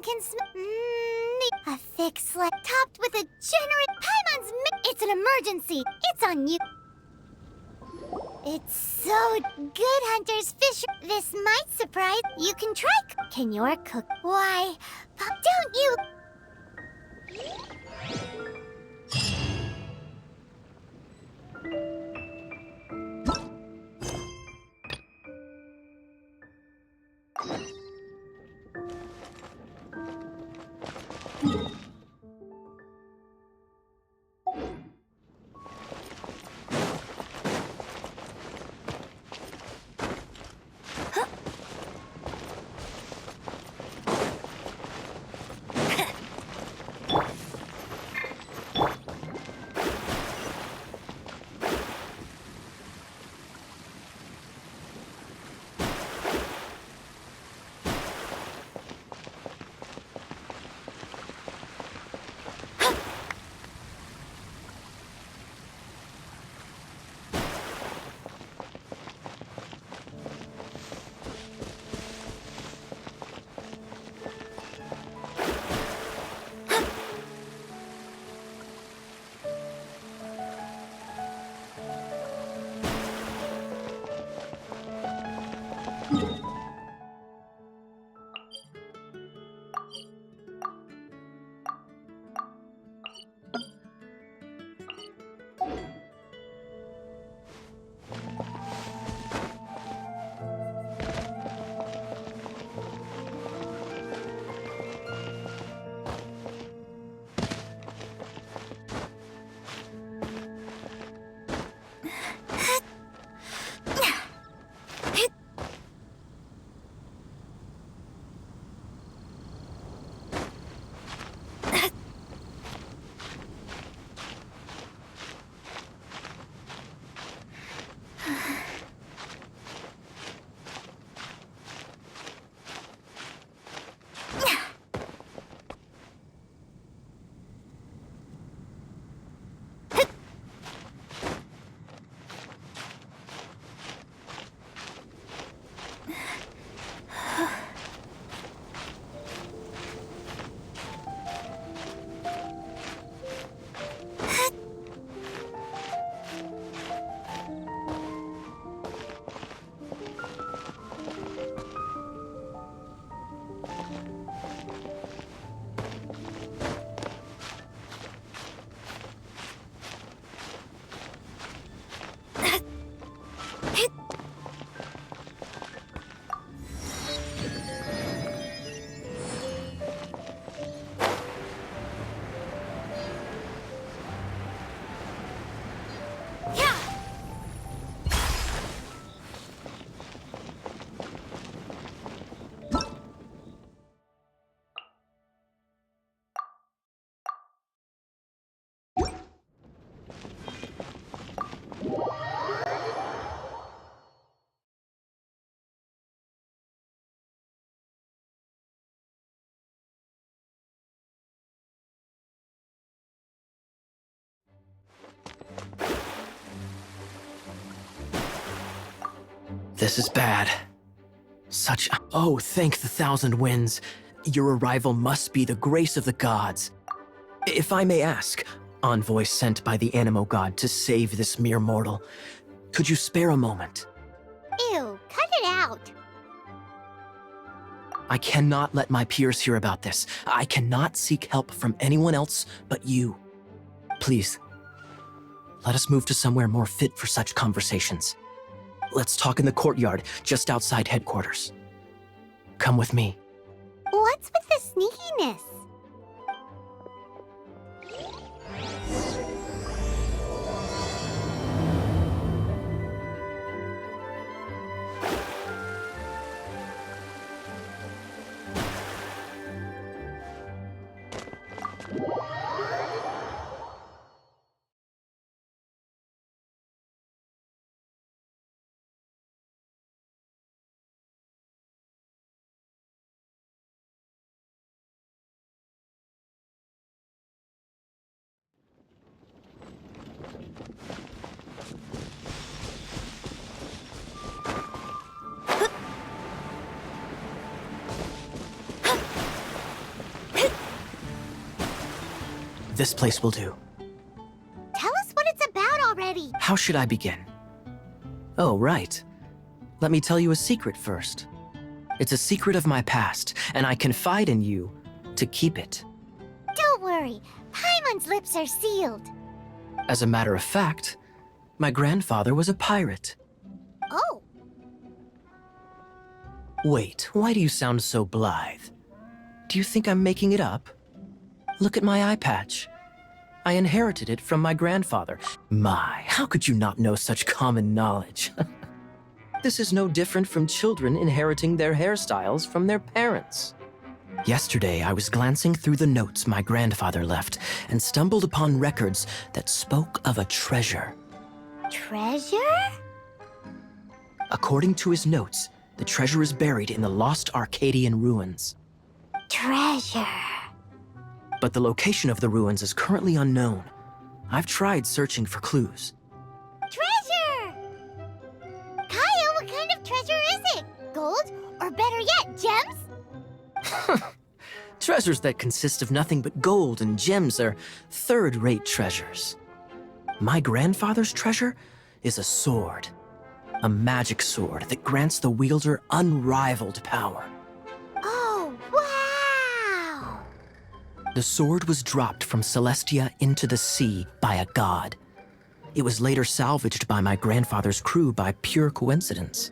can smell. A thick sled topped with a generous Paimon's. It's an emergency. It's on you. It's so good, Hunter's Fish. This might surprise. You can try. Can your cook? Why, don't you? This is bad. Oh, thank the thousand winds. Your arrival must be the grace of the gods. If I may ask, envoy sent by the Animo god to save this mere mortal, could you spare a moment? Ew, cut it out. I cannot let my peers hear about this. I cannot seek help from anyone else but you. Please, let us move to somewhere more fit for such conversations. Let's talk in the courtyard, just outside headquarters. Come with me. What's with the sneakiness? This place will do. Tell us what it's about already. How should I begin? Oh, right. Let me tell you a secret first. It's a secret of my past, and I confide in you to keep it. Don't worry, Paimon's lips are sealed. As a matter of fact, my grandfather was a pirate. Oh, Wait, why do you sound so blithe? Do you think I'm making it up? Look at my eye patch. I inherited it from my grandfather. My, how could you not know such common knowledge? This is no different from children inheriting their hairstyles from their parents. Yesterday, I was glancing through the notes my grandfather left and stumbled upon records that spoke of a treasure. treasure? According to his notes, the treasure is buried in the lost Arcadian ruins. Treasure. But the location of the ruins is currently unknown. I've tried searching for clues. Treasure! Kaya, what kind of treasure is it? Gold? Or better yet, gems? Treasures that consist of nothing but gold and gems are third-rate treasures. My grandfather's treasure is a sword. A magic sword that grants the wielder unrivaled power. Oh, wow! The sword was dropped from Celestia into the sea by a god. It was later salvaged by my grandfather's crew by pure coincidence.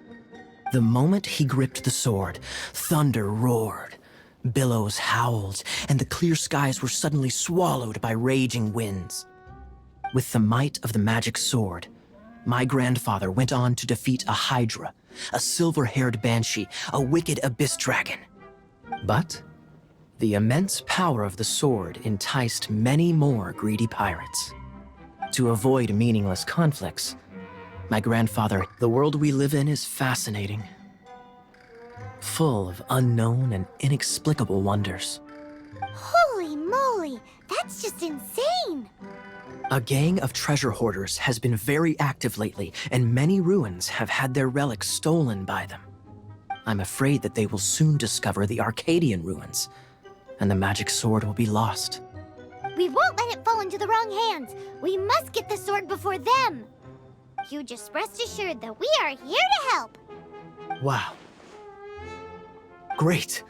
The moment he gripped the sword, thunder roared, billows howled, and the clear skies were suddenly swallowed by raging winds. With the might of the magic sword, my grandfather went on to defeat a hydra, a silver-haired banshee, a wicked abyss dragon. But the immense power of the sword enticed many more greedy pirates. To avoid meaningless conflicts, my grandfather, the world we live in is fascinating, full of unknown and inexplicable wonders. Holy moly, that's just insane! A gang of treasure hoarders has been very active lately, and many ruins have had their relics stolen by them. I'm afraid that they will soon discover the Arcadian ruins, and the magic sword will be lost. We won't let it fall into the wrong hands. We must get the sword before them. You just rest assured that we are here to help. Wow. Great.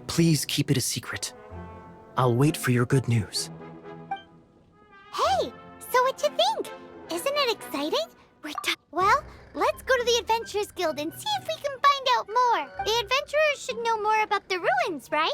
Please keep it a secret. I'll wait for your good news. Hey, so what you think? Isn't it exciting? Well, let's go to the Adventurers Guild and see if we can find out more. The adventurers should know more about the ruins, right?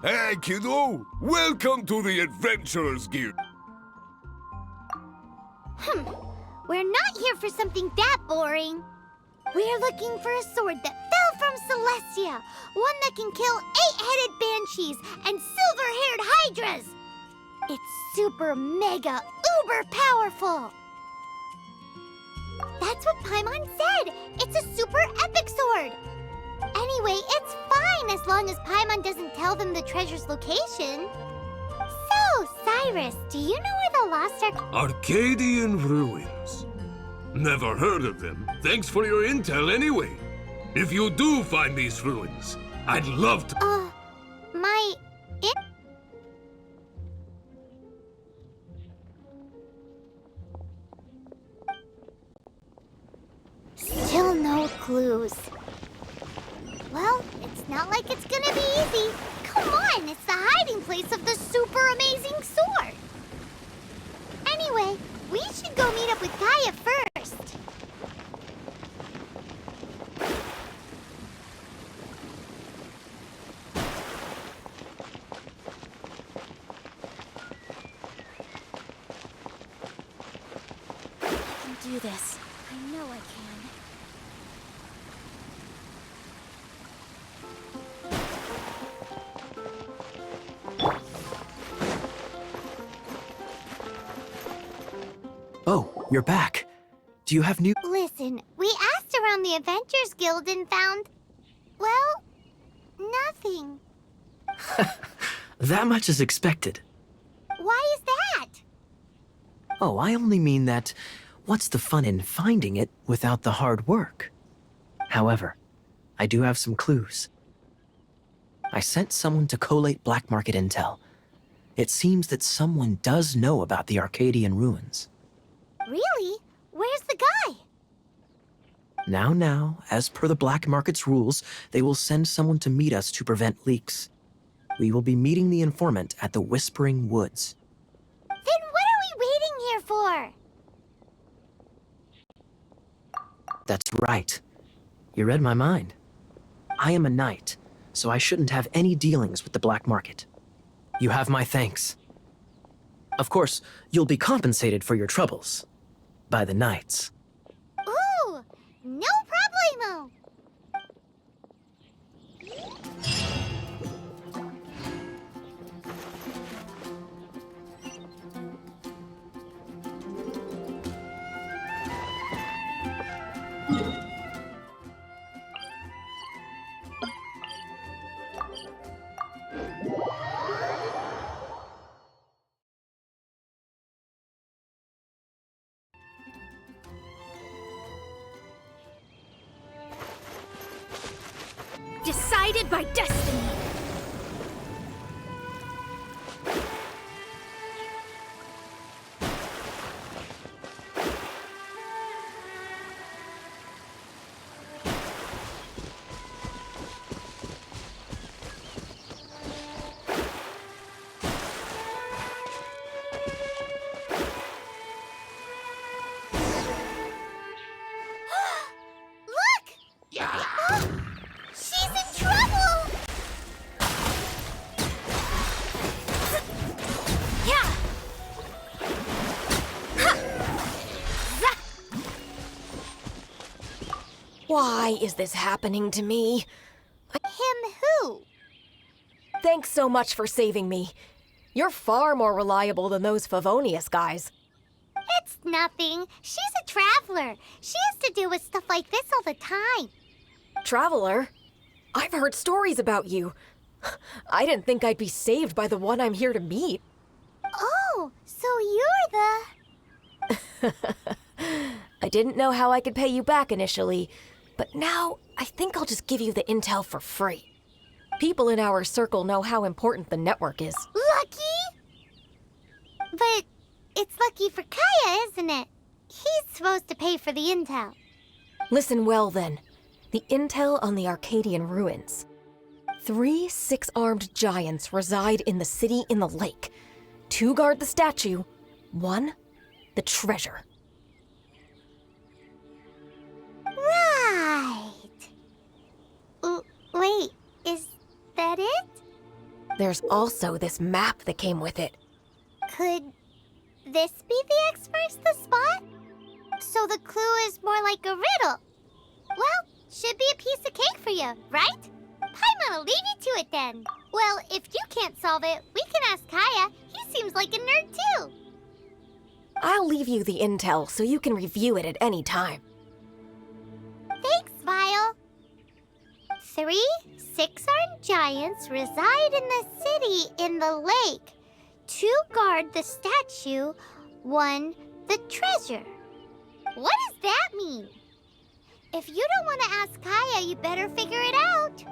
Hey, kiddo! Welcome to the Adventurers Guild! We're not here for something that boring. We're looking for a sword that fell from Celestia. One that can kill 8-headed banshees and silver-haired hydras. It's super mega uber powerful. That's what Paimon said. It's a super epic sword. Anyway, it's fine. fine as long as Paimon doesn't tell them the treasure's location. So, Cyrus, do you know where the lost Arcadian ruins. Never heard of them. Thanks for your intel anyway. If you do find these ruins, I'd love to. My... Still no clues. Well, it's not like it's gonna be easy. Come on, it's the hiding place of the super amazing sword. Anyway, we should go meet up with Gaia first. I can do this. I know I can. Oh, you're back. Do you have new... Listen, we asked around the Adventures Guild and found... well, nothing. That much is expected. Why is that? Oh, I only mean that what's the fun in finding it without the hard work? However, I do have some clues. I sent someone to collate black market intel. It seems that someone does know about the Arcadian ruins. Really? Where's the guy? Now, as per the black market's rules, they will send someone to meet us to prevent leaks. We will be meeting the informant at the Whispering Woods. Then what are we waiting here for? That's right. You read my mind. I am a knight, so I shouldn't have any dealings with the black market. You have my thanks. Of course, you'll be compensated for your troubles. By the knights. Ooh, no problemo. Decided by destiny. She's in trouble! Yeah. Why is this happening to me? Him who? Thanks so much for saving me. You're far more reliable than those Favonius guys. It's nothing. She's a traveler. She has to deal with stuff like this all the time. Traveler? I've heard stories about you. I didn't think I'd be saved by the one I'm here to meet. Oh, so you're the... I didn't know how I could pay you back initially, but now I think I'll just give you the intel for free. People in our circle know how important the network is. Lucky? But it's lucky for Kaya, isn't it? He's supposed to pay for the intel. Listen well then. The intel on the Arcadian ruins. 3 6-armed giants reside in the city in the lake. 2 guard the statue, 1 the treasure. Right. Wait, is that it? There's also this map that came with it. Could this be the experts the spot? So the clue is more like a riddle. Well, should be a piece of cake for you, right? Paimon will leave you to it then. Well, if you can't solve it, we can ask Kaya. He seems like a nerd too. I'll leave you the intel so you can review it at any time. Thanks, Vile. 3 six-armed giants reside in the city in the lake. 2 guard the statue, 1 the treasure. What does that mean? If you don't want to ask Kaya, you better figure it out.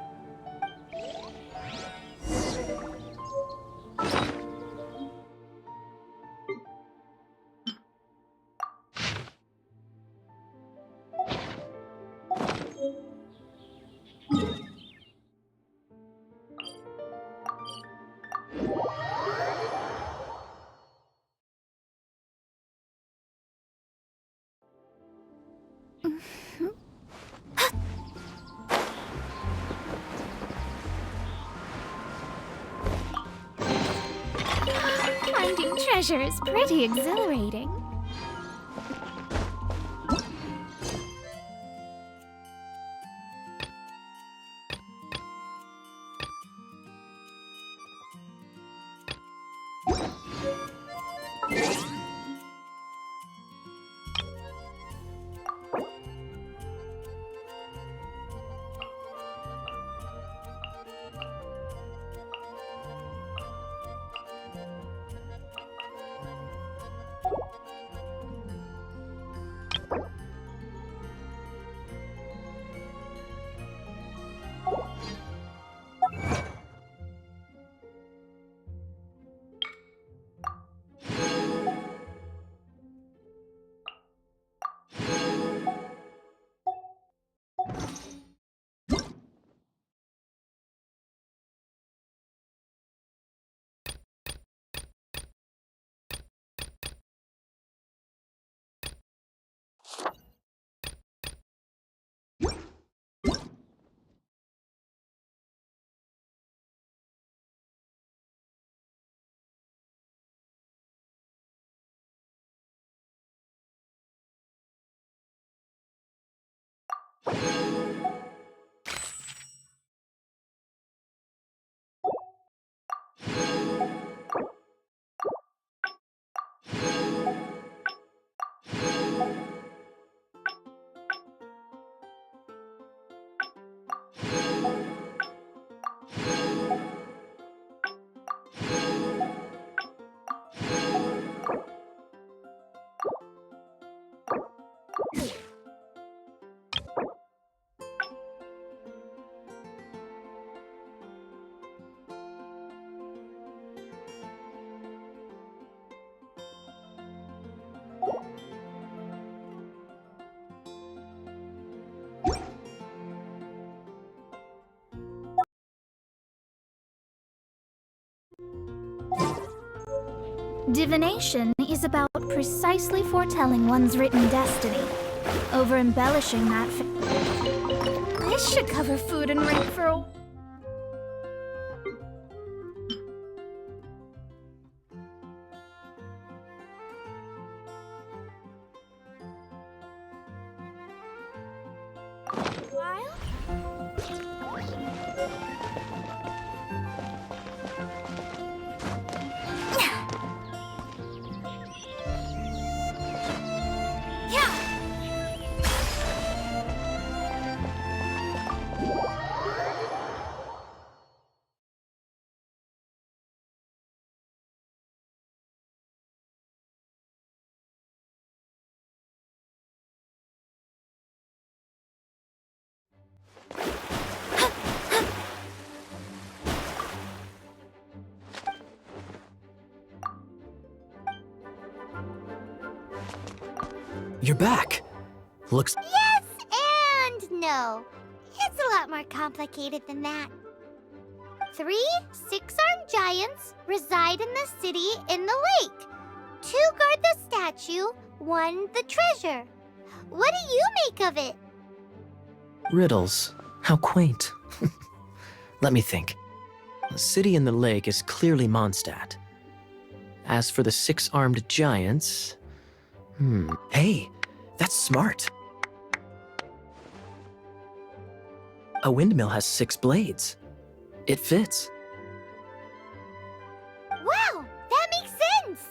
Finding treasure is pretty exhilarating. Divination is about precisely foretelling one's written destiny. Over-embellishing that This should cover food and rent for a... while? You're back. Looks... Yes and no. It's a lot more complicated than that. 3 six-armed giants reside in the city in the lake. 2 guard the statue, 1 the treasure. What do you make of it? Riddles. How quaint. Let me think. The city in the lake is clearly Mondstadt. As for the 6-armed giants... Hey, that's smart. A windmill has 6 blades. It fits. Wow, that makes sense!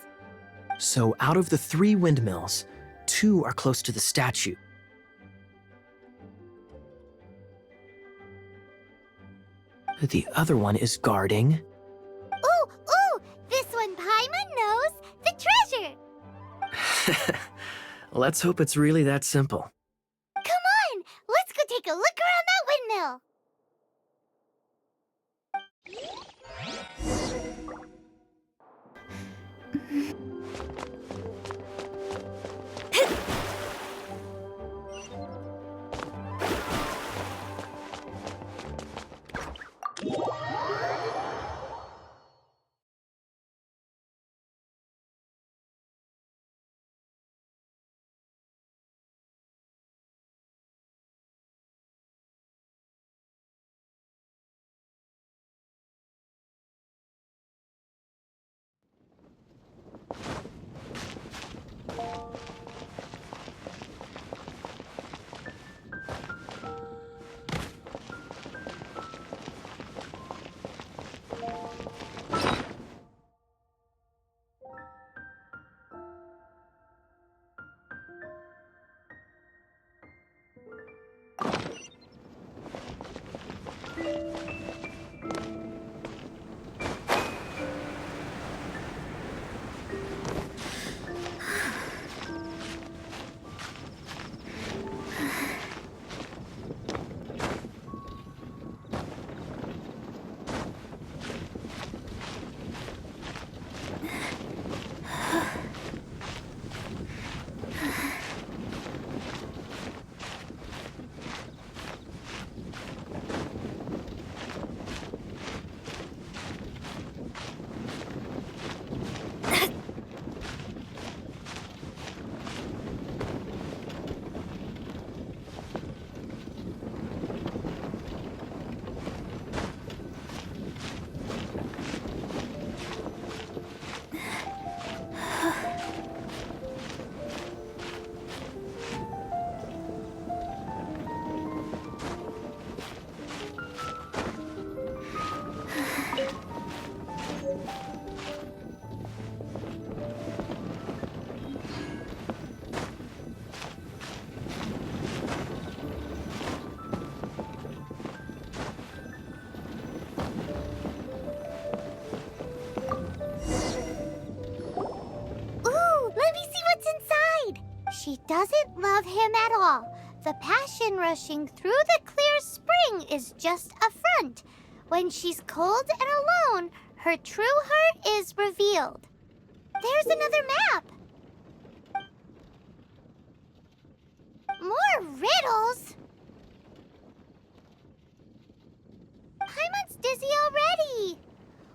So out of the 3 windmills, 2 are close to the statue. The other one is guarding. Ooh, ooh! This one Paimon knows! The treasure! Let's hope it's really that simple. Come on! Let's go take a look around that windmill! She doesn't love him at all. The passion rushing through the clear spring is just a front. When she's cold and alone, her true heart is revealed. There's another map. More riddles? Paimon's dizzy already.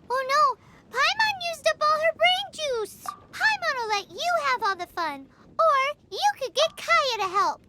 Oh no, Paimon used up all her brain juice. Paimon will let you have all the fun. Or you could get Kaya to help.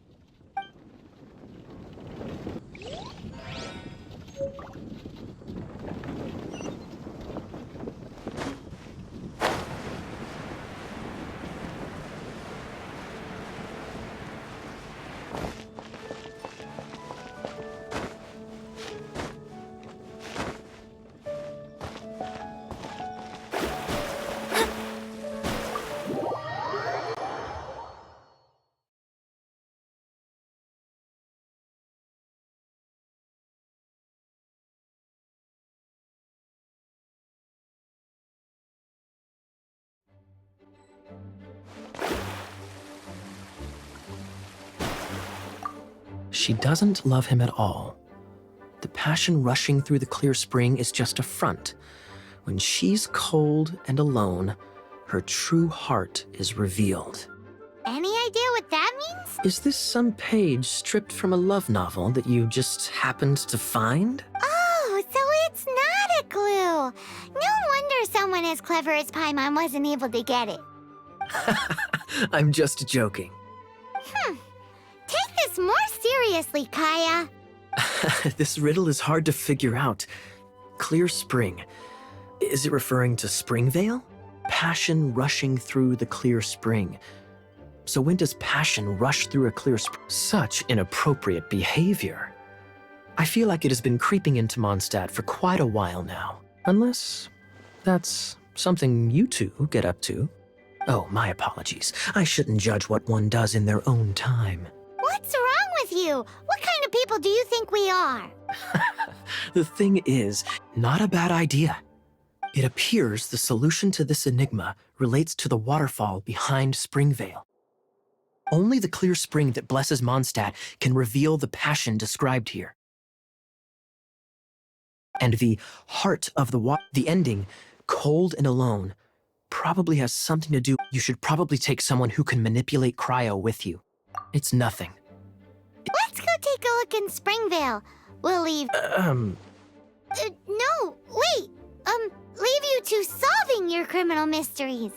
She doesn't love him at all. The passion rushing through the clear spring is just a front. When she's cold and alone, her true heart is revealed. Any idea what that means? Is this some page stripped from a love novel that you just happened to find? Oh, so it's not a clue. No wonder someone as clever as Paimon wasn't able to get it. I'm just joking. Take this more seriously, Kaya. This riddle is hard to figure out. Clear spring. Is it referring to Springvale? Passion rushing through the clear spring. So when does passion rush through a clear spring? Such inappropriate behavior. I feel like it has been creeping into Mondstadt for quite a while now. Unless that's something you two get up to. Oh, my apologies. I shouldn't judge what one does in their own time. What's wrong with you? What kind of people do you think we are? The thing is, not a bad idea. It appears the solution to this enigma relates to the waterfall behind Springvale. Only the clear spring that blesses Mondstadt can reveal the passion described here. And the heart of the ending, cold and alone, probably has something to do. You should probably take someone who can manipulate cryo with you. It's nothing. Let's go take a look in Springvale. We'll leave... no, wait! Leave you to solving your criminal mysteries.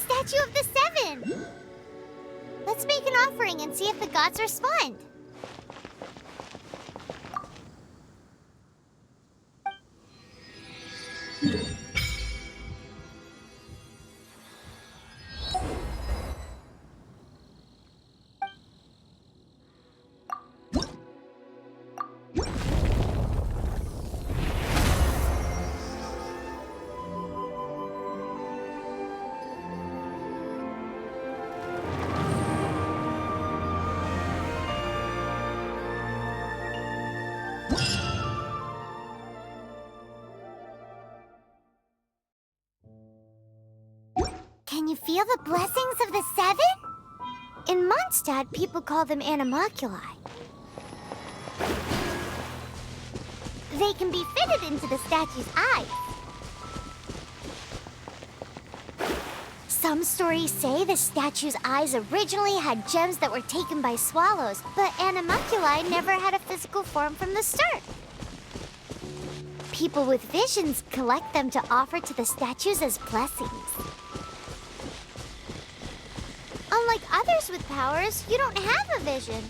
Statue of the Seven! Let's make an offering and see if the gods respond. Can you feel the blessings of the Seven? In Mondstadt, people call them animalculi. They can be fitted into the statue's eyes. Some stories say the statue's eyes originally had gems that were taken by swallows, but animalculi never had a physical form from the start. People with visions collect them to offer to the statues as blessings. Unlike others with powers, you don't have a vision.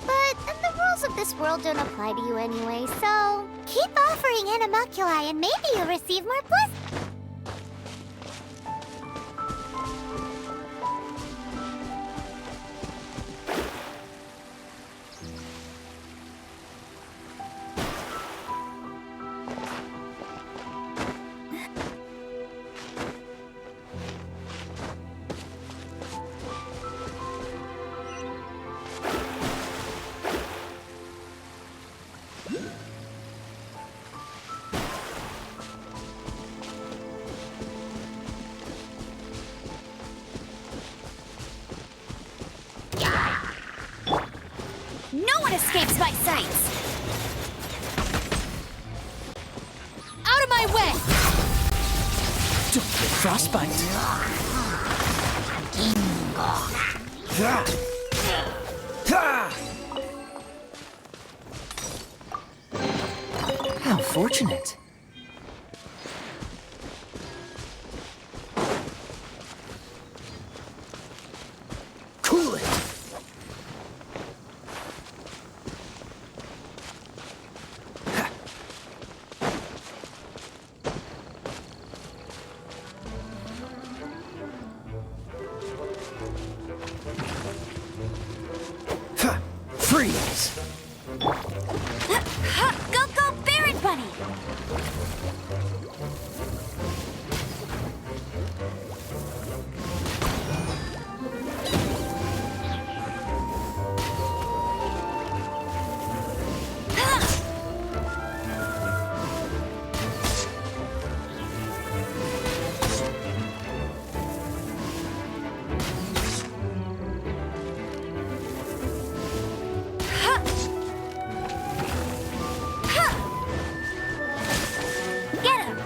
But the rules of this world don't apply to you anyway, so keep offering animalculi and maybe you'll receive more blessings. No one escapes my sights! Out of my way! Don't get frostbite. How fortunate. Go, go, Barret Bunny! Get him!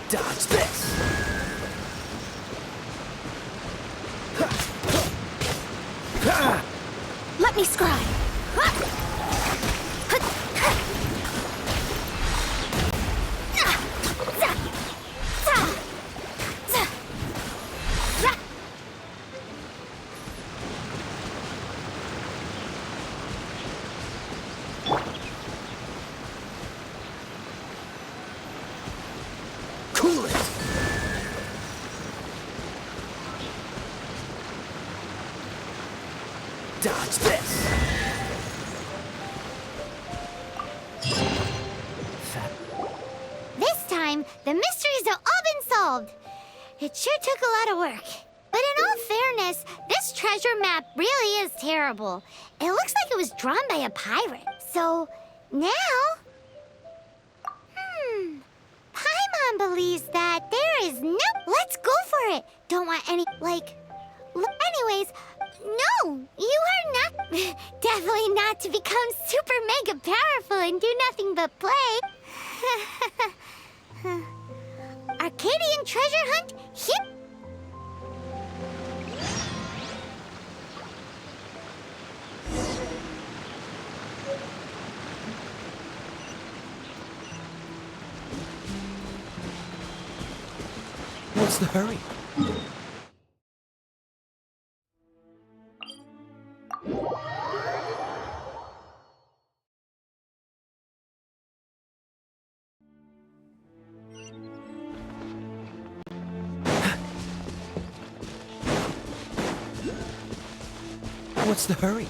Dodge this! Let me scry! Cool it! Dodge this! This time, the mysteries have all been solved. It sure took a lot of work. But in all fairness, this treasure map really is terrible. It looks like it was drawn by a pirate. So, now... Paimon believes that there is no... Let's go for it! Don't want any, Anyways, no! You are not... Definitely not to become super mega powerful and do nothing but play. Arcadian treasure hunt? Hip! What's the hurry? What's the hurry?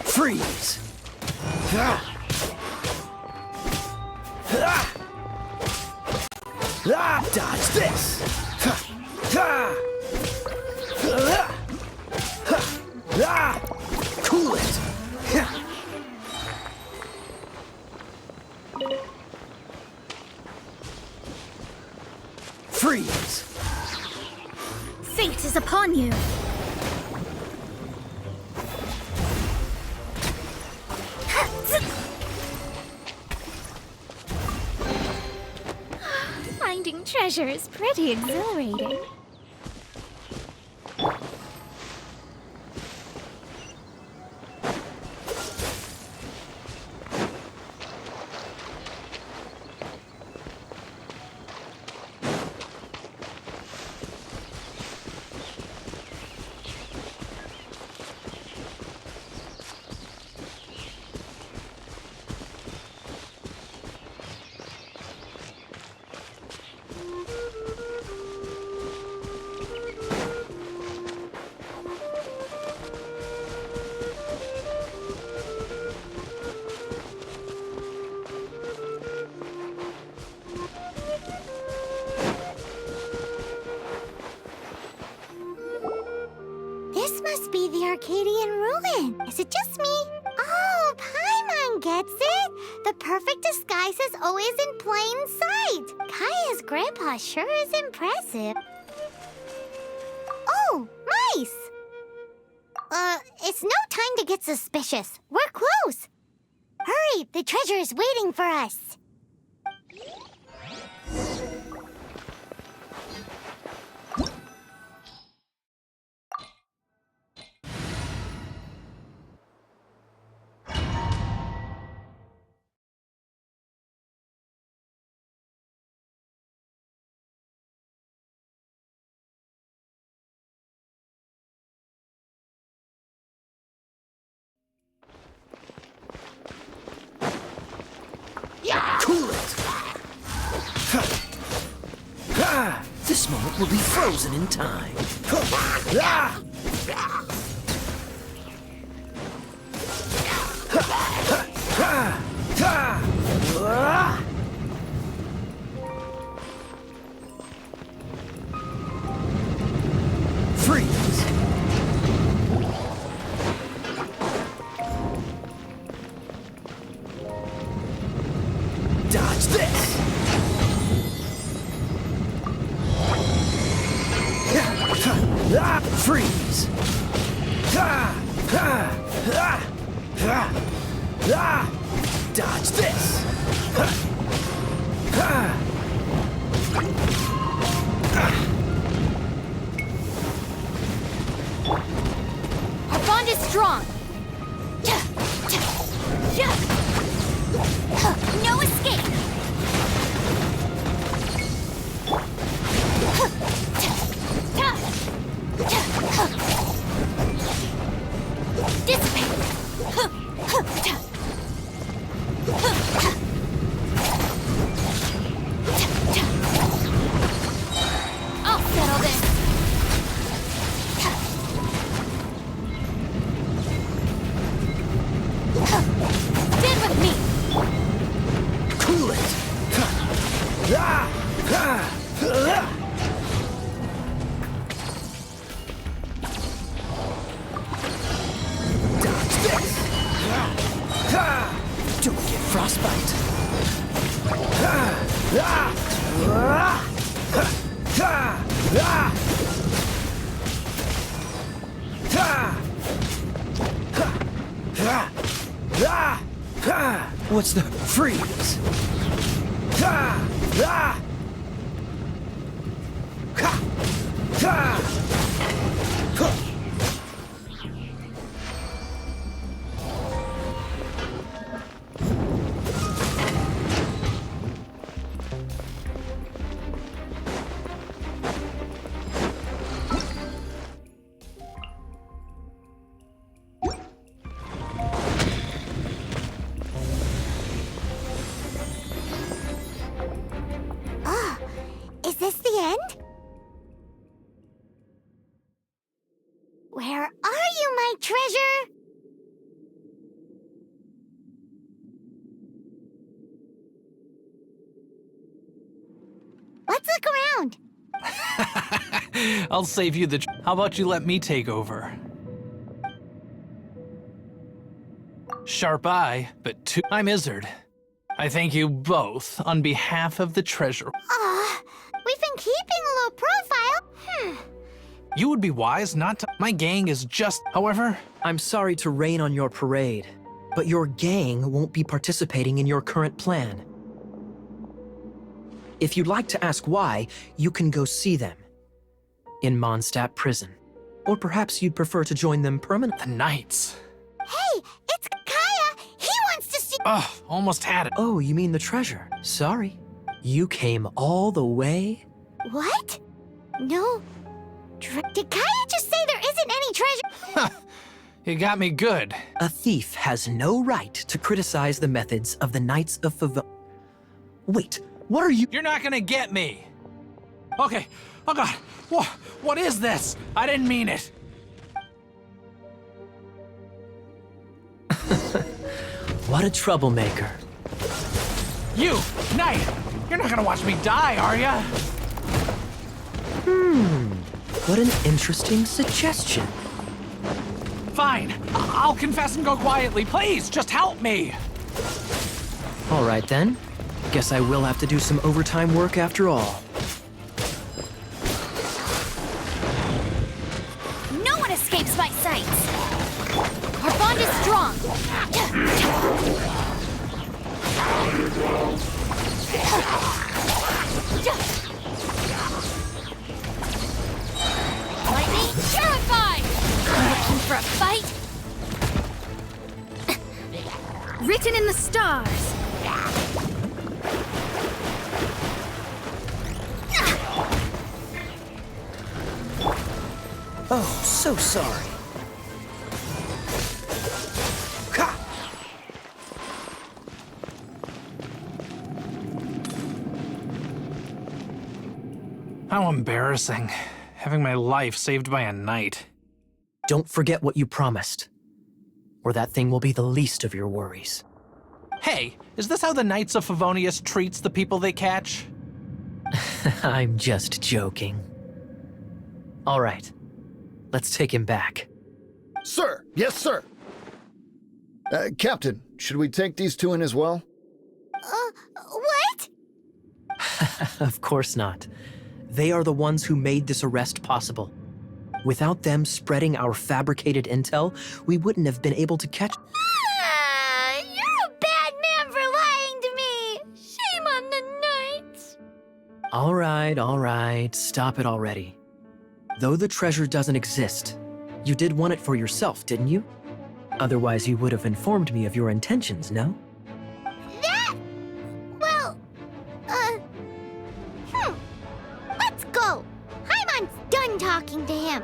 Freeze! Dodge this! Cool it! Freeze! Fate is upon you! Finding treasure treasure is pretty exhilarating. This must be the Arcadian ruin. Is it just me? Oh, Paimon gets it. The perfect disguise is always in plain sight. Kaya's grandpa sure is impressive. Oh, mice! It's no time to get suspicious. We're close. Hurry, the treasure is waiting for us. Cool it! This moment will be frozen in time. Freeze! Dodge this! Freeze! Dodge this! Our bond is strong. No escape. Dissipate. I'll settle this. Stand with me. Cool it! Dodge this! Don't get frostbite! What's the freeze? Is this the end? Where are you, my treasure? Let's look around. I'll save you the. How about you let me take over? Sharp eye, but I'm Izzard. I thank you both on behalf of the treasure. We've been keeping a low profile. You would be wise not to. My gang is just. However, I'm sorry to rain on your parade, but your gang won't be participating in your current plan. If you'd like to ask why, you can go see them in Mondstadt prison. Or perhaps you'd prefer to join them permanently. The Knights. Hey, it's Kaya! He wants to see— Ugh, almost had it. Oh, you mean the treasure? Sorry. You came all the way? What? No. Did Kaya just say there isn't any treasure? You got me good. A thief has no right to criticize the methods of the Knights of Favon. Wait, what are you— You're not gonna get me. Okay. Oh god. What is this? I didn't mean it. What a troublemaker. You, Knight! You're not gonna watch me die, are ya? What an interesting suggestion. Fine. I'll confess and go quietly. Please, just help me. All right then. Guess I will have to do some overtime work after all. No one escapes my sights. Our bond is strong. Lightning purified. Looking for a fight? Written in the stars. Oh, so sorry. Ha! How embarrassing. Having my life saved by a knight. Don't forget what you promised, or that thing will be the least of your worries. Hey, is this how the Knights of Favonius treats the people they catch? I'm just joking. All right, let's take him back. Sir! Yes, sir! Captain, should we take these two in as well? What? Of course not. They are the ones who made this arrest possible. Without them spreading our fabricated intel, we wouldn't have been able to catch— You're a bad man for lying to me! Shame on the Knights! All right, stop it already. Though the treasure doesn't exist, you did want it for yourself, didn't you? Otherwise, you would have informed me of your intentions, no? That? Well, let's go. Hymon's done talking to him.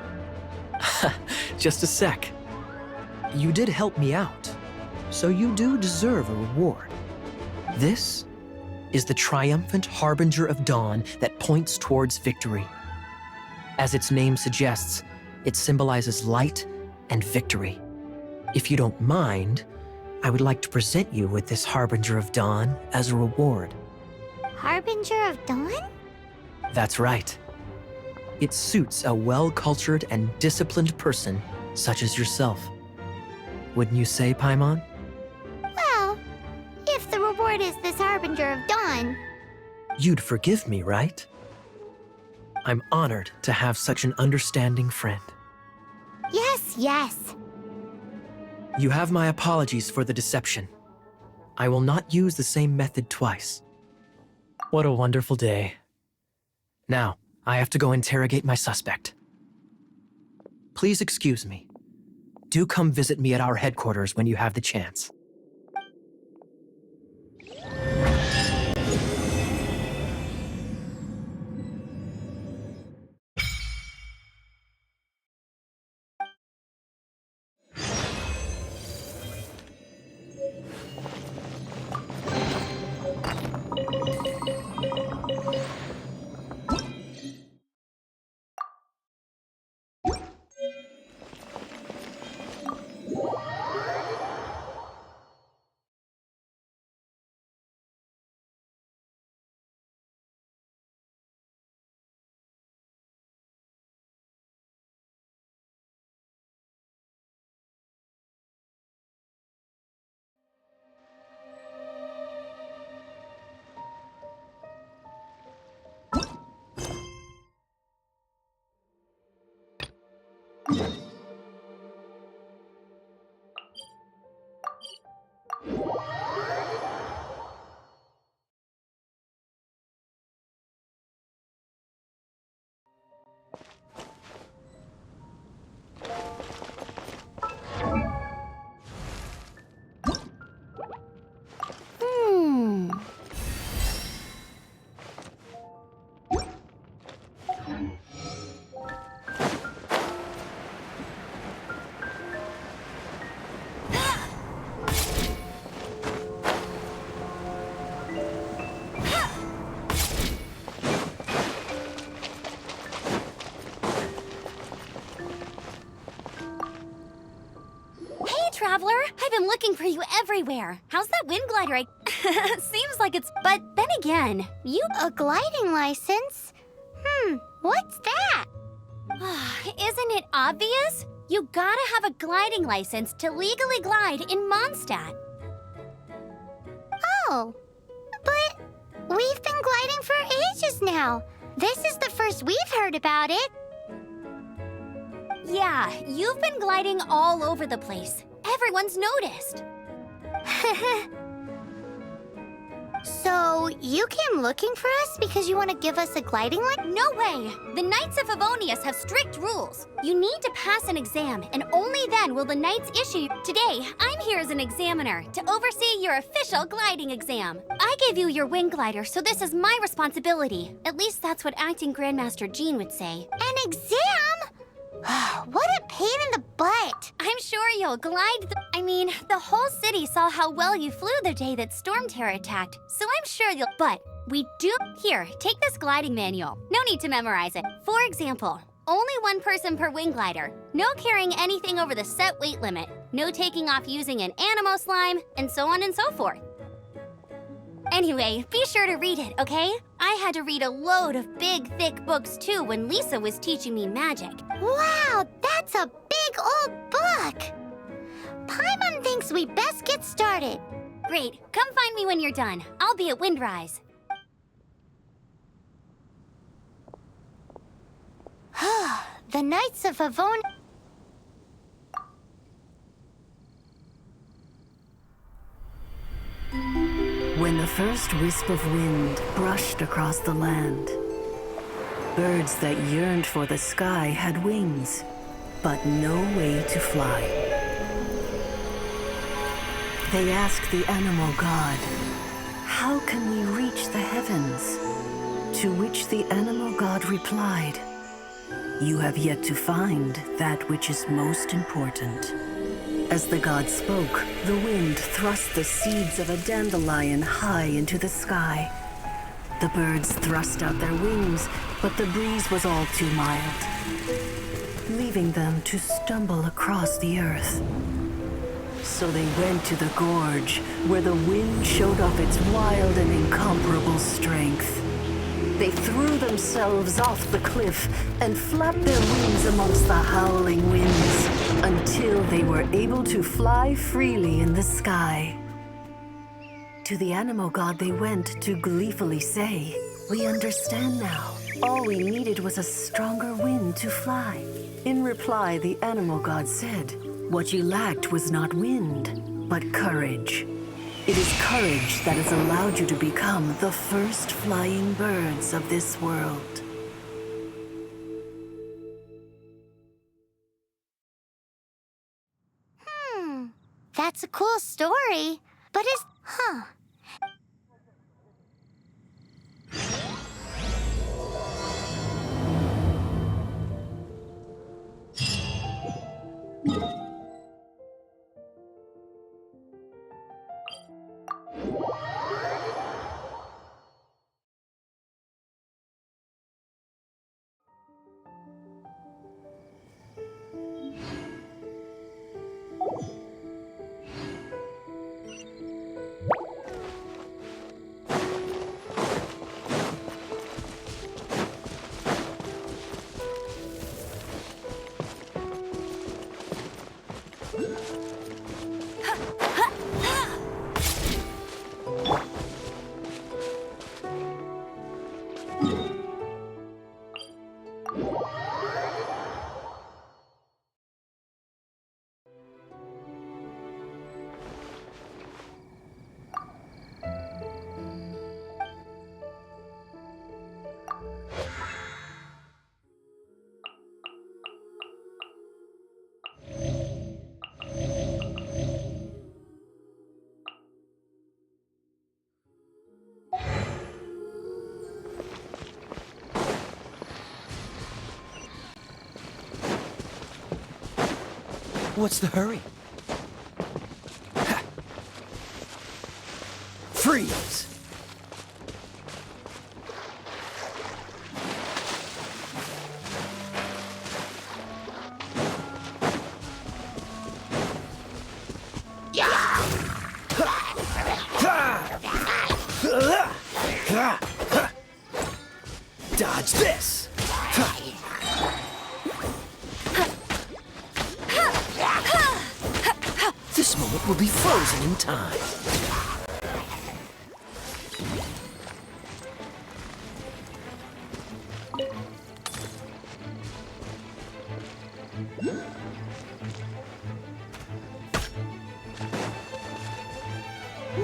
Just a sec. You did help me out, so you do deserve a reward. This is the triumphant harbinger of dawn that points towards victory. As its name suggests, it symbolizes light and victory. If you don't mind, I would like to present you with this harbinger of dawn as a reward. Harbinger of Dawn? That's right. It suits a well-cultured and disciplined person such as yourself. Wouldn't you say, Paimon? Well, if the reward is this Harbinger of Dawn. You'd forgive me, right? I'm honored to have such an understanding friend. Yes. You have my apologies for the deception. I will not use the same method twice. What a wonderful day. Now, I have to go interrogate my suspect. Please excuse me. Do come visit me at our headquarters when you have the chance. traveler. I've been looking for you everywhere. How's that wind glider? Seems like it's... But then again, you... A gliding license? What's that? Isn't it obvious? You gotta have a gliding license to legally glide in Mondstadt. Oh, but we've been gliding for ages now. This is the first we've heard about it. Yeah, you've been gliding all over the place. Everyone's noticed. So, you came looking for us because you want to give us a gliding license? No way! The Knights of Favonius have strict rules. You need to pass an exam, and only then will the Knights issue. Today, I'm here as an examiner to oversee your official gliding exam. I gave you your wing glider, so this is my responsibility. At least that's what Acting Grandmaster Jean would say. An exam? What a pain in the butt. I'm sure you'll glide the whole city saw how well you flew the day that Storm Terror attacked, so I'm sure you'll... But we do... Here, take this gliding manual. No need to memorize it. For example, only one person per wing glider. No carrying anything over the set weight limit. No taking off using an animo slime, and so on and so forth. Anyway, be sure to read it, okay? I had to read a load of big, thick books too when Lisa was teaching me magic. Wow, that's a big old book. Paimon thinks we best get started. Great, come find me when you're done. I'll be at Windrise. The Knights of Favon... When the first wisp of wind brushed across the land, birds that yearned for the sky had wings, but no way to fly. They asked the animal god, "How can we reach the heavens?" To which the animal god replied, "You have yet to find that which is most important." As the god spoke, the wind thrust the seeds of a dandelion high into the sky. The birds thrust out their wings, but the breeze was all too mild, leaving them to stumble across the earth. So they went to the gorge, where the wind showed off its wild and incomparable strength. They threw themselves off the cliff and flapped their wings amongst the howling winds until they were able to fly freely in the sky. To the animal god they went to gleefully say, "We understand now. All we needed was a stronger wind to fly." In reply, the animal god said, "What you lacked was not wind, but courage. It is courage that has allowed you to become the first flying birds of this world." That's a cool story, but What's the hurry? Ha. Freeze! this. This moment will be frozen in time.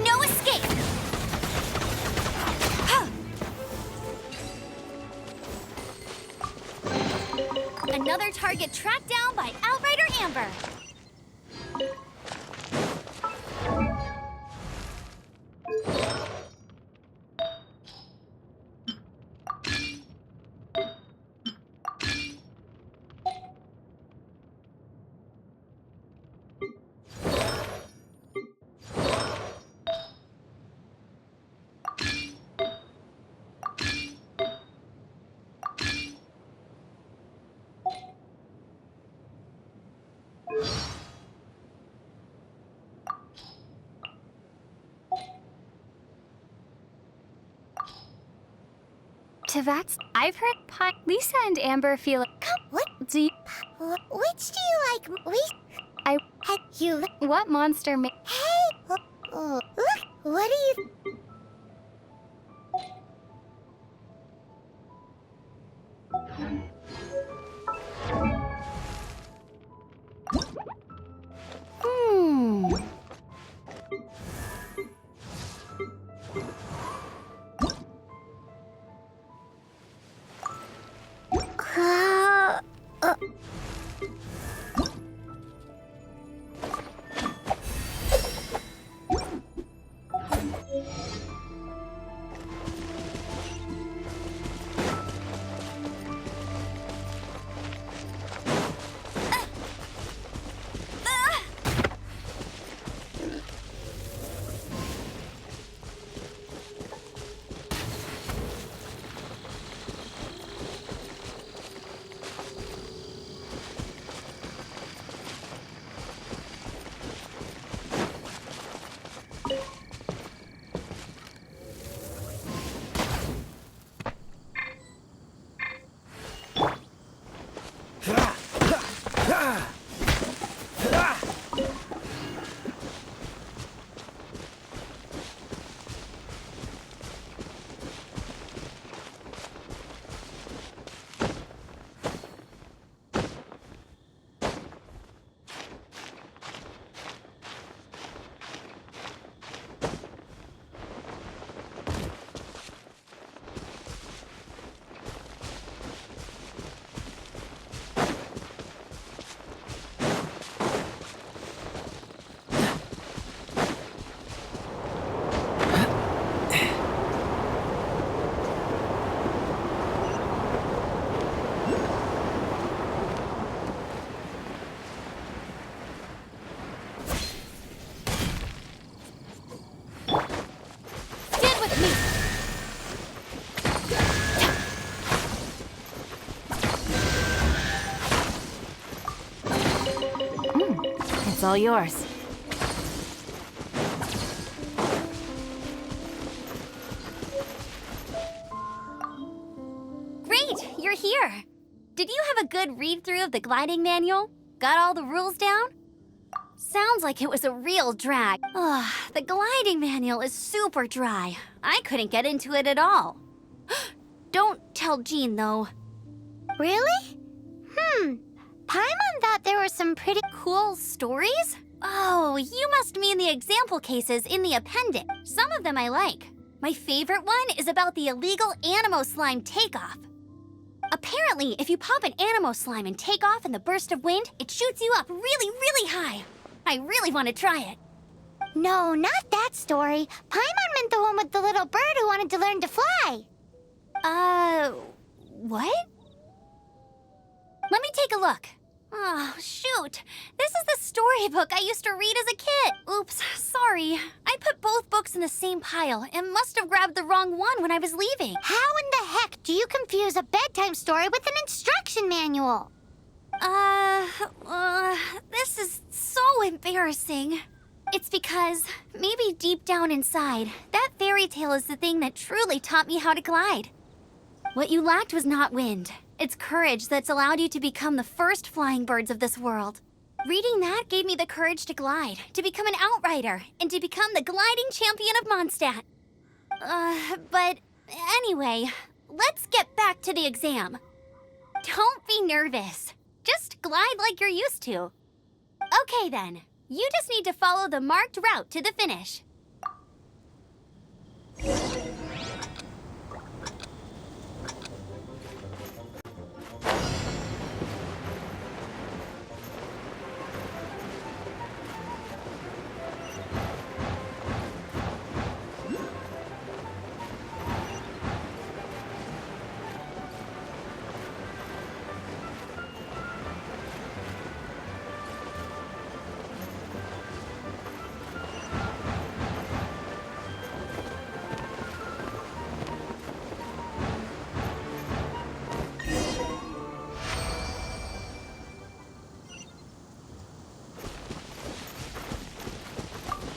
No escape! Another target tracked down by Outrider Amber. Tavats, I've heard Lisa and Amber feel. What? Do you, Which do you like? I Had you? what monster ma- Hey! Look! What do you? Hmm. It's all yours. Great, you're here. Did you have a good read-through of the gliding manual? Got all the rules down? Sounds like it was a real drag. Ugh, the gliding manual is super dry. I couldn't get into it at all. Don't tell Jean, though. Really? Paimon thought there were some pretty. Cool stories? Oh, you must mean the example cases in the appendix. Some of them I like. My favorite one is about the illegal Animo slime takeoff. Apparently, if you pop an Animo slime and take off in the burst of wind, it shoots you up really, really high. I really want to try it. No, not that story. Paimon meant the one with the little bird who wanted to learn to fly. What? Let me take a look. Oh, shoot. This is the storybook I used to read as a kid. Oops, sorry. I put both books in the same pile and must have grabbed the wrong one when I was leaving. How in the heck do you confuse a bedtime story with an instruction manual? This is so embarrassing. It's because, maybe deep down inside, that fairy tale is the thing that truly taught me how to glide. What you lacked was not wind. It's courage that's allowed you to become the first flying birds of this world. Reading that gave me the courage to glide, to become an outrider, and to become the gliding champion of Mondstadt. But anyway, let's get back to the exam. Don't be nervous. Just glide like you're used to. Okay then, you just need to follow the marked route to the finish.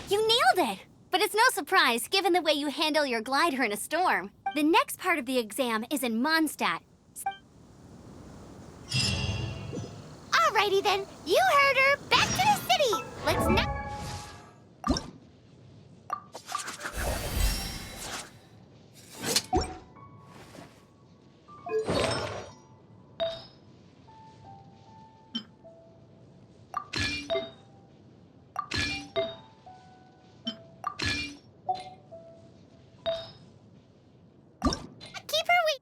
You nailed it! But it's no surprise, given the way you handle your glider in a storm. The next part of the exam is in Mondstadt. Alrighty then, you heard her. Back to the city. Let's not. Keep her wait.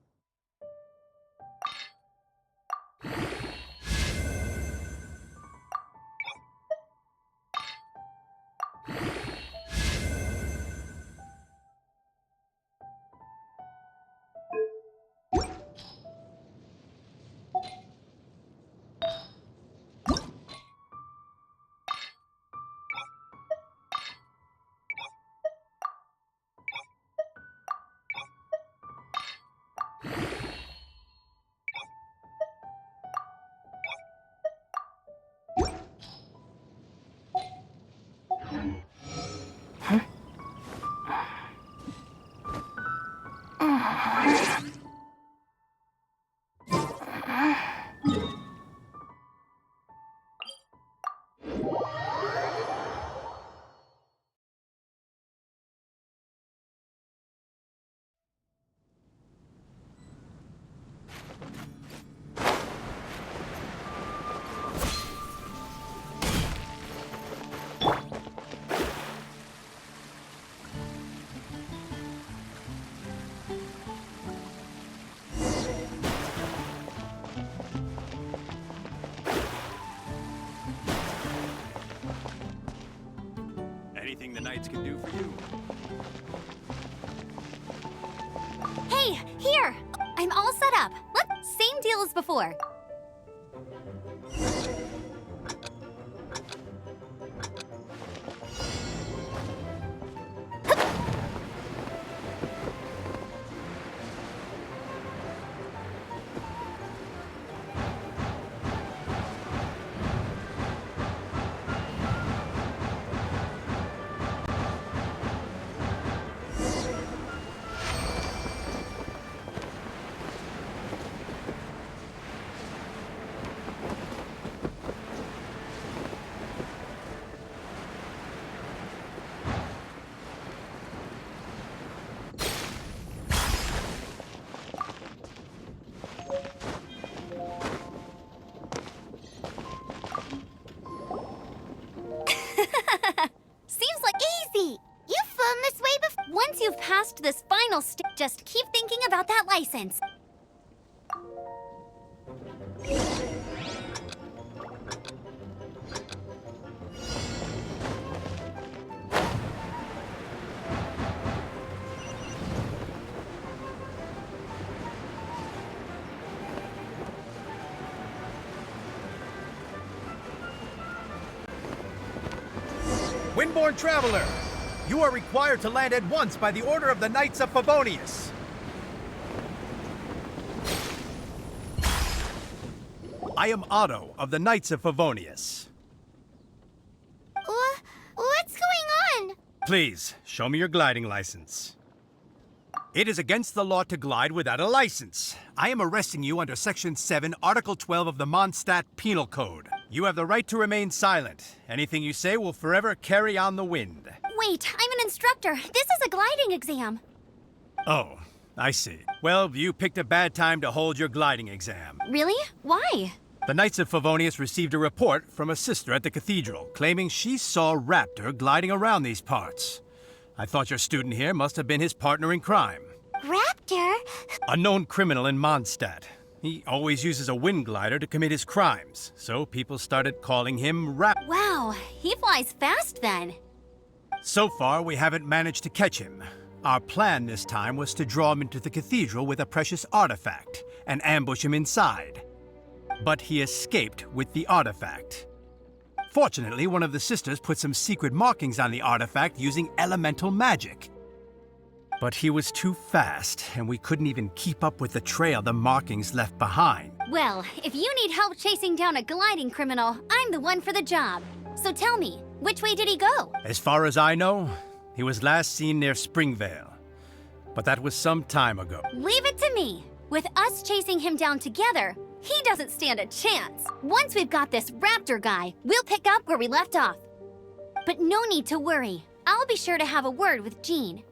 Anything the Knights can do for you? Hey, here! I'm all set up. Same deal as before. Seems like easy! You've flown this way before. Once you've passed this final step, just keep thinking about that license. Windborne Traveler, you are required to land at once by the order of the Knights of Favonius. I am Otto of the Knights of Favonius. What's going on? Please, show me your gliding license. It is against the law to glide without a license. I am arresting you under Section 7, Article 12 of the Mondstadt Penal Code. You have the right to remain silent. Anything you say will forever carry on the wind. Wait, I'm an instructor. This is a gliding exam. Oh, I see. Well, you picked a bad time to hold your gliding exam. Really? Why? The Knights of Favonius received a report from a sister at the cathedral claiming she saw Raptor gliding around these parts. I thought your student here must have been his partner in crime. Raptor? A known criminal in Mondstadt. He always uses a wind glider to commit his crimes, so people started calling him Raptor. Wow, he flies fast then. So far, we haven't managed to catch him. Our plan this time was to draw him into the cathedral with a precious artifact and ambush him inside. But he escaped with the artifact. Fortunately, one of the sisters put some secret markings on the artifact using elemental magic. But he was too fast, and we couldn't even keep up with the trail the markings left behind. Well, if you need help chasing down a gliding criminal, I'm the one for the job. So tell me, which way did he go? As far as I know, he was last seen near Springvale. But that was some time ago. Leave it to me. With us chasing him down together, he doesn't stand a chance. Once we've got this Raptor guy, we'll pick up where we left off. But no need to worry. I'll be sure to have a word with Jean.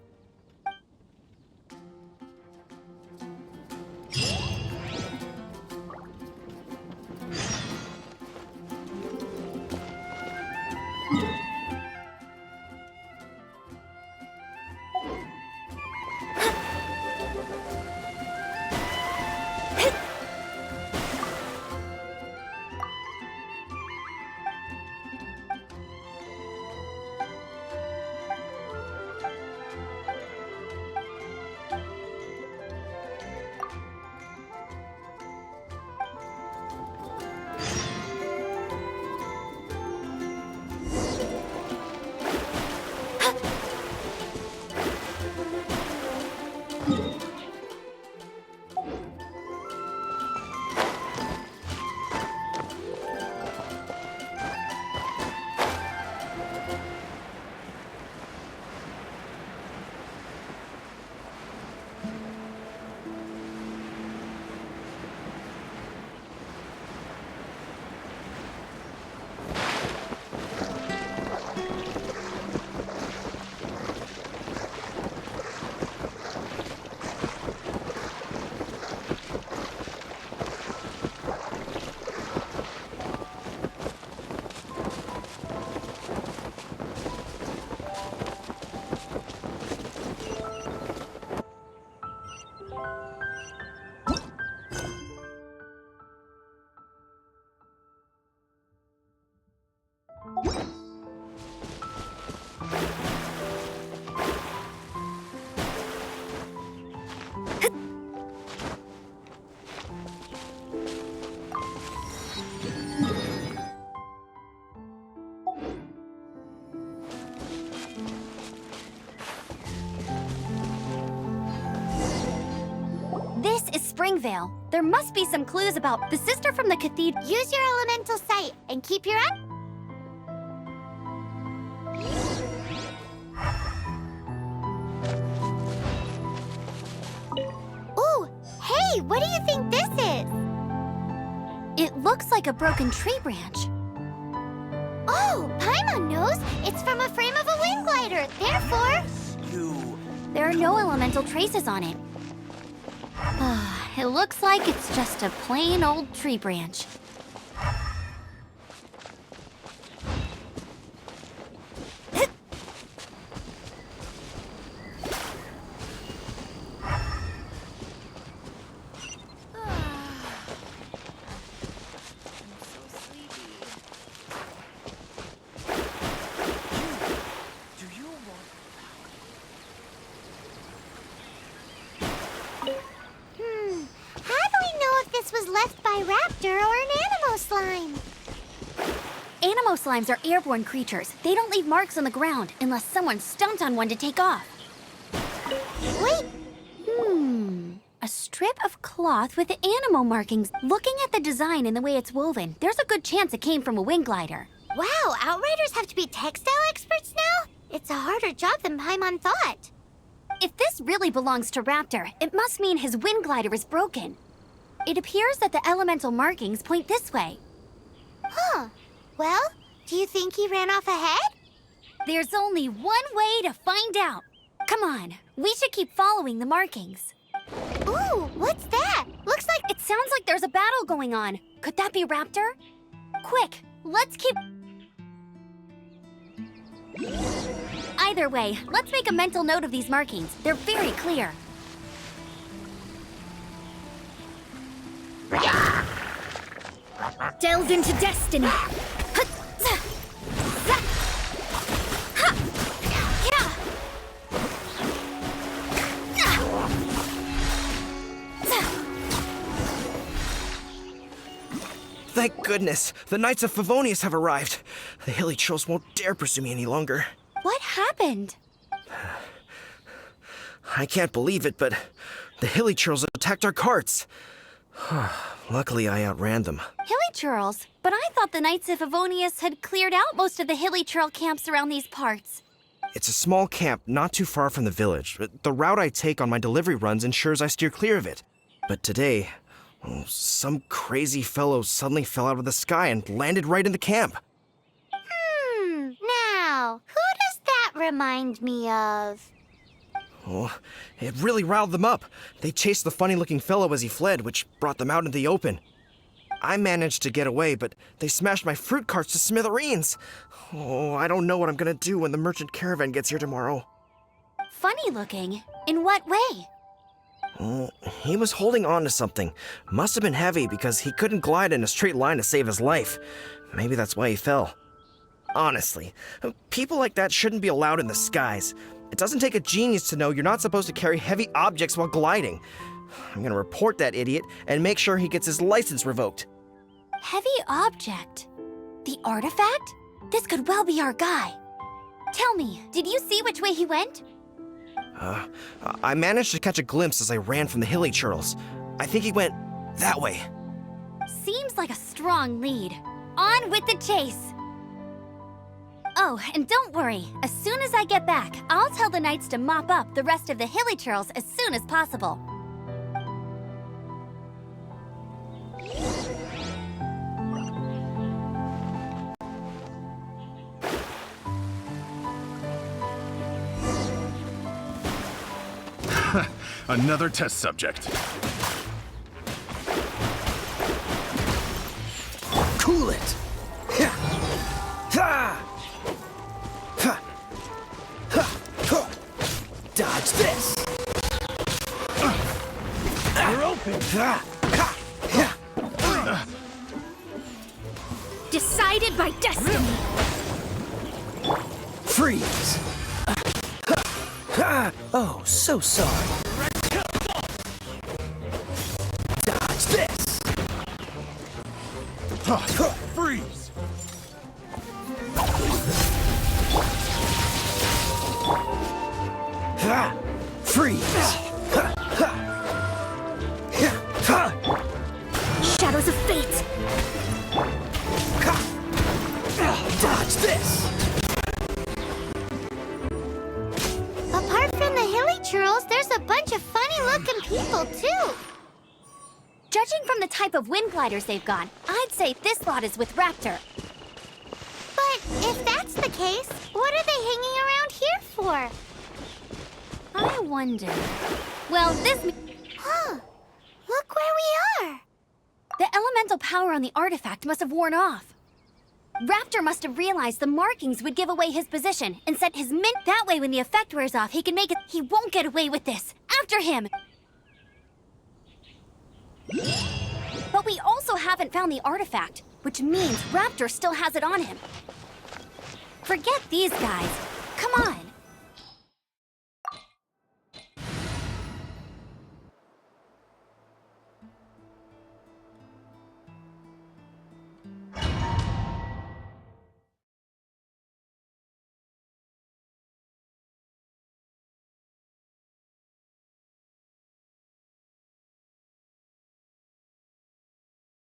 This is Springvale. There must be some clues about the sister from the cathedral. Use your elemental sight and keep your eye. Ooh, hey, what do you think this is? It looks like a broken tree branch. Oh, Paimon knows. It's from a frame of a wind glider. Therefore, There are no elemental traces on it. It looks like it's just a plain old tree branch. was left by Raptor or an Animo slime. Animo slimes are airborne creatures. They don't leave marks on the ground unless someone stomped on one to take off. Wait. A strip of cloth with Animo markings. Looking at the design and the way it's woven, there's a good chance it came from a wing glider. Wow, Outriders have to be textile experts now? It's a harder job than Paimon thought. If this really belongs to Raptor, it must mean his wind glider is broken. It appears that the elemental markings point this way. Huh. Well, do you think he ran off ahead? There's only one way to find out. Come on, we should keep following the markings. Ooh, what's that? Looks like... It sounds like there's a battle going on. Could that be Raptor? Quick, let's keep... Either way, let's make a mental note of these markings. They're very clear. Delve into destiny. Thank goodness, the Knights of Favonius have arrived. The hilly trolls won't dare pursue me any longer. What happened? I can't believe it, but the hilly trolls attacked our carts. Luckily, I outran them. Hilly Churls? But I thought the Knights of Favonius had cleared out most of the Hilly Churl camps around these parts. It's a small camp not too far from the village. The route I take on my delivery runs ensures I steer clear of it. But today, some crazy fellow suddenly fell out of the sky and landed right in the camp. Now, who does that remind me of? Oh, it really riled them up. They chased the funny-looking fellow as he fled, which brought them out into the open. I managed to get away, but they smashed my fruit carts to smithereens. Oh, I don't know what I'm gonna do when the merchant caravan gets here tomorrow. Funny looking? In what way? Oh, he was holding on to something. Must have been heavy because he couldn't glide in a straight line to save his life. Maybe that's why he fell. Honestly, people like that shouldn't be allowed in the skies. It doesn't take a genius to know you're not supposed to carry heavy objects while gliding. I'm gonna report that idiot and make sure he gets his license revoked. Heavy object? The artifact? This could well be our guy. Tell me, did you see which way he went? I managed to catch a glimpse as I ran from the hilly churls. I think he went that way. Seems like a strong lead. On with the chase! Oh, and don't worry. As soon as I get back, I'll tell the knights to mop up the rest of the hilly churls as soon as possible. Another test subject. Cool it! Dodge this! You're open! Decided by destiny! Freeze! Oh, so sorry. Dodge this! Freeze! Freeze! Shadows of fate! Dodge this! Apart from the hilly churls, there's a bunch of funny-looking people, too. Judging from the type of wind gliders they've got, I'd say this lot is with Raptor. But if that's the case, what are they hanging around here for? I wonder... Well, this... Huh. Look where we are. The elemental power on the artifact must have worn off. Raptor must have realized the markings would give away his position and sent his mint that way when the effect wears off, he can make it... He won't get away with this. After him! But we also haven't found the artifact, which means Raptor still has it on him. Forget these guys. Come on.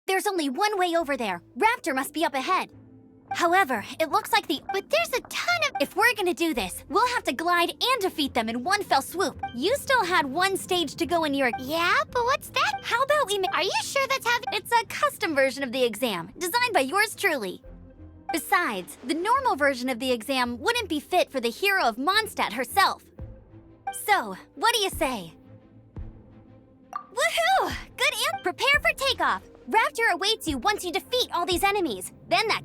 There's only one way over there. Raptor must be up ahead. However, it looks like But there's a ton of... If we're gonna do this, we'll have to glide and defeat them in one fell swoop. You still had one stage to go in your... Yeah, but what's that? How about we Are you sure that's how... It's a custom version of the exam, designed by yours truly. Besides, the normal version of the exam wouldn't be fit for the hero of Mondstadt herself. So, what do you say? Woohoo! Good Prepare for takeoff! Raptor awaits you once you defeat all these enemies. Then that...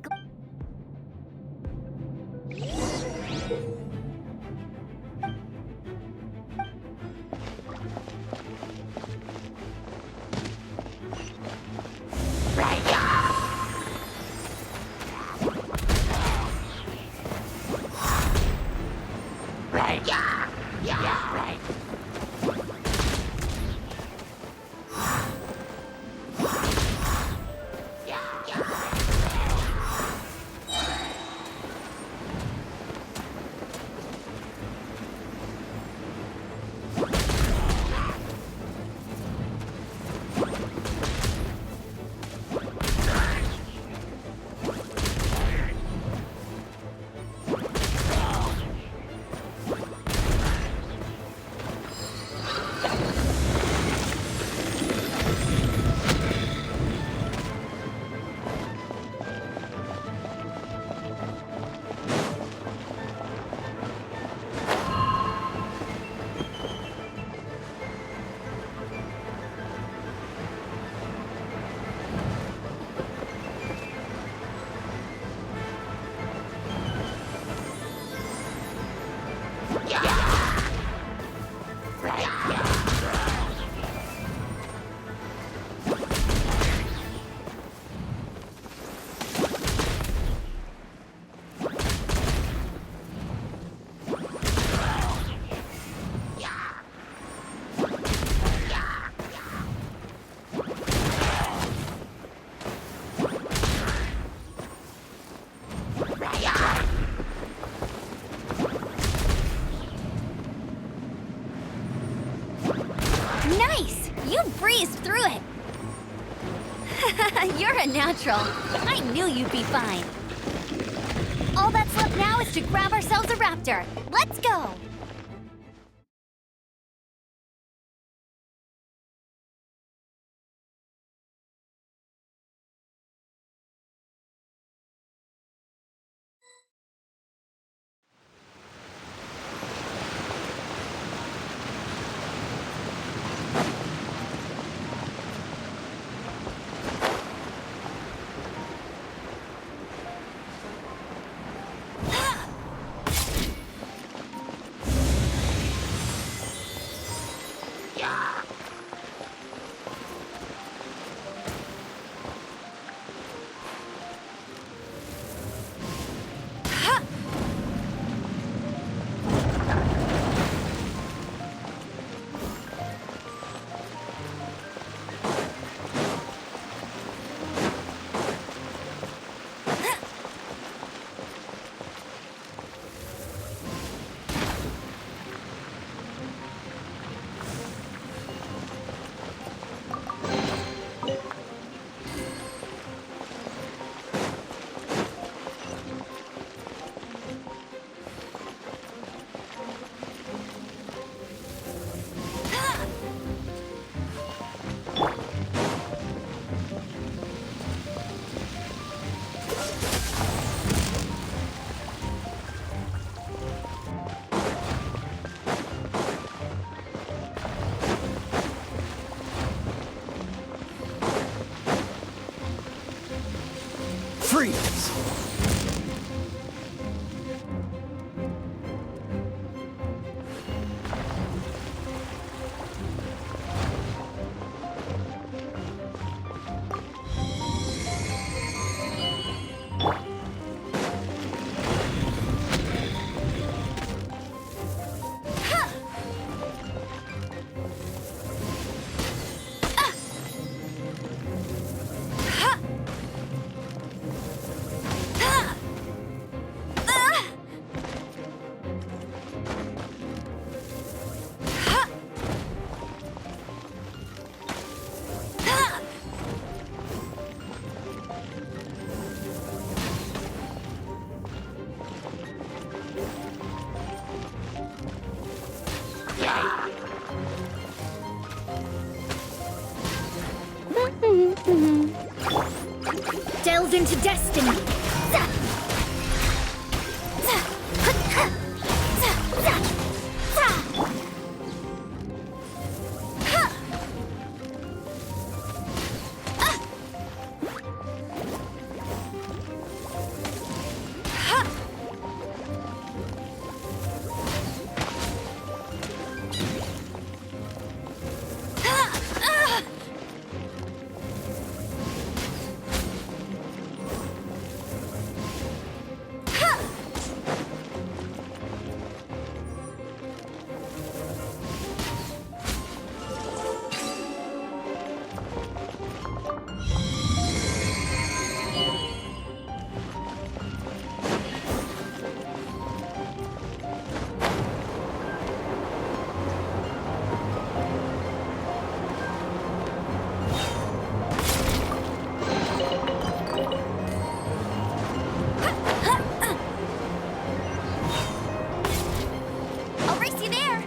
Nice! You breezed through it! You're a natural. I knew you'd be fine. All that's left now is to grab ourselves a raptor. Let's go! Freeze! delve into destiny. I'll race you there.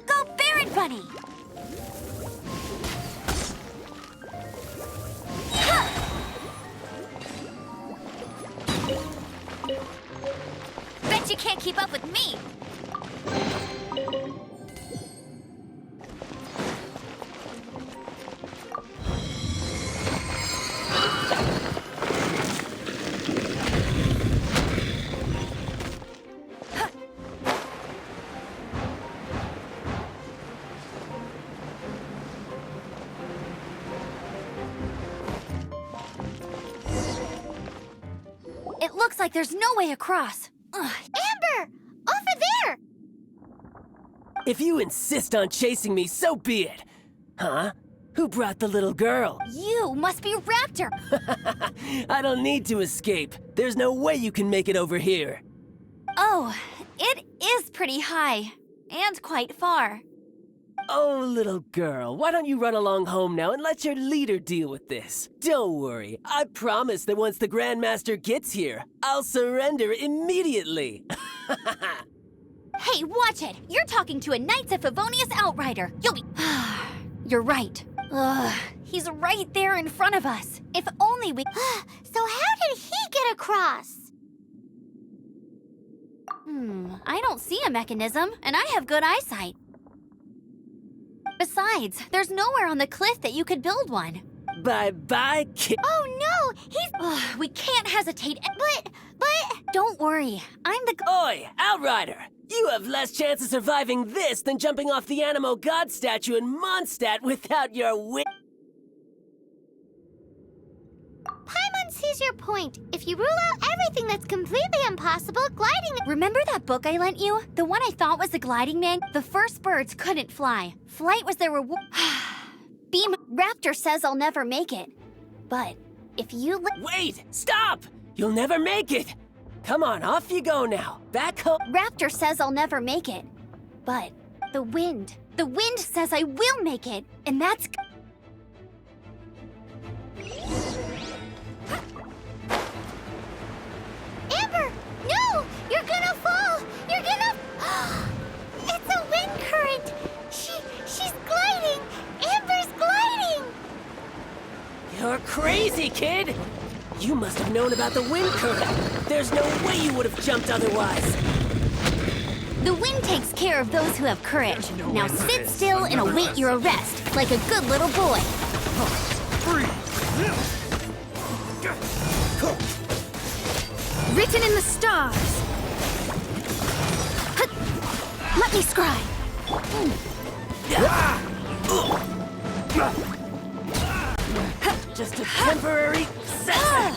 Go, Baron Bunny! Bet you can't keep up with me! It looks like there's no way across. Ugh. Amber! Over there! If you insist on chasing me, so be it. Huh? Who brought the little girl? You must be Raptor! I don't need to escape. There's no way you can make it over here. Oh, it is pretty high. And quite far. Oh, little girl, why don't you run along home now and let your leader deal with this? Don't worry, I promise that once the Grandmaster gets here, I'll surrender immediately. Hey, watch it! You're talking to a Knights of Favonius outrider. You'll be... You're right. Ugh, he's right there in front of us. If only we... So how did he get across? I don't see a mechanism, and I have good eyesight. Besides, there's nowhere on the cliff that you could build one. Bye-bye, kid. Oh no! He's... we can't hesitate. But... Don't worry. I'm the... Oi, Outrider! You have less chance of surviving this than jumping off the Animo God statue in Mondstadt without your wit. Paimon sees your point. If you rule out everything that's completely impossible, gliding... Remember that book I lent you? The one I thought was the gliding man? The first birds couldn't fly. Flight was their reward. Beam, Raptor says I'll never make it. But if you... Wait! Stop! You'll never make it! Come on, off you go now. Back home. Raptor says I'll never make it. But the wind says I will make it. And that's... Amber! No! You're gonna fall! You're gonna... It's a wind current! She's gliding! Amber's gliding! You're crazy, kid! You must have known about the wind current. There's no way you would have jumped otherwise. The wind takes care of those who have courage. Now sit still and await your arrest, like a good little boy. Written in the stars. Let me scribe. Just a temporary setback.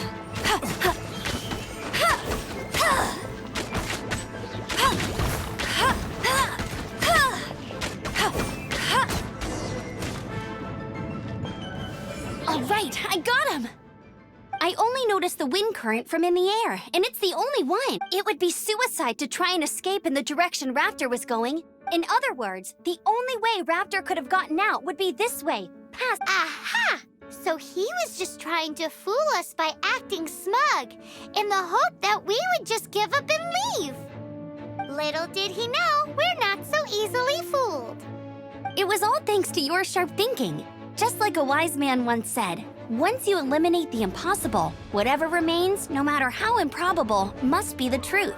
right, I got him! I only noticed the wind current from in the air, and it's the only one. It would be suicide to try and escape in the direction Raptor was going. In other words, the only way Raptor could have gotten out would be this way, past— Aha! So he was just trying to fool us by acting smug, in the hope that we would just give up and leave. Little did he know, we're not so easily fooled. It was all thanks to your sharp thinking. Just like a wise man once said, once you eliminate the impossible, whatever remains, no matter how improbable, must be the truth.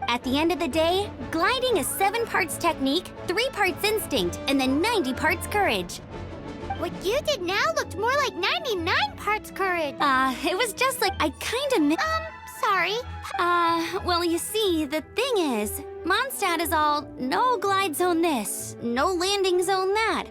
At the end of the day, gliding is 7 parts technique, 3 parts instinct, and then 90 parts courage. What you did now looked more like 99 parts courage. It was just like I kinda Sorry. Well, you see, the thing is, Mondstadt is all no glide zone this, no landing zone that.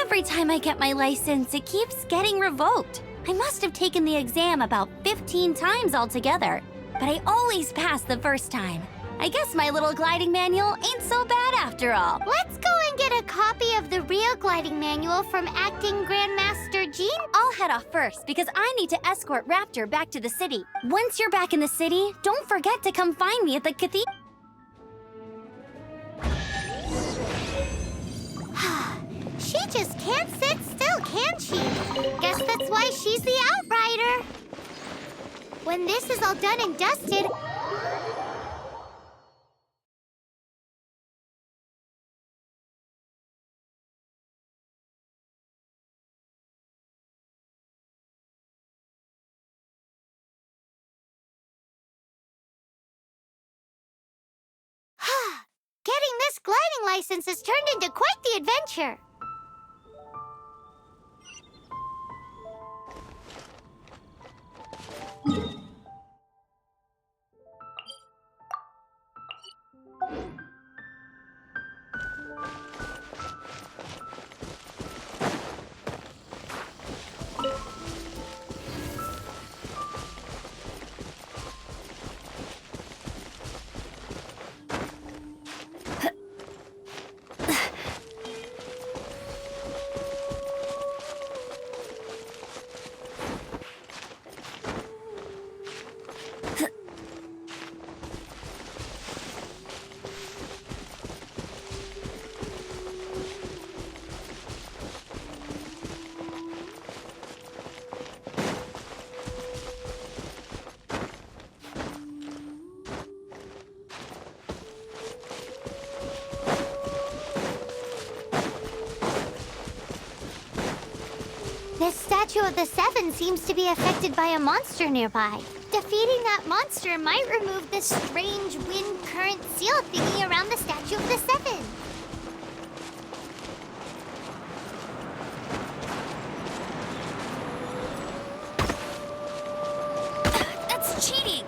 Every time I get my license, it keeps getting revoked. I must have taken the exam about 15 times altogether, but I always pass the first time. I guess my little gliding manual ain't so bad after all. Let's go and get a copy of the real gliding manual from Acting Grandmaster Jean. I'll head off first because I need to escort Raptor back to the city. Once you're back in the city, don't forget to come find me at the cathedral. She just can't sit still, can she? Guess that's why she's the Outrider. When this is all done and dusted, getting this gliding license has turned into quite the adventure. This statue of the Seven seems to be affected by a monster nearby. Defeating that monster might remove this strange wind current seal thingy around the statue of the Seven. That's cheating!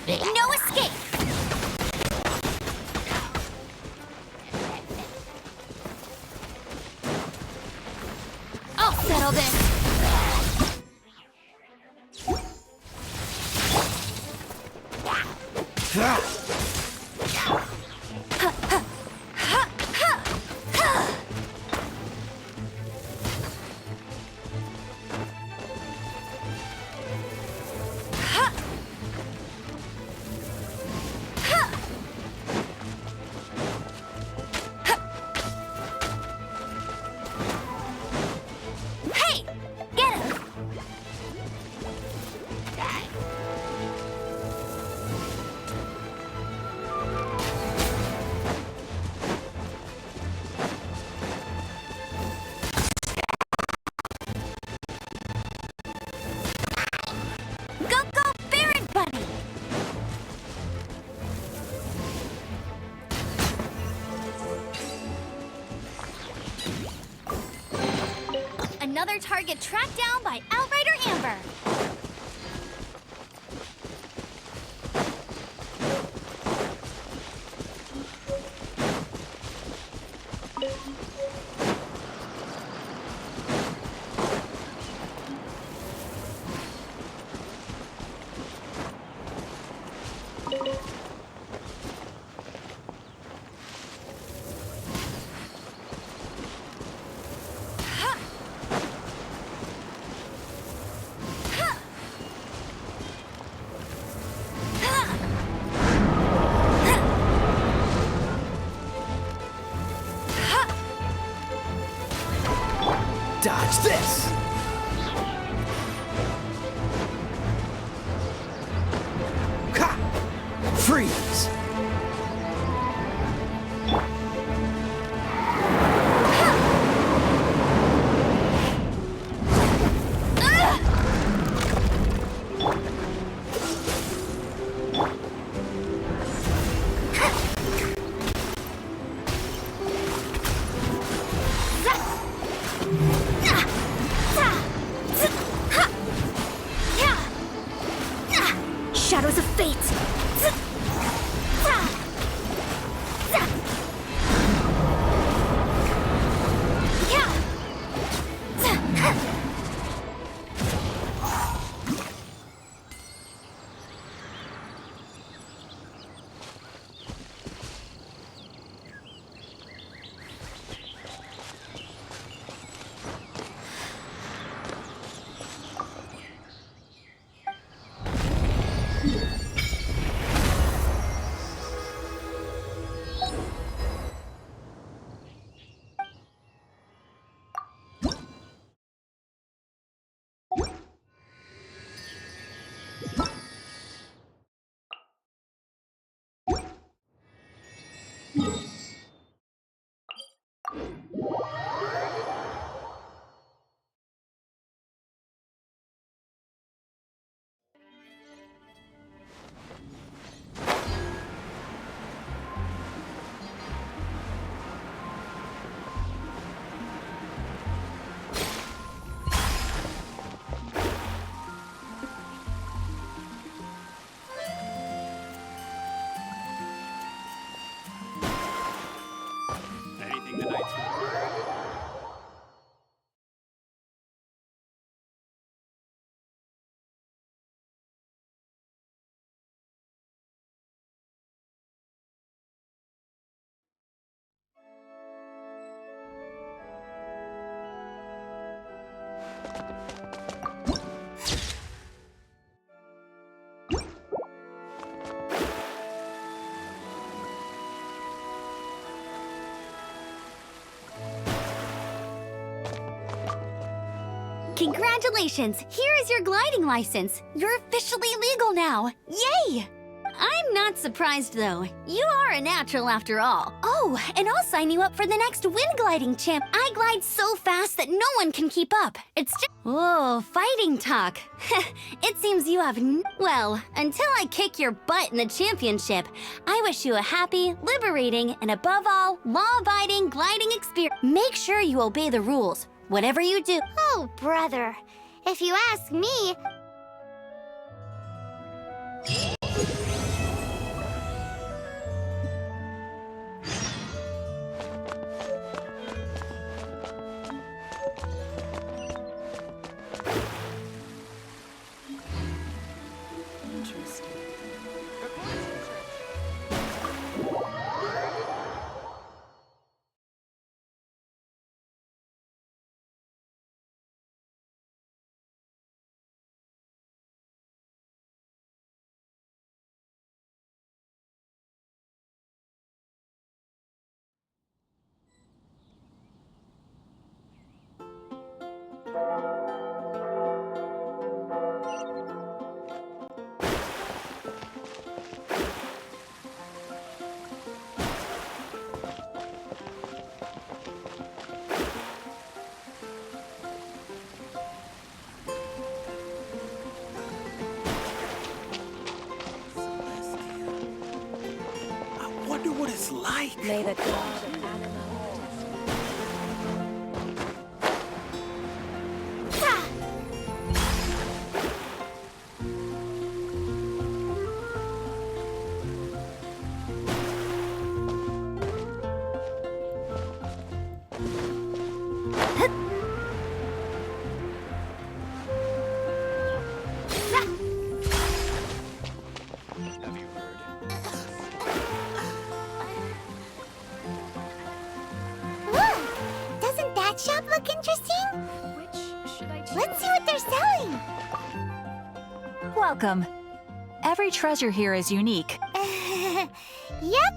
No escape! I'll settle this. Hey! Get him! Go, go, Baron Bunny! Another target tracked down by Outrider Amber. Dodge this! Ha! Freeze! Shadows of fate! Anything the knights want. Congratulations! Here is your gliding license. You're officially legal now. Yay! I'm not surprised, though. You are a natural after all. Oh, and I'll sign you up for the next wind gliding champ. I glide so fast that no one can keep up. It's just... Whoa, fighting talk. It seems you have well, until I kick your butt in the championship, I wish you a happy, liberating, and above all, law-abiding gliding experience. Make sure you obey the rules. Whatever you do. Oh, brother. If you ask me... Like. May the god of animal shop look interesting? Let's see what they're selling. Welcome. Every treasure here is unique. Yep.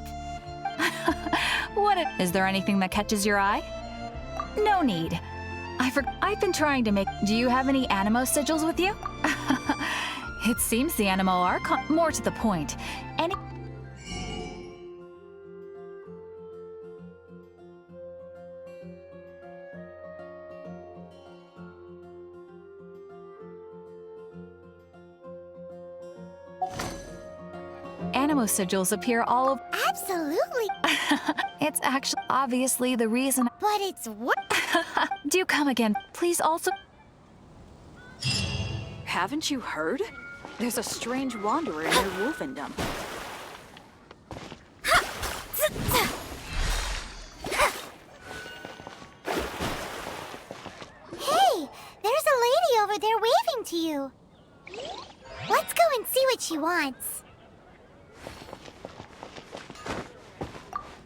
Is there anything that catches your eye? No need. I've been trying to make. Do you have any Animo sigils with you? It seems the Animo are more to the point. Any. Animo sigils appear all over. Absolutely. It's actually obviously the reason. But it's what? Do come again. Please also. Haven't you heard? There's a strange wanderer near Wolfendom. Hey, there's a lady over there waving to you. Let's go and see what she wants.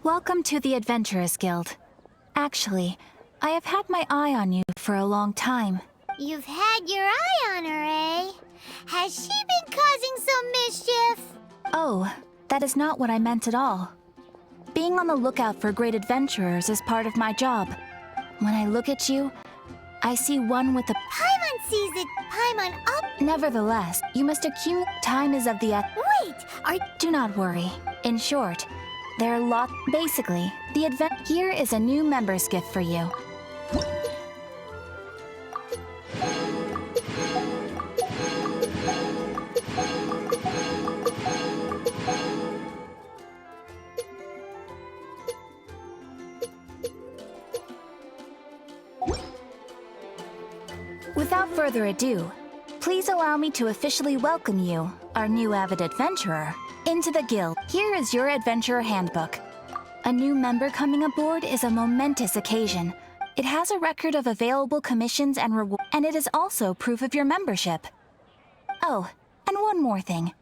Welcome to the Adventurers Guild. Actually, I have had my eye on you for a long time. You've had your eye on her, eh? Has she been causing some mischief? Oh, that is not what I meant at all. Being on the lookout for great adventurers is part of my job. When I look at you, I see one with a... Paimon sees it. Paimon up. Nevertheless, you must accumulate... Time is of the... Wait, are... Do not worry. In short, there are lots... Basically, the advent... Here is a new member's gift for you. Without further ado, please allow me to officially welcome you, our new avid adventurer, into the guild. Here is your adventurer handbook. A new member coming aboard is a momentous occasion. It has a record of available commissions and rewards, and it is also proof of your membership. Oh, and one more thing.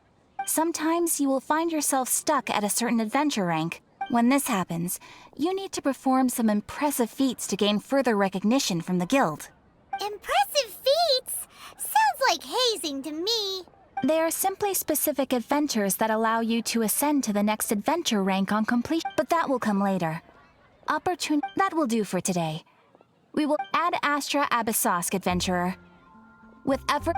Sometimes you will find yourself stuck at a certain adventure rank. When this happens, you need to perform some impressive feats to gain further recognition from the guild. Impressive feats? Sounds like hazing to me. They are simply specific adventures that allow you to ascend to the next adventure rank on completion, but that will come later. That will do for today. We will add Astra Abyssosk, adventurer. With effort...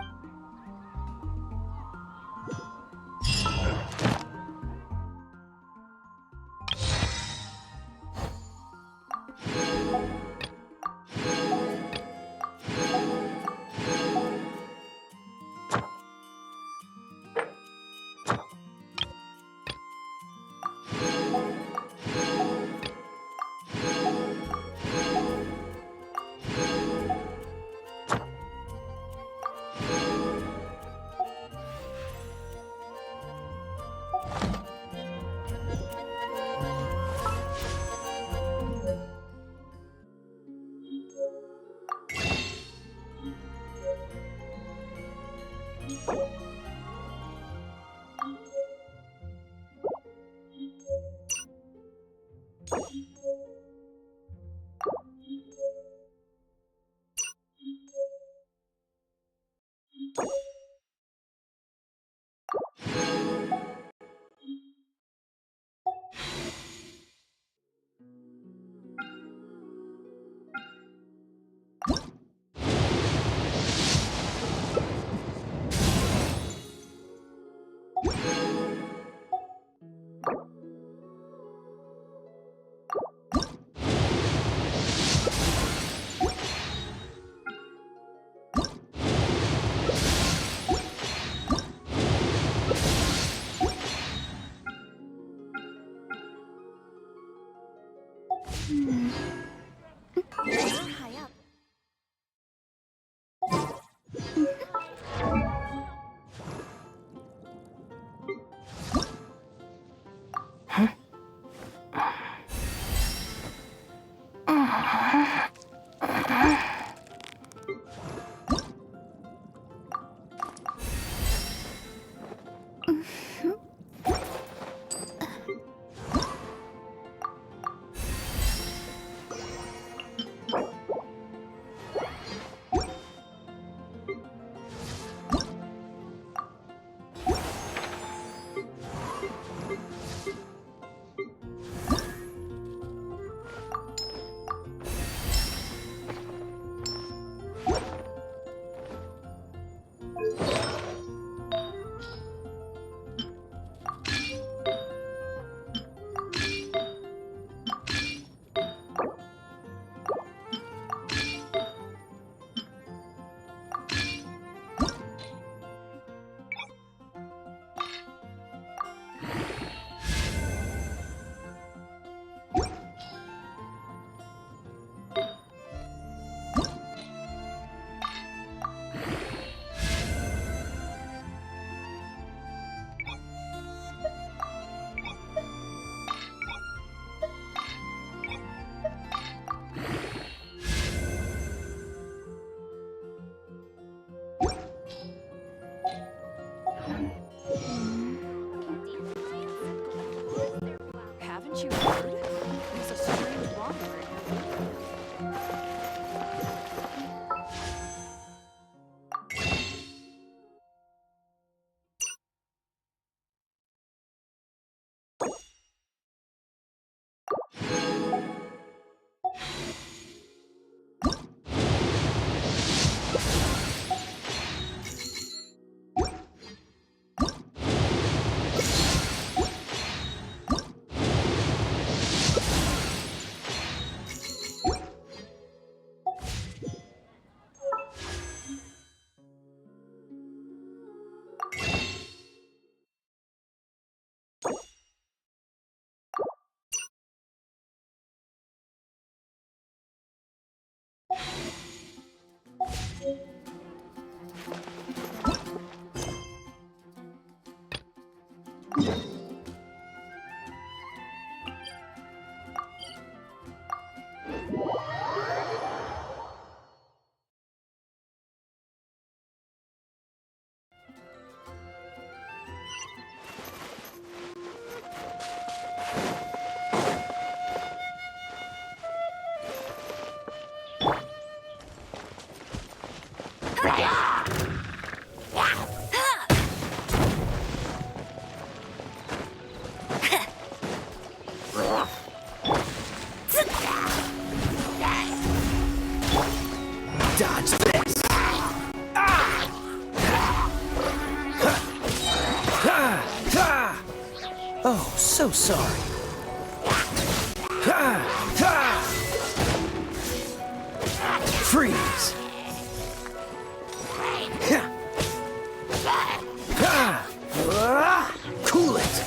Dodge this! Oh, so sorry. Freeze! Cool it!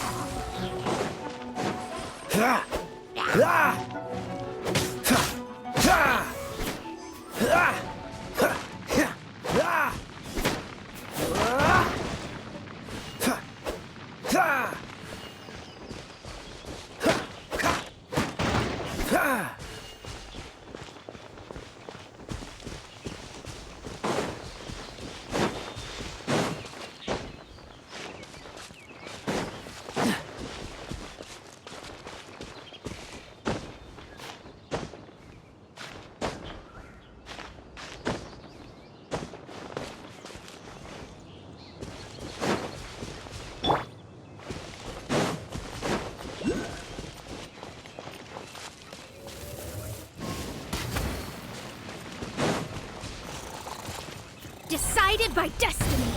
Decided by destiny.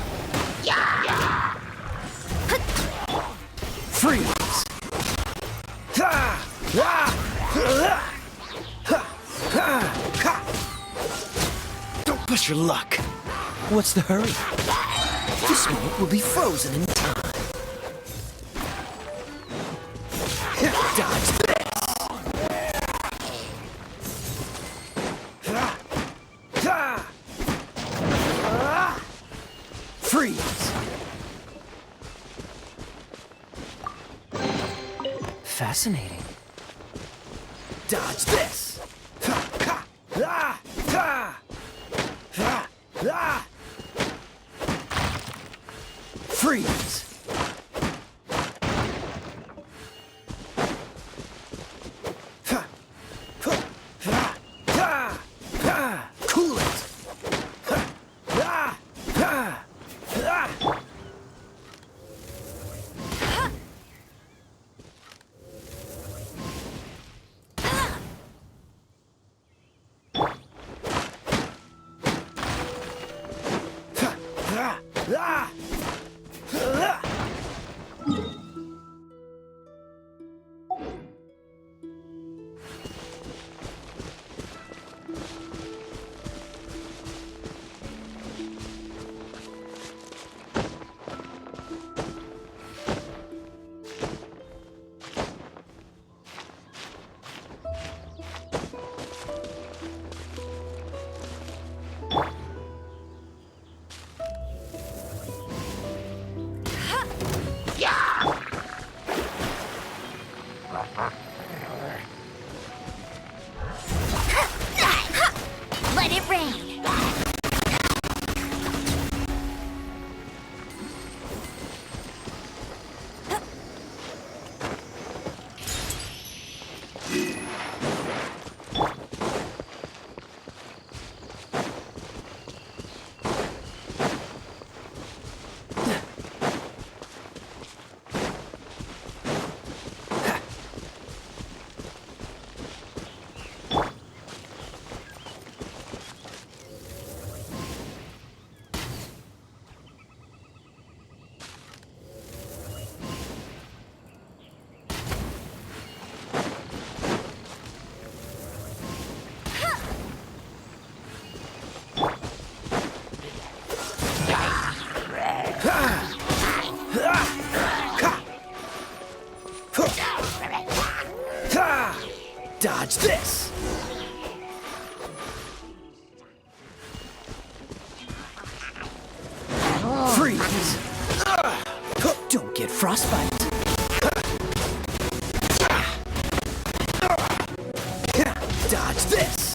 Freeze! Don't push your luck. What's the hurry? This moment will be frozen in time. Dodge this! Freeze! Fascinating. Dodge this! Freeze! Cool it! Let it rain. Dodge this! Freeze! Don't get frostbite! Dodge this!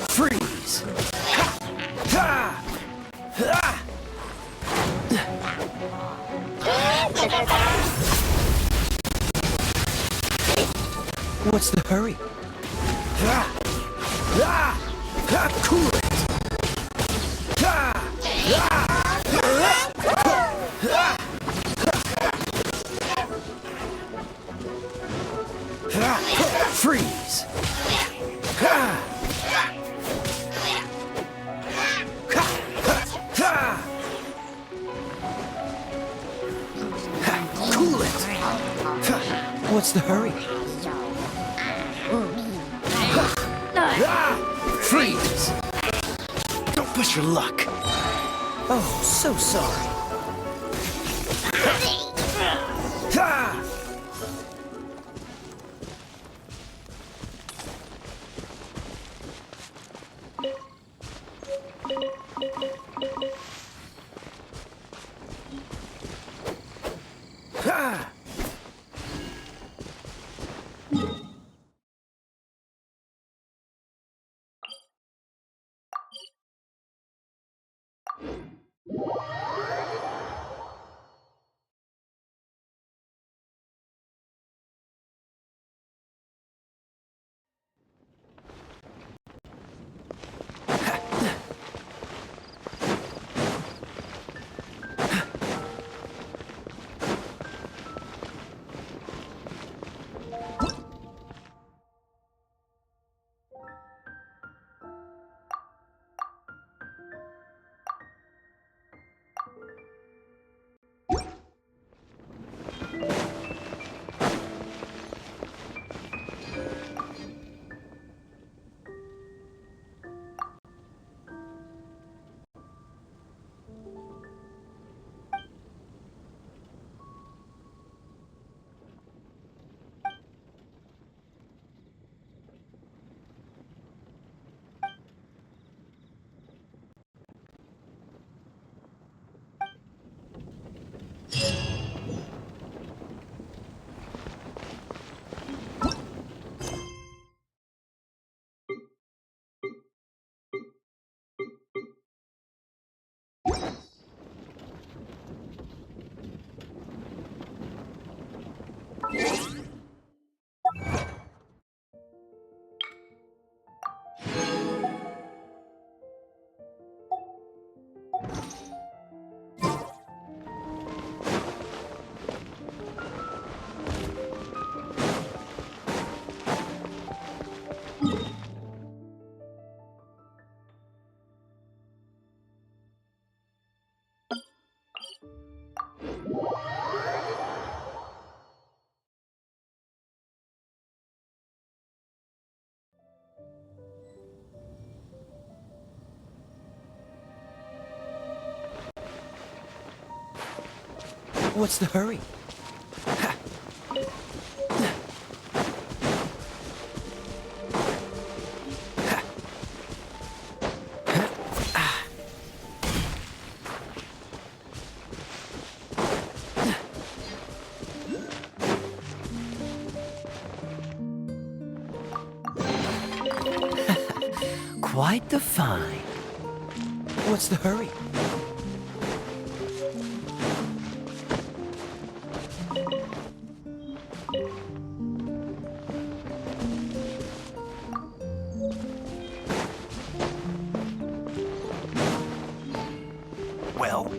Freeze! What's the hurry? Cool it! Freeze! Cool it! What's the hurry? Freeze! Don't push your luck. Oh, so sorry. What's the hurry? Quite the find. What's the hurry? Well,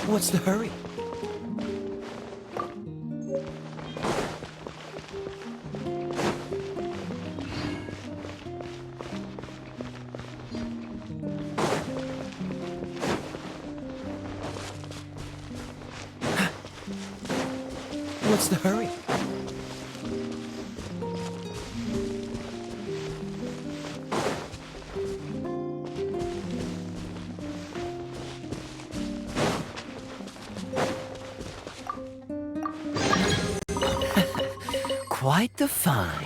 What's the hurry? What's the hurry? Quite the find.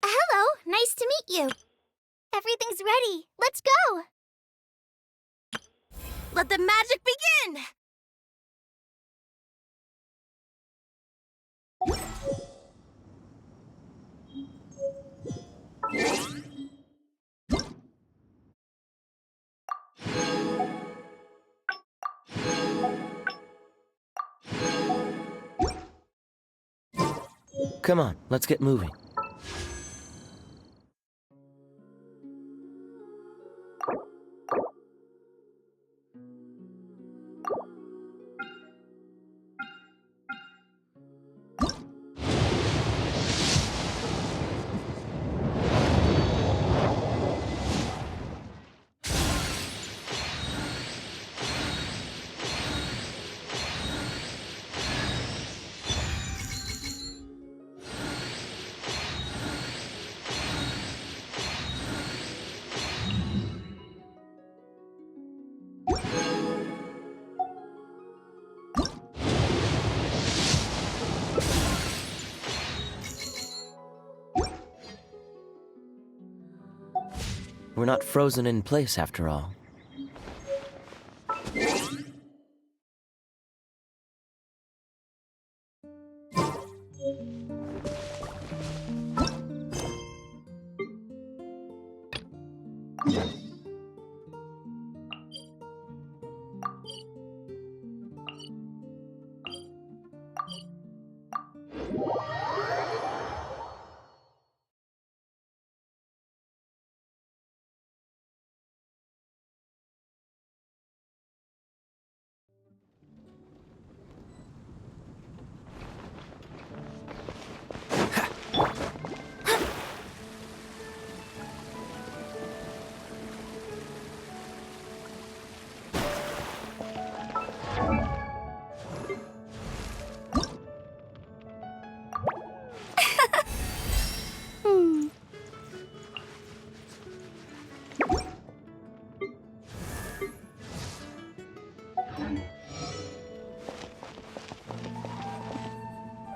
Hello, nice to meet you. Everything's ready. Let's go. Let the magic begin! Come on, let's get moving. We're not frozen in place after all.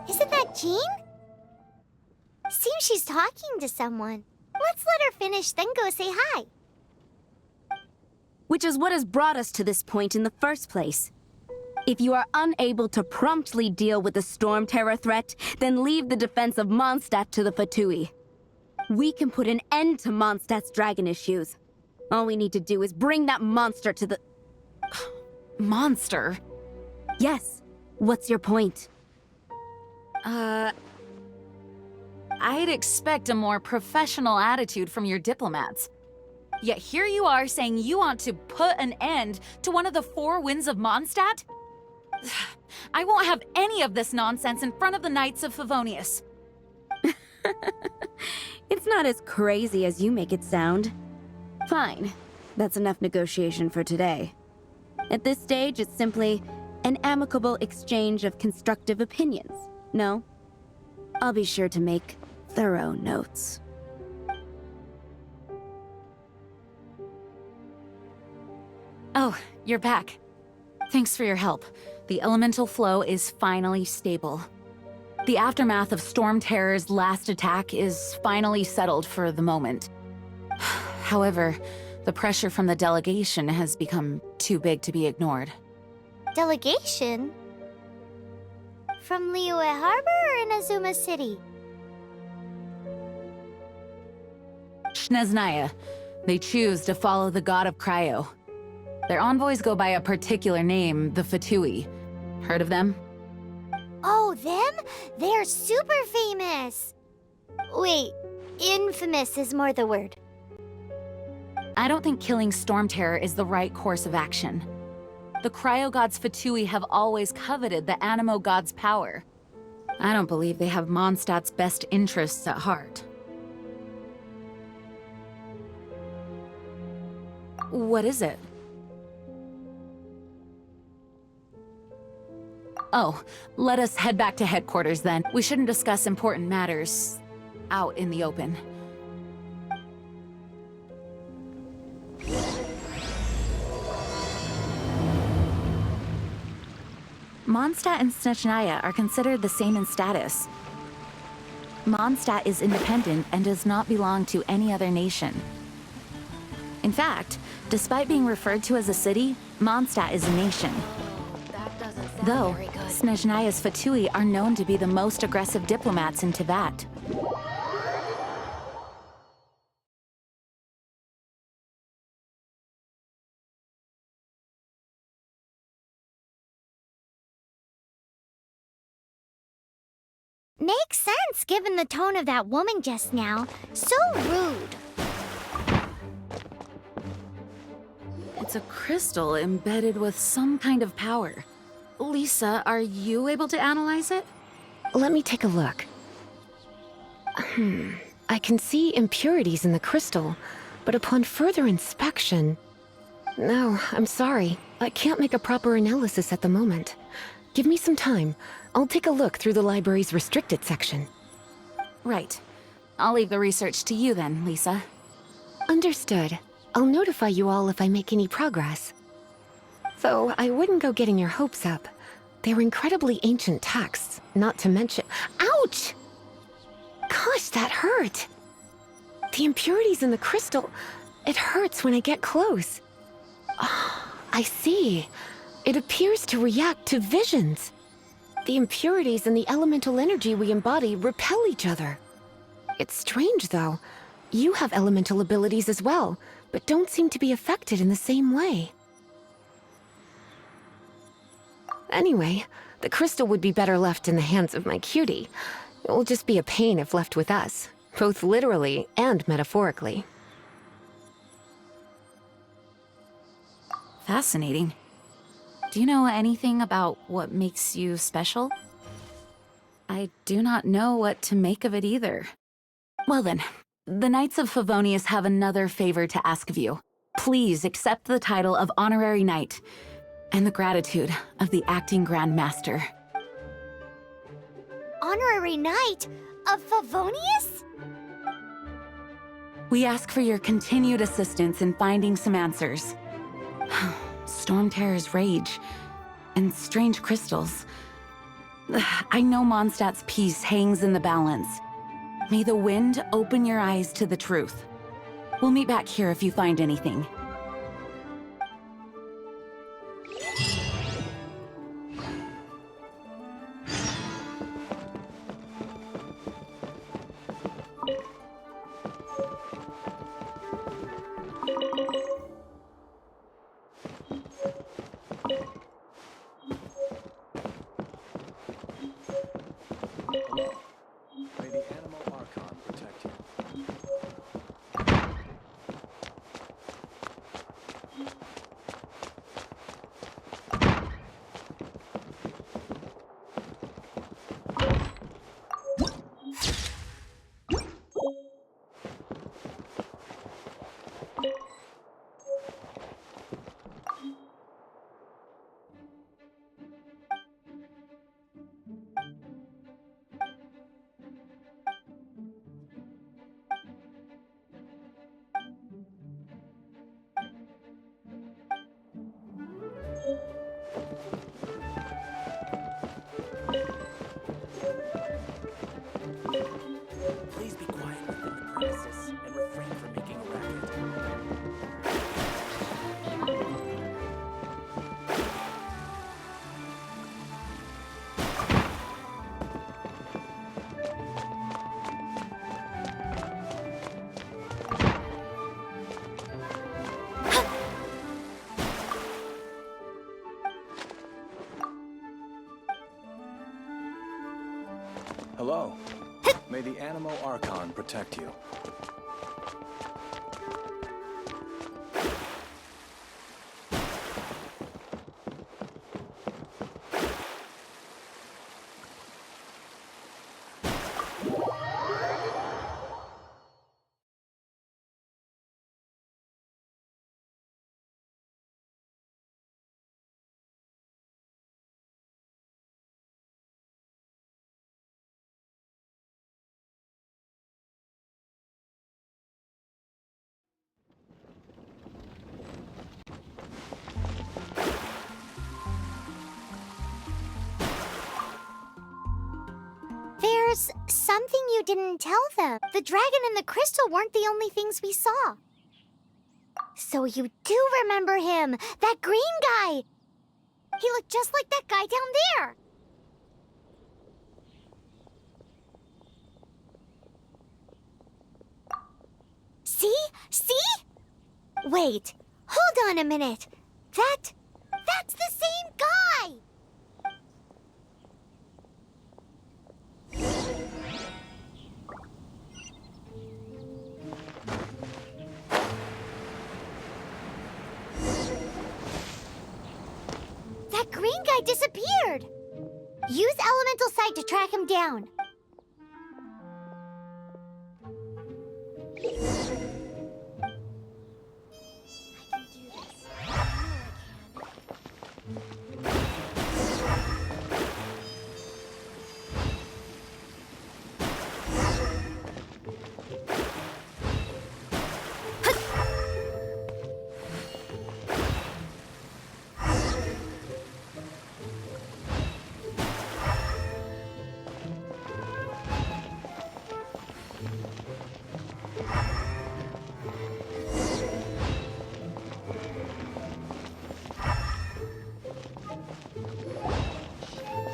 Isn't that Jean? Seems she's talking to someone. Let's let her finish, then go say hi. Which is what has brought us to this point in the first place. If you are unable to promptly deal with the Storm Terror threat, then leave the defense of Mondstadt to the Fatui. We can put an end to Mondstadt's dragon issues. All we need to do is bring that monster to the... Monster? Yes. What's your point? I'd expect a more professional attitude from your diplomats. Yet here you are saying you want to put an end to one of the four winds of Mondstadt? I won't have any of this nonsense in front of the Knights of Favonius. It's not as crazy as you make it sound. Fine. That's enough negotiation for today. At this stage, it's simply an amicable exchange of constructive opinions. No? I'll be sure to make thorough notes. Oh, you're back. Thanks for your help. The elemental flow is finally stable. The aftermath of Storm Terror's last attack is finally settled for the moment. However, the pressure from the delegation has become too big to be ignored. Delegation? From Liyue Harbor or Inazuma City? Shneznaya. They choose to follow the god of Cryo. Their envoys go by a particular name, the Fatui. Heard of them? Oh, them? They're super famous! Wait, infamous is more the word. I don't think killing Storm Terror is the right course of action. The Cryo God's Fatui have always coveted the Animo God's power. I don't believe they have Mondstadt's best interests at heart. What is it? Oh, let us head back to headquarters then. We shouldn't discuss important matters out in the open. Mondstadt and Snezhnaya are considered the same in status. Mondstadt is independent and does not belong to any other nation. In fact, despite being referred to as a city, Mondstadt is a nation. Though, Snezhnaya's Fatui are known to be the most aggressive diplomats in Teyvat. Makes sense given the tone of that woman just now. So rude. It's a crystal embedded with some kind of power. Lisa, are you able to analyze it? Let me take a look. I can see impurities in the crystal, but upon further inspection... No, I'm sorry. I can't make a proper analysis at the moment. Give me some time. I'll take a look through the library's restricted section. Right. I'll leave the research to you then, Lisa. Understood. I'll notify you all if I make any progress. Though I wouldn't go getting your hopes up. They're incredibly ancient texts, not to mention... Ouch! Gosh, that hurt! The impurities in the crystal... It hurts when I get close. Oh, I see. It appears to react to visions. The impurities and the elemental energy we embody repel each other. It's strange, though. You have elemental abilities as well, but don't seem to be affected in the same way. Anyway, the crystal would be better left in the hands of my cutie. It will just be a pain if left with us, both literally and metaphorically. Fascinating. Do you know anything about what makes you special? I do not know what to make of it either. Well then, the Knights of Favonius have another favor to ask of you. Please accept the title of Honorary Knight, and the gratitude of the Acting Grand Master. Honorary Knight of Favonius? We ask for your continued assistance in finding some answers. Storm Terror's rage, and strange crystals. I know Mondstadt's peace hangs in the balance. May the wind open your eyes to the truth. We'll meet back here if you find anything. May the Animal Archon protect you. Hello. May the Animo Archon protect you. There's something you didn't tell them. The dragon and the crystal weren't the only things we saw. So you do remember him, that green guy. He looked just like that guy down there. See? See? Wait, hold on a minute. That's the same guy! That green guy disappeared! Use elemental sight to track him down.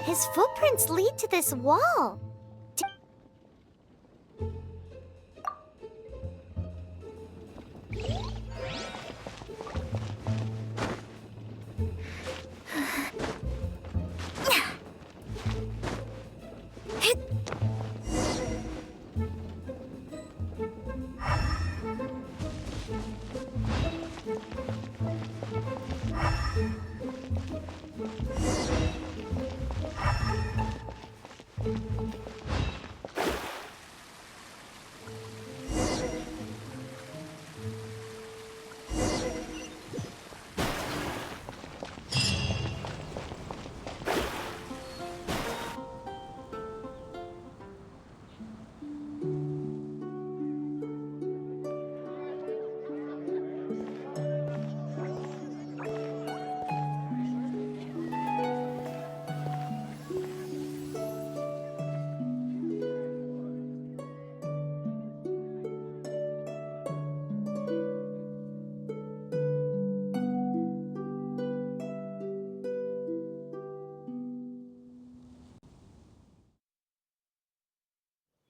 His footprints lead to this wall.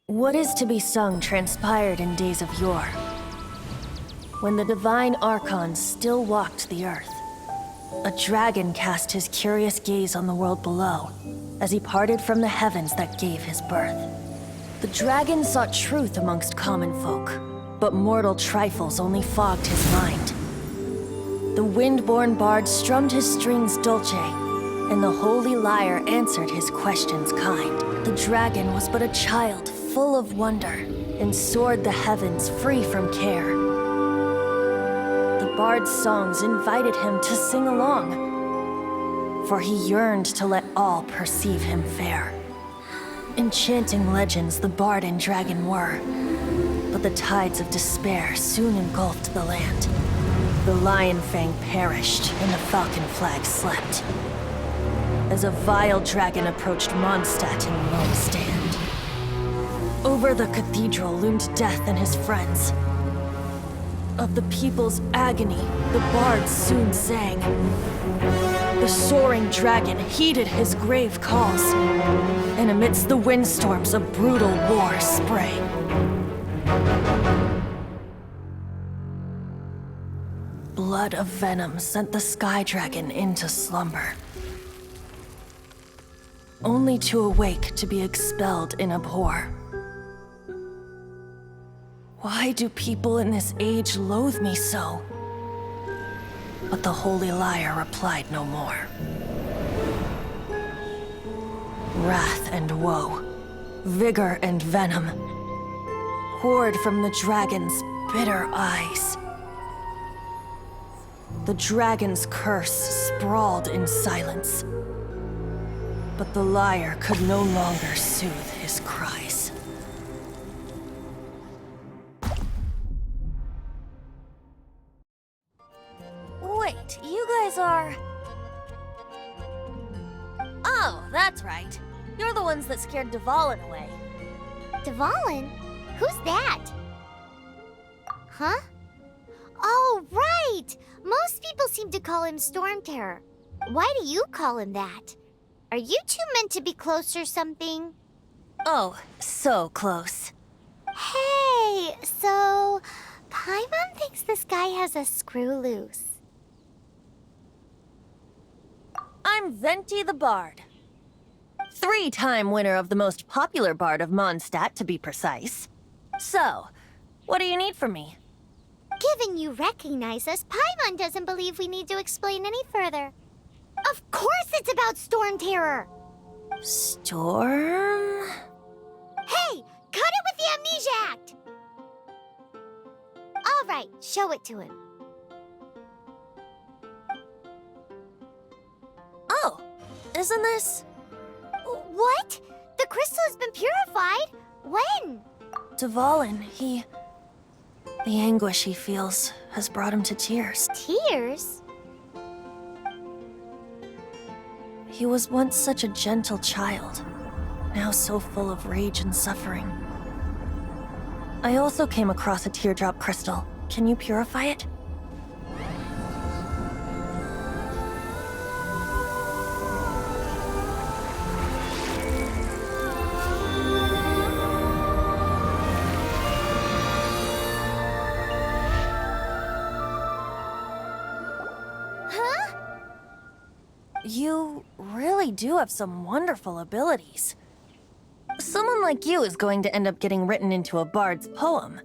What is to be sung transpired in days of yore, when the divine Archons still walked the earth. A dragon cast his curious gaze on the world below, as he parted from the heavens that gave his birth. The dragon sought truth amongst common folk, but mortal trifles only fogged his mind. The wind-born bard strummed his strings dulce, and the holy lyre answered his questions kind. The dragon was but a child full of wonder, and soared the heavens free from care. The bard's songs invited him to sing along, for he yearned to let all perceive him fair. Enchanting legends the bard and dragon were, but the tides of despair soon engulfed the land. The lion fang perished, and the falcon flag slept, as a vile dragon approached Mondstadt in lone stand. Over the cathedral loomed death and his friends. Of the people's agony, the bards soon sang. The soaring dragon heeded his grave calls, and amidst the windstorms a brutal war sprang. Blood of venom sent the sky dragon into slumber. only to awake to be expelled in abhor. Why do people in this age loathe me so? But the holy liar replied no more. Wrath and woe, vigor and venom, poured from the dragon's bitter eyes. The dragon's curse sprawled in silence, but the liar could no longer soothe his cries. Wait, you guys are... Oh, that's right. You're the ones that scared Dvalin away. Dvalin? Who's that? Huh? Oh, right! Most people seem to call him Storm Terror. Why do you call him that? Are you two meant to be close or something? Oh, so close. Hey, so... Paimon thinks this guy has a screw loose. I'm Venti the Bard. 3-time winner of the most popular bard of Mondstadt, to be precise. So, what do you need from me? Given you recognize us, Paimon doesn't believe we need to explain any further. Of course it's about Storm Terror! Storm? Hey! Cut it with the Amnesia Act! Alright, show it to him. Oh, isn't this... What? The crystal has been purified? When? Dvalin, the anguish he feels has brought him to tears. Tears? He was once such a gentle child, now so full of rage and suffering. I also came across a teardrop crystal. Can you purify it? You really do have some wonderful abilities. Someone like you is going to end up getting written into a bard's poem.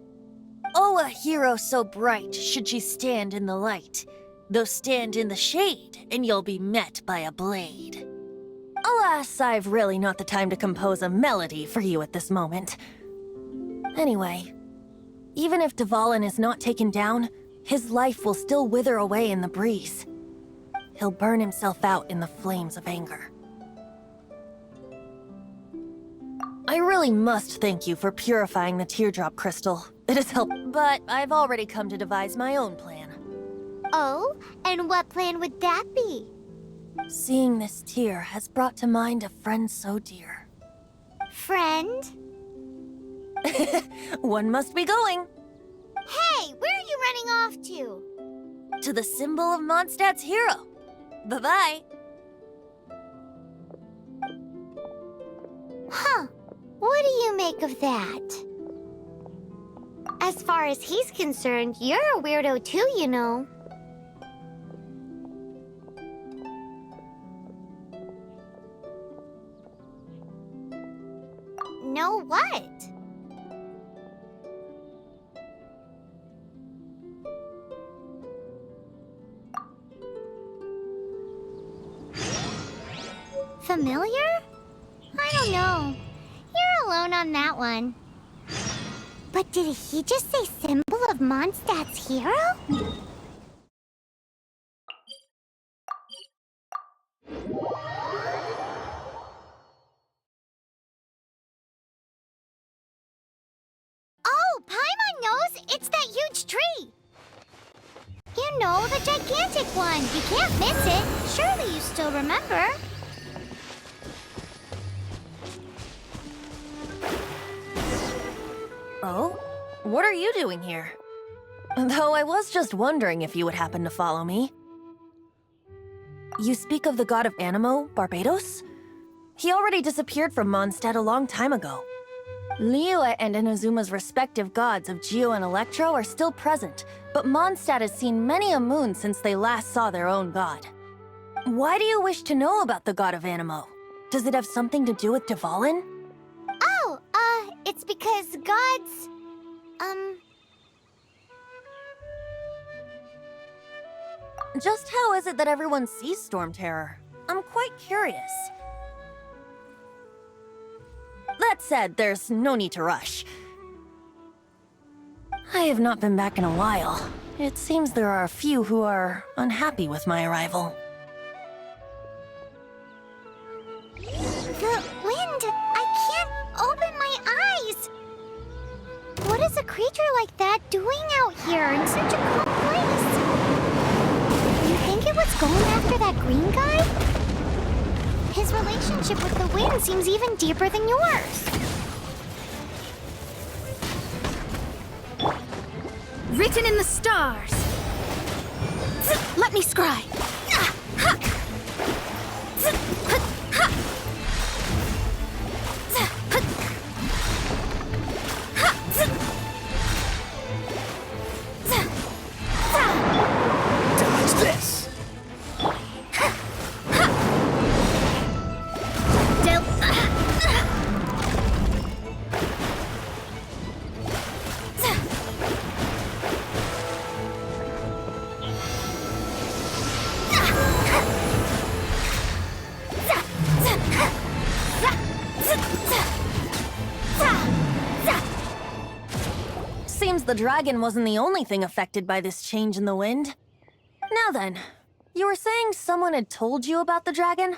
Oh, a hero so bright should she stand in the light, though stand in the shade, and you'll be met by a blade. Alas, I've really not the time to compose a melody for you at this moment. Anyway, even if Dvalin is not taken down, his life will still wither away in the breeze. He'll burn himself out in the flames of anger. I really must thank you for purifying the teardrop crystal. It has helped, but I've already come to devise my own plan. Oh, and what plan would that be? Seeing this tear has brought to mind a friend so dear. Friend? One must be going. Hey, where are you running off to? To the symbol of Mondstadt's hero. Bye-bye. Huh. What do you make of that? As far as he's concerned, you're a weirdo too, you know. No what? Familiar? I don't know. You're alone on that one. But did he just say symbol of Mondstadt's hero? Oh, Paimon knows! It's that huge tree! You know, the gigantic one! You can't miss it! Surely you still remember? Oh? What are you doing here? Though I was just wondering if you would happen to follow me. You speak of the god of Anemo, Barbados? He already disappeared from Mondstadt a long time ago. Liyue and Inazuma's respective gods of Geo and Electro are still present, but Mondstadt has seen many a moon since they last saw their own god. Why do you wish to know about the god of Anemo? Does it have something to do with Dvalin? Oh, it's because gods, Just how is it that everyone sees Storm Terror? I'm quite curious. That said, there's no need to rush. I have not been back in a while. It seems there are a few who are unhappy with my arrival. the wind. I can't open my eyes. What is a creature like that doing out here in such a cold place? You think it was going after that green guy? His relationship with the wind seems even deeper than yours. Written in the stars. Let me scry. Dodge this! Seems the dragon wasn't the only thing affected by this change in the wind. Now then, you were saying someone had told you about the dragon?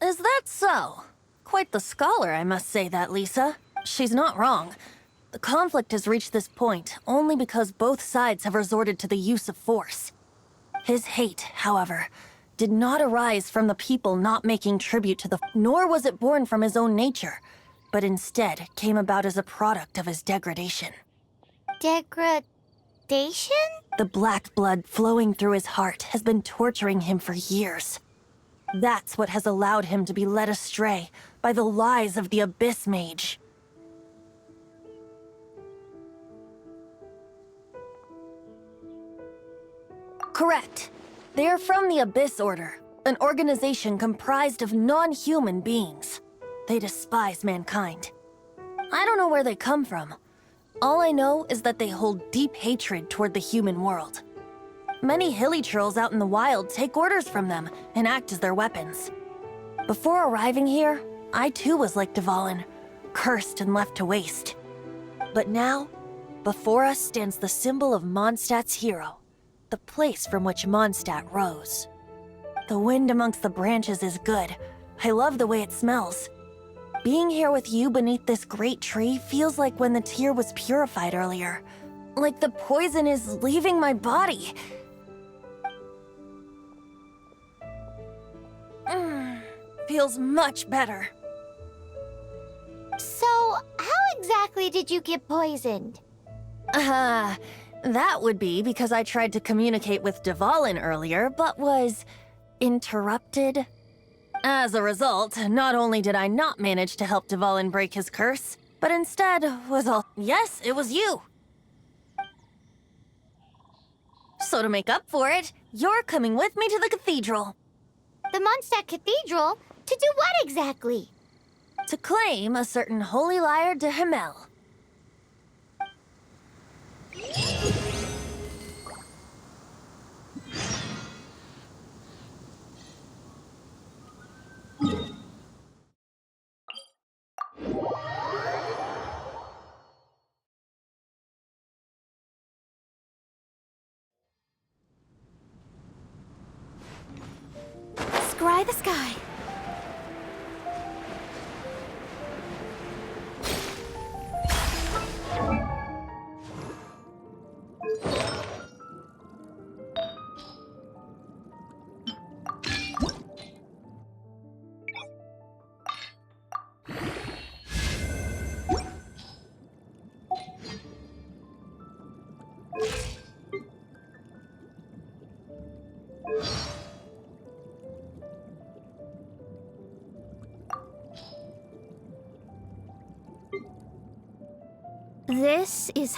Is that so? Quite the scholar, I must say that, Lisa. She's not wrong. The conflict has reached this point only because both sides have resorted to the use of force. His hate, however, did not arise from the people not making tribute to the... Nor was it born from his own nature, but instead came about as a product of his degradation. Degradation? The black blood flowing through his heart has been torturing him for years. That's what has allowed him to be led astray by the lies of the Abyss Mage. Correct. They are from the Abyss Order, an organization comprised of non-human beings. They despise mankind. I don't know where they come from. All I know is that they hold deep hatred toward the human world. Many hilly trolls out in the wild take orders from them and act as their weapons. Before arriving here, I too was like Dvalin, cursed and left to waste. But now, before us stands the symbol of Mondstadt's hero, the place from which Mondstadt rose. The wind amongst the branches is good. I love the way it smells. Being here with you beneath this great tree feels like when the tear was purified earlier. Like the poison is leaving my body. Feels much better. So, how exactly did you get poisoned? That would be because I tried to communicate with Dvalin earlier, but was interrupted. As a result, not only did I not manage to help Dvalin break his curse, but instead was all... Yes, it was you! So to make up for it, you're coming with me to the cathedral. The Mondstadt Cathedral? To do what exactly? To claim a certain holy lyre de Himmel. Scry the sky. This is...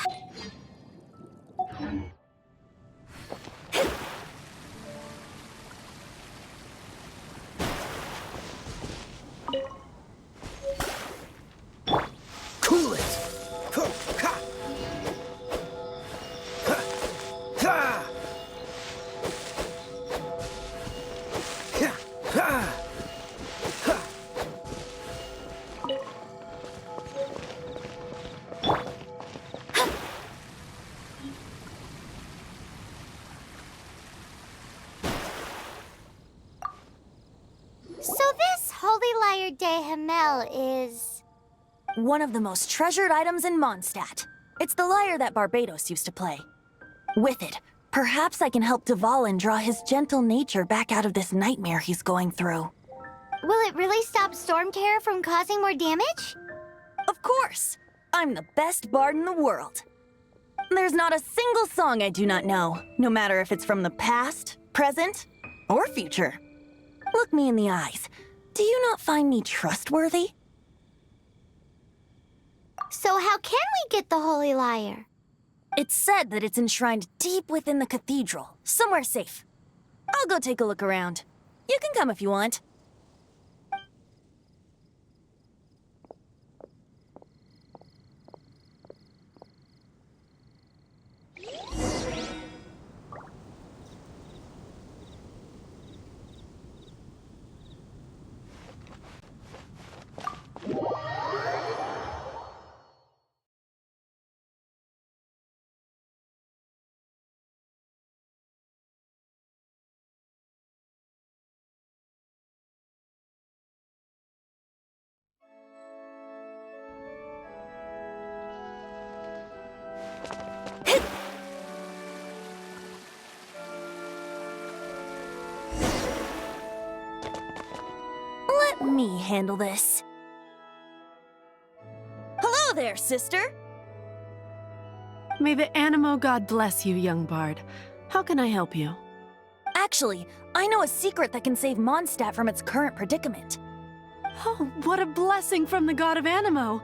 So this Holy Lyre de Hamel is... one of the most treasured items in Mondstadt. It's the lyre that Barbados used to play. With it, perhaps I can help Dvalin draw his gentle nature back out of this nightmare he's going through. Will it really stop Storm Terror from causing more damage? Of course! I'm the best bard in the world. There's not a single song I do not know, no matter if it's from the past, present, or future. Look me in the eyes. Do you not find me trustworthy? So how can we get the Holy Lyre? It's said that it's enshrined deep within the cathedral, somewhere safe. I'll go take a look around. You can come if you want. Let me handle this. Hello there, sister! May the Animo God bless you, young bard. How can I help you? Actually, I know a secret that can save Mondstadt from its current predicament. Oh, what a blessing from the god of Animo!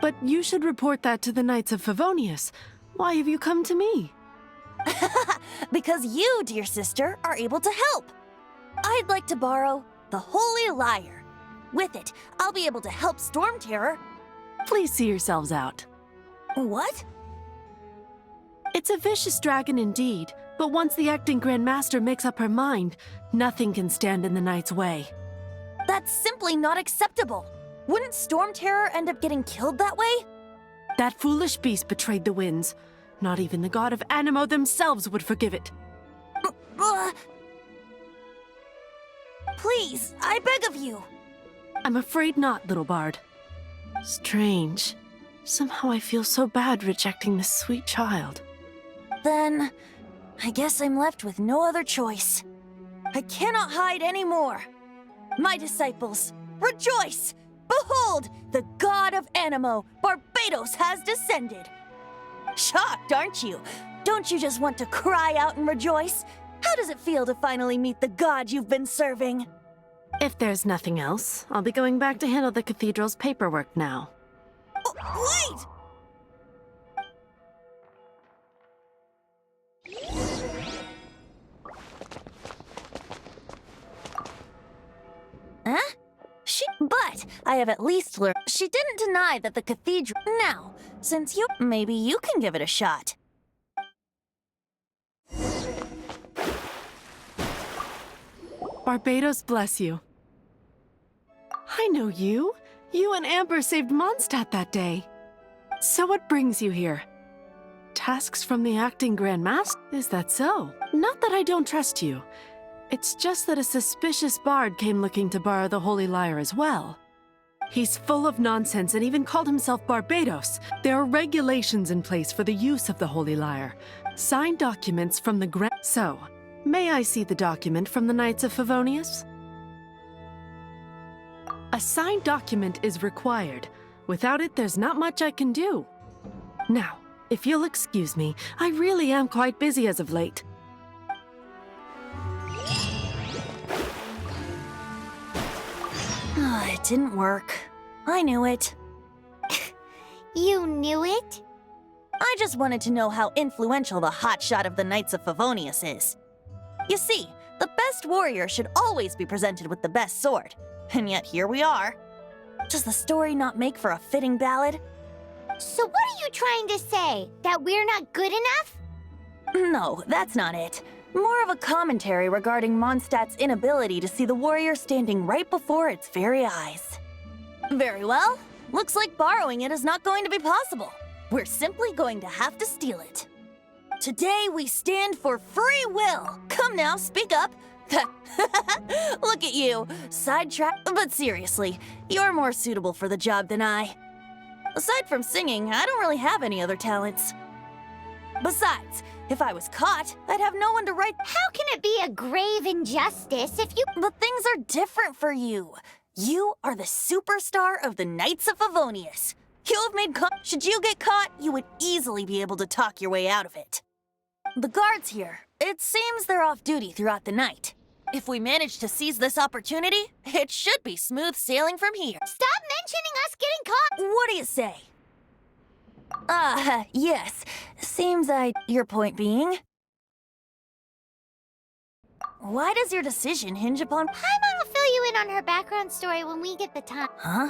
But you should report that to the Knights of Favonius. Why have you come to me? Because you, dear sister, are able to help. I'd like to borrow the Holy Lyre. With it, I'll be able to help Storm Terror. Please see yourselves out. What? It's a vicious dragon indeed, but once the acting Grand Master makes up her mind, nothing can stand in the Knight's way. That's simply not acceptable. Wouldn't Storm Terror end up getting killed that way? That foolish beast betrayed the winds. Not even the god of Animo themselves would forgive it. Please, I beg of you. I'm afraid not, little bard. Strange. Somehow I feel so bad rejecting this sweet child. Then, I guess I'm left with no other choice. I cannot hide anymore. My disciples, rejoice! Behold, the god of Animo, Barbados, has descended. Shocked, aren't you? Don't you just want to cry out and rejoice? How does it feel to finally meet the god you've been serving? If there's nothing else, I'll be going back to handle the cathedral's paperwork now. Wait! Huh? But I have at least learned she didn't deny that the cathedral. Now, since maybe you can give it a shot. Barbados bless you. I know you. You and Amber saved Mondstadt that day. So what brings you here? Tasks from the acting Grand Master? Is that so? Not that I don't trust you. It's just that a suspicious bard came looking to borrow the Holy Lyre as well. He's full of nonsense and even called himself Barbados. There are regulations in place for the use of the Holy Lyre. Signed documents from the Grand... So, may I see the document from the Knights of Favonius? A signed document is required. Without it, there's not much I can do. Now, if you'll excuse me, I really am quite busy as of late. It didn't work. I knew it. You knew it? I just wanted to know how influential the hotshot of the Knights of Favonius is. You see, the best warrior should always be presented with the best sword. And yet here we are. Does the story not make for a fitting ballad? So what are you trying to say? That we're not good enough? No, that's not it. More of a commentary regarding Mondstadt's inability to see the warrior standing right before its very eyes. Very well. Looks like borrowing it is not going to be possible. We're simply going to have to steal it. Today we stand for free will. Come now, speak up. Look at you. Sidetrack. But seriously, you're more suitable for the job than I. Aside from singing, I don't really have any other talents. Besides, if I was caught, I'd have no one to write. How can it be a grave injustice if you... But things are different for you. You are the superstar of the Knights of Favonius. You have made should you get caught, you would easily be able to talk your way out of it. The guards here, it seems they're off duty throughout the night. If we manage to seize this opportunity, it should be smooth sailing from here. Stop mentioning us getting caught! What do you say? Yes. Seems your point being? Why does your decision hinge upon... Paimon will fill you in on her background story when we get the time. Huh?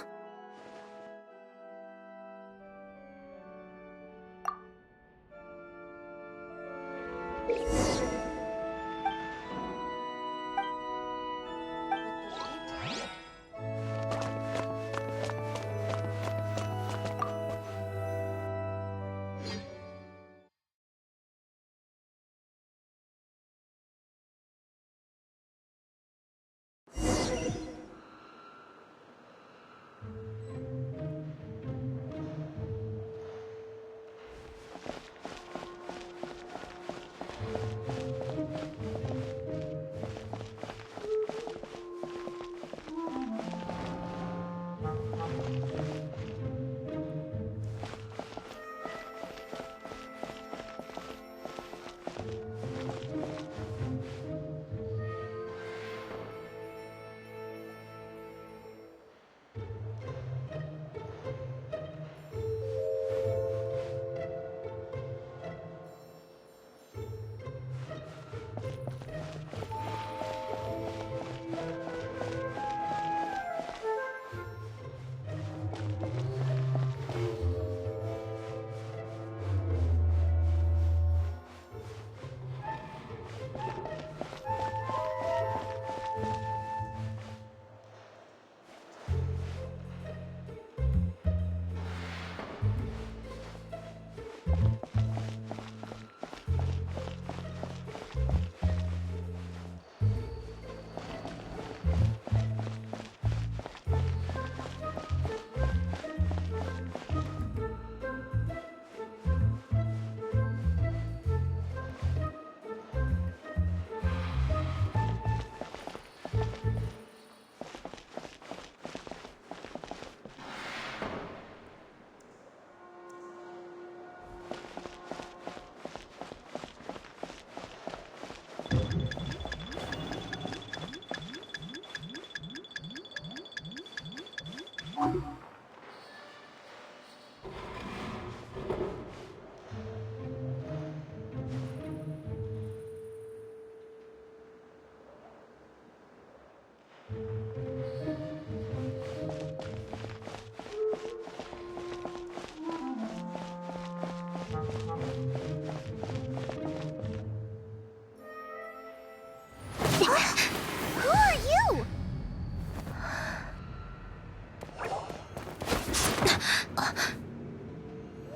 Who are you?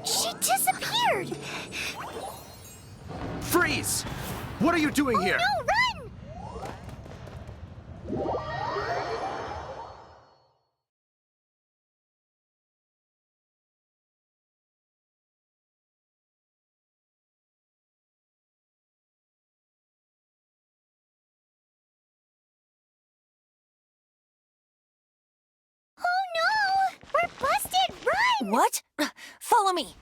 She disappeared! Freeze! What are you doing here? No, run! Oh no! We're busted! Run! What? Follow me.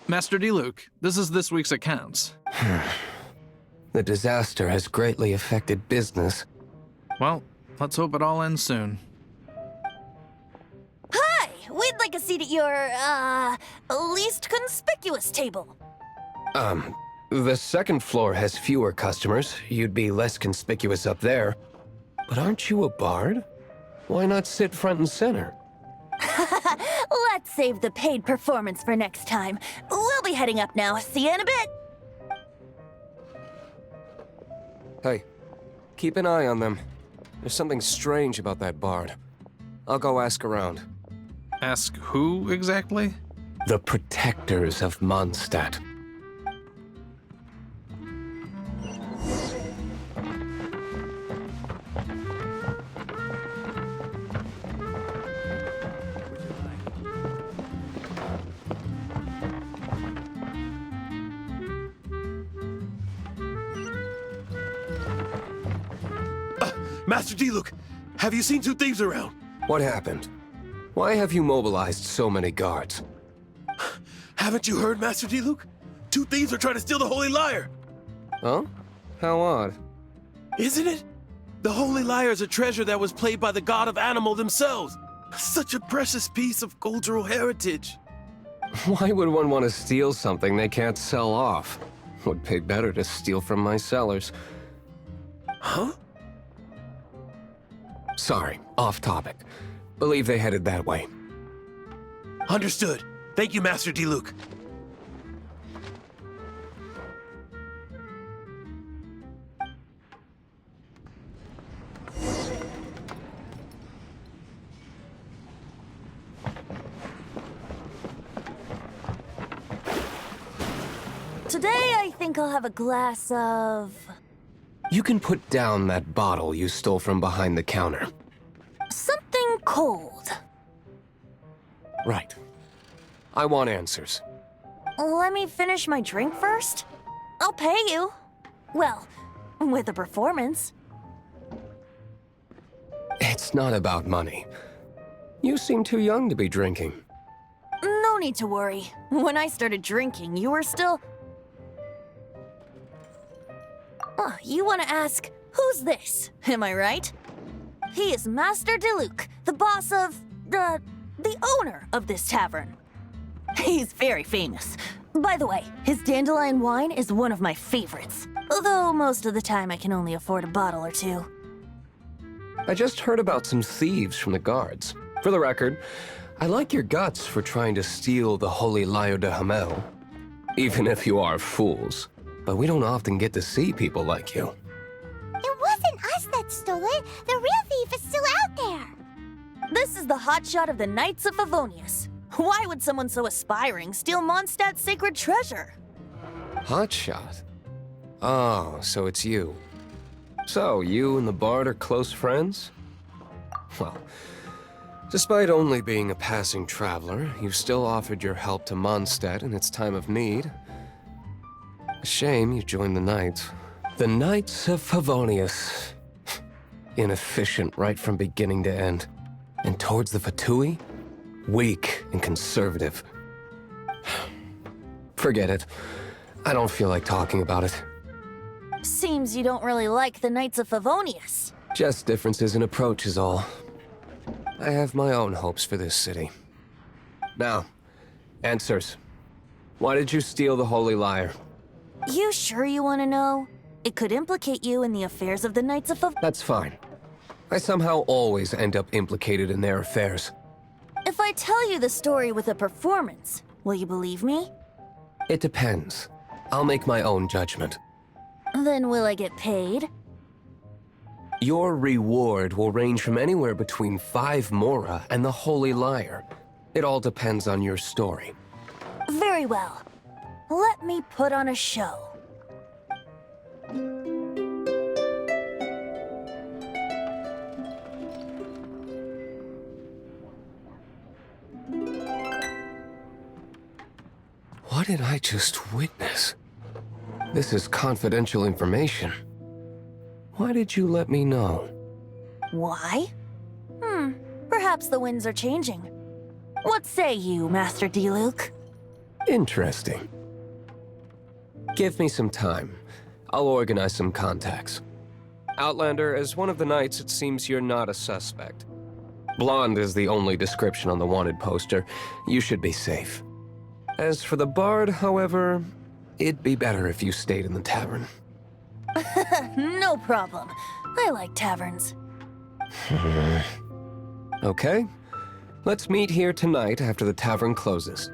Master D-Luke, this is this week's accounts. The disaster has greatly affected business. Well, let's hope it all ends soon. Hi! We'd like a seat at your, least conspicuous table. The second floor has fewer customers. You'd be less conspicuous up there. But aren't you a bard? Why not sit front and center? Let's save the paid performance for next time. We'll be heading up now. See you in a bit. Hey, keep an eye on them. There's something strange about that bard. I'll go ask around. Ask who exactly? The protectors of Mondstadt. Master D-Luke, have you seen two thieves around? What happened? Why have you mobilized so many guards? Haven't you heard, Master D-Luke? Two thieves are trying to steal the Holy Lyre. Huh? How odd. Isn't it? The Holy Lyre is a treasure that was played by the god of animal themselves. Such a precious piece of cultural heritage. Why would one want to steal something they can't sell off? Would pay better to steal from my sellers. Huh? Sorry, off topic. Believe they headed that way. Understood. Thank you, Master D-Luke. Today, I think I'll have a glass of... You can put down that bottle you stole from behind the counter. something cold. Right. I want answers. Let me finish my drink first. I'll pay you. Well, with a performance. It's not about money. You seem too young to be drinking. No need to worry. When I started drinking, you were still... Oh, you want to ask, who's this? Am I right? He is Master D-Luke, the boss of... the owner of this tavern. He's very famous. By the way, his dandelion wine is one of my favorites. Although most of the time I can only afford a bottle or two. I just heard about some thieves from the guards. For the record, I like your guts for trying to steal the Holy Lyre de Hamel. Even if you are fools. But we don't often get to see people like you. It wasn't us that stole it. The real thief is still out there. This is the hotshot of the Knights of Favonius. Why would someone so aspiring steal Mondstadt's sacred treasure? Hotshot? Oh, so it's you. So, you and the Bard are close friends? Well, despite only being a passing traveler, you still offered your help to Mondstadt in its time of need. A shame you joined the Knights. The Knights of Favonius. Inefficient right from beginning to end. And towards the Fatui? Weak and conservative. Forget it. I don't feel like talking about it. Seems you don't really like the Knights of Favonius. Just differences in approach is all. I have my own hopes for this city. Now, answers. Why did you steal the Holy Lyre? You sure you want to know? It could implicate you in the affairs of the Knights of That's fine. I somehow always end up implicated in their affairs. If I tell you the story with a performance, will you believe me? It depends. I'll make my own judgment. Then will I get paid? Your reward will range from anywhere between 5 Mora and the Holy Lyre. It all depends on your story. Very well. Let me put on a show. What did I just witness? This is confidential information. Why did you let me know? Why? Perhaps the winds are changing. What say you, Master D-Luke? Interesting. Give me some time. I'll organize some contacts. Outlander, as one of the knights, it seems you're not a suspect. Blonde is the only description on the wanted poster. You should be safe. As for the bard, however, it'd be better if you stayed in the tavern. No problem. I like taverns. Okay. Let's meet here tonight after the tavern closes.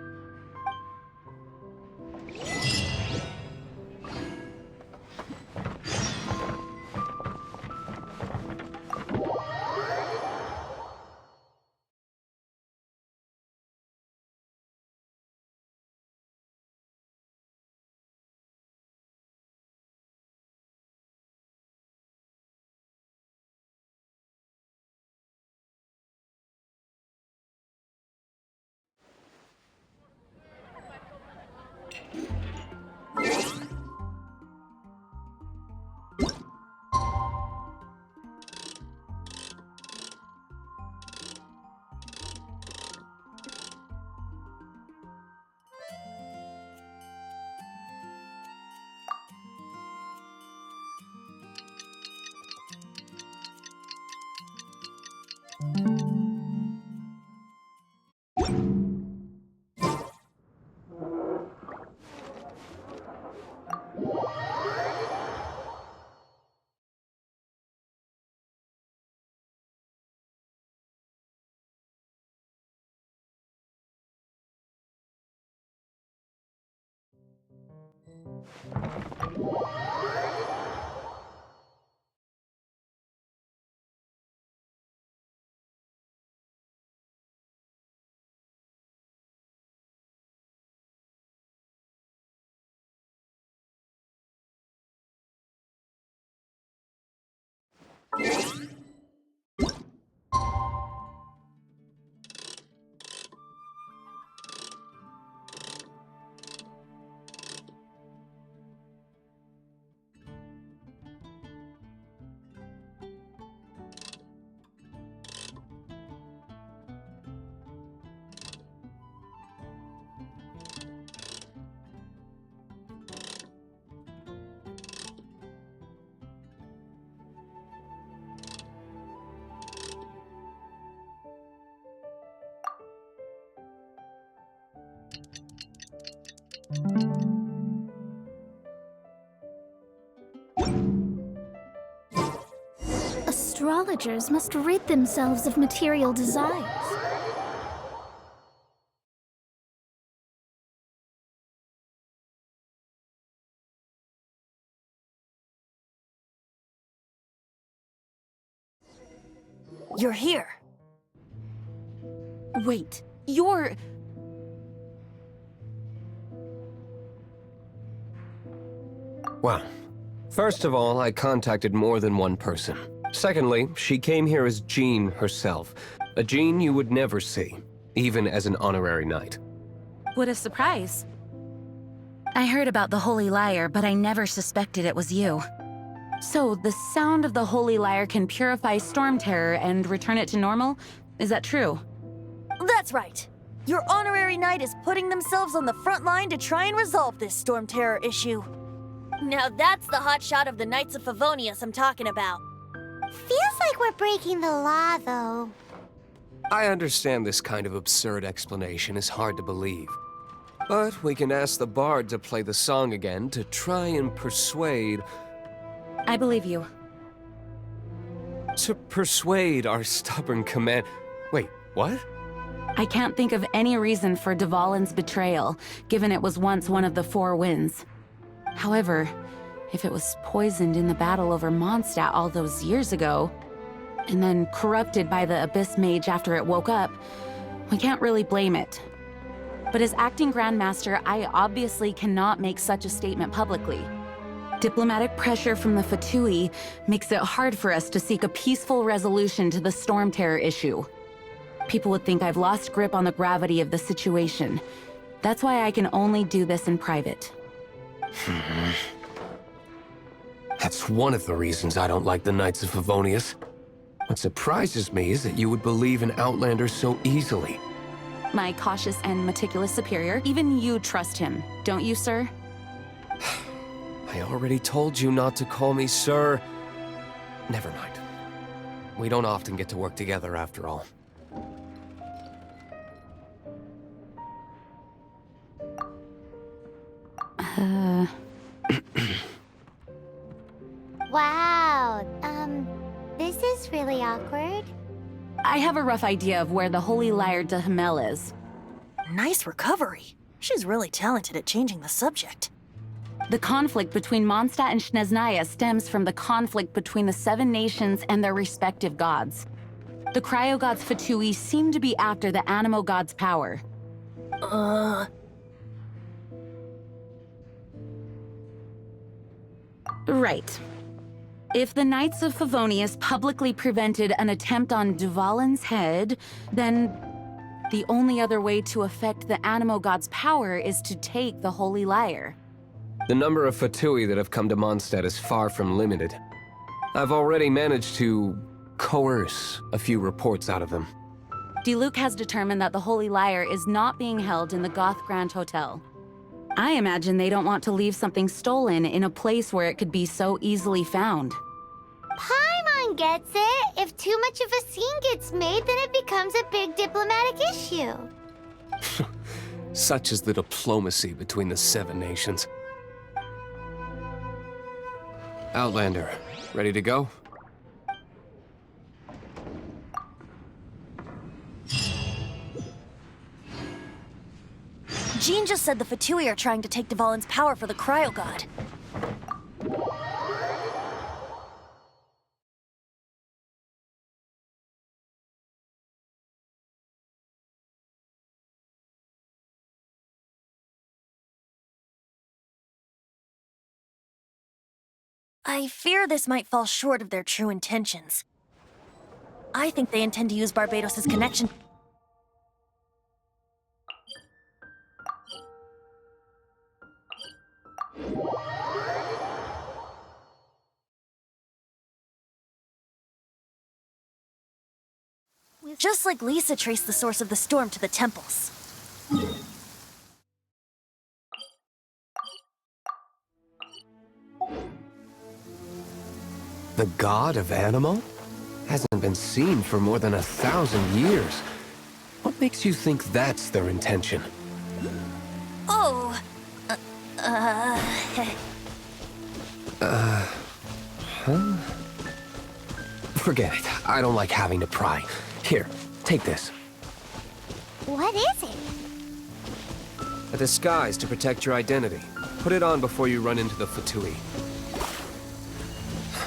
Astrologers must rid themselves of material desires. You're here. Wait, you're... Well, first of all, I contacted more than one person. Secondly, she came here as Jean herself. A Jean you would never see, even as an honorary knight. What a surprise. I heard about the Holy Lyre, but I never suspected it was you. So, the sound of the Holy Lyre can purify Storm Terror and return it to normal? Is that true? That's right. Your honorary knight is putting themselves on the front line to try and resolve this Storm Terror issue. Now that's the hotshot of the Knights of Favonius I'm talking about. Feels like we're breaking the law, though. I understand this kind of absurd explanation is hard to believe. But we can ask the bard to play the song again to try and persuade... I believe you. To persuade our stubborn command... Wait, what? I can't think of any reason for Dvalin's betrayal, given it was once one of the Four Winds. However, if it was poisoned in the battle over Mondstadt all those years ago, and then corrupted by the Abyss Mage after it woke up, we can't really blame it. But as acting Grandmaster, I obviously cannot make such a statement publicly. Diplomatic pressure from the Fatui makes it hard for us to seek a peaceful resolution to the Storm Terror issue. People would think I've lost grip on the gravity of the situation. That's why I can only do this in private. That's one of the reasons I don't like the Knights of Favonius. What surprises me is that you would believe in Outlander so easily. my cautious and meticulous superior. Even you trust him, don't you, sir? I already told you not to call me sir. Never mind. We don't often get to work together after all. Wow, this is really awkward. I have a rough idea of where the Holy Lyre de Hamel is. Nice recovery. She's really talented at changing the subject. The conflict between Mondstadt and Snezhnaya stems from the conflict between the 7 nations and their respective gods. The cryo-gods Fatui seem to be after the Animo god's power. Right. If the Knights of Favonius publicly prevented an attempt on Duvalin's head, then the only other way to affect the Animo god's power is to take the Holy Lyre. The number of Fatui that have come to Mondstadt is far from limited. I've already managed to coerce a few reports out of them. Diluc has determined that the Holy Lyre is not being held in the Goth Grand Hotel. I imagine they don't want to leave something stolen in a place where it could be so easily found. Paimon gets it. If too much of a scene gets made, then it becomes a big diplomatic issue. Such is the diplomacy between the 7 nations. Outlander, ready to go? Jean just said the Fatui are trying to take Duvalin's power for the Cryo God. I fear this might fall short of their true intentions. I think they intend to use Barbados' connection. Just like Lisa traced the source of the storm to the temples. The god of Animo? Hasn't been seen for more than 1,000 years. What makes you think that's their intention? Oh! Huh? Forget it. I don't like having to pry. Here, take this. What is it? A disguise to protect your identity. Put it on before you run into the Fatui.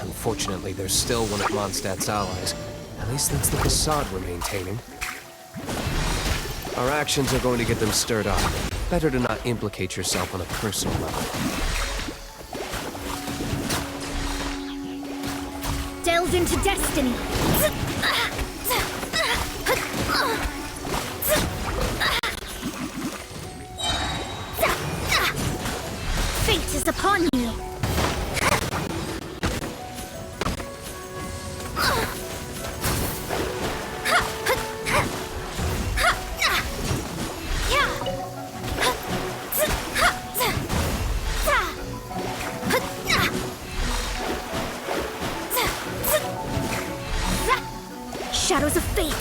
Unfortunately, there's still one of Mondstadt's allies. At least that's the facade we're maintaining. Our actions are going to get them stirred up. Better to not implicate yourself on a personal level. Delve into destiny. Fate is upon you. Shadows of fate.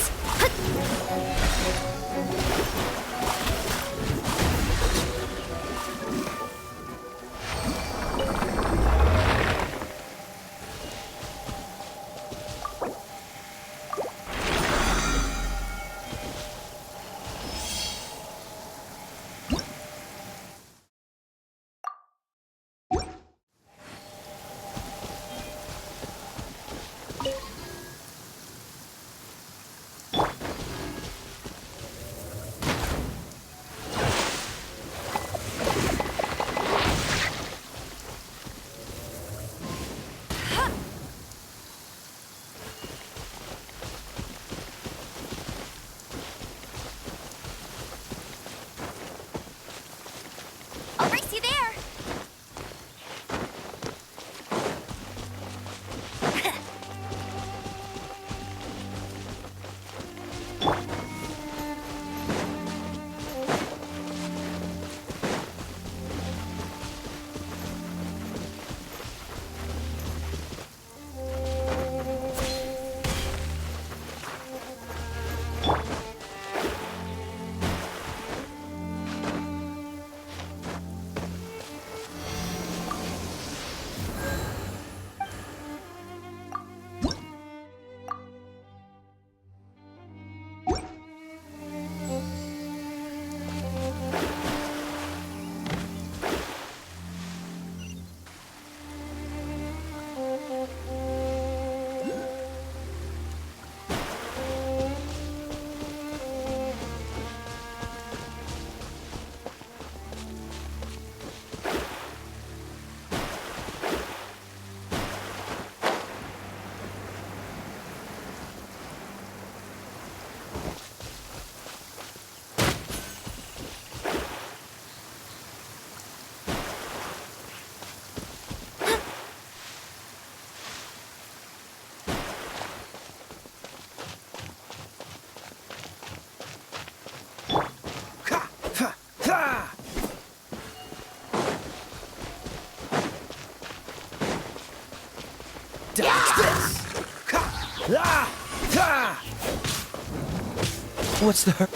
What's the hurt?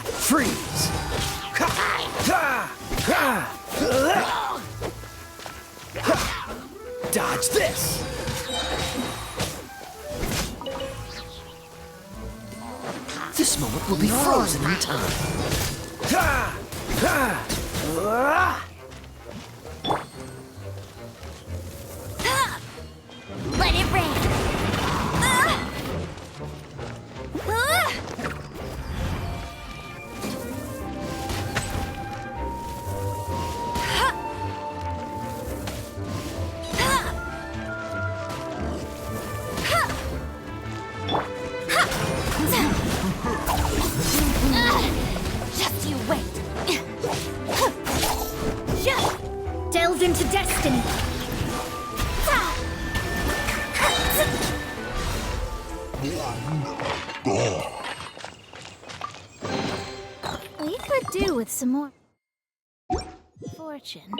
Freeze! Dodge this! This moment will be frozen in time. Let it rain. Just you wait. Delve into destiny. We could do with some more fortune.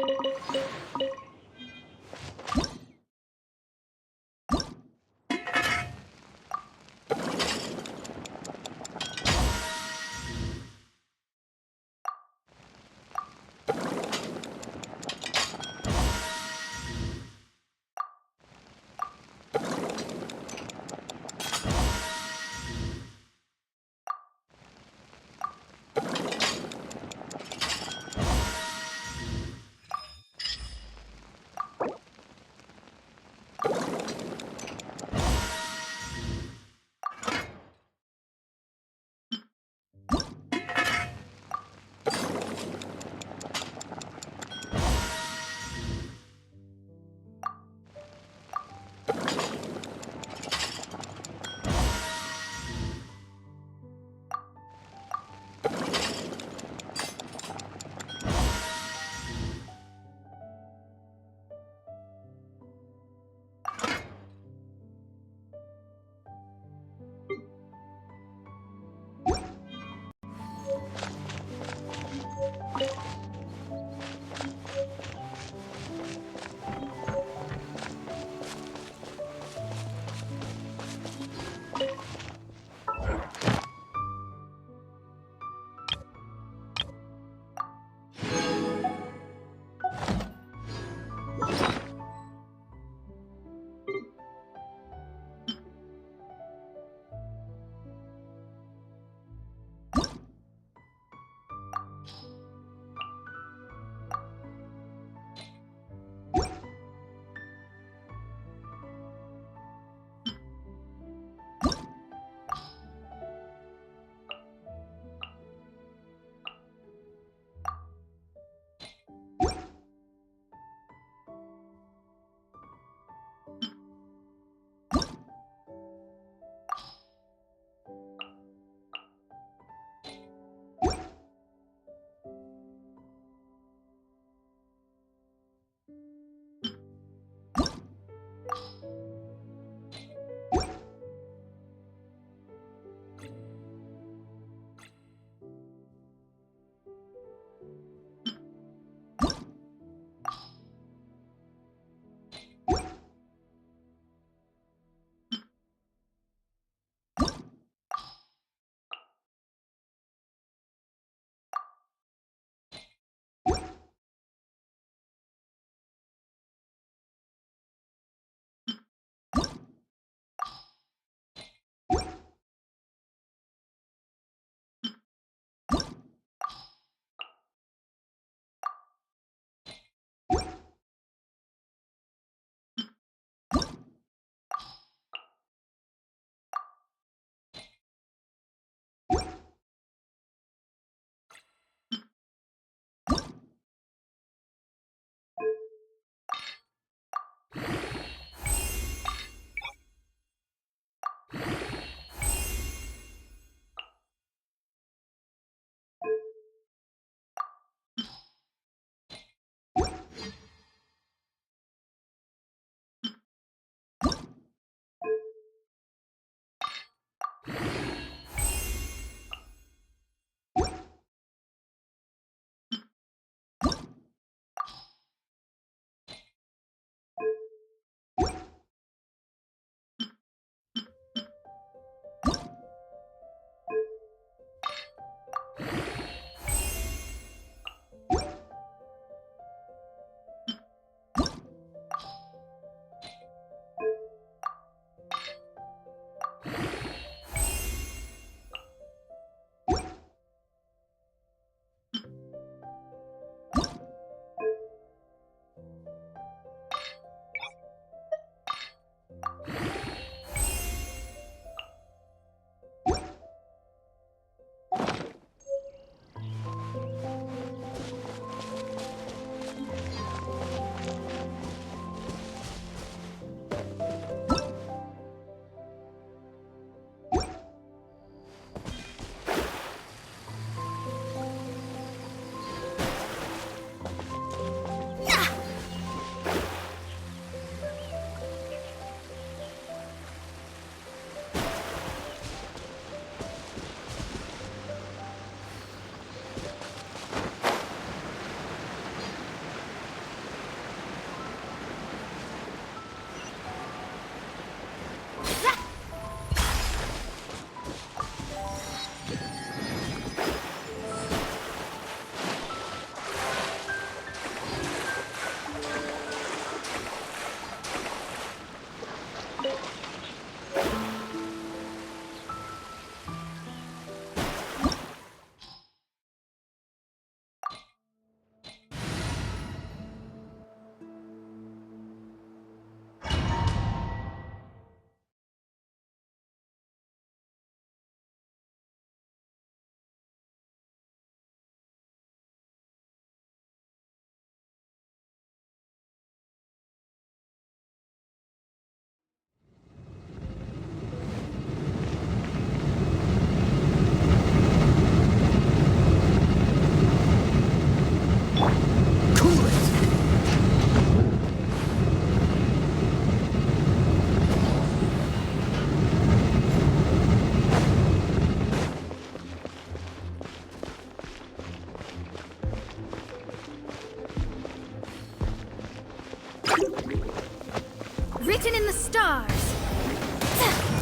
Written in the stars.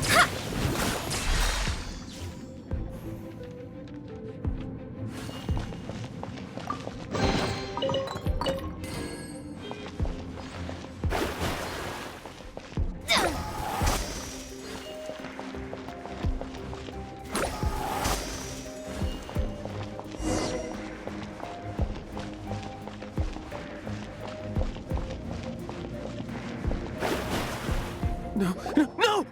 Ha! No!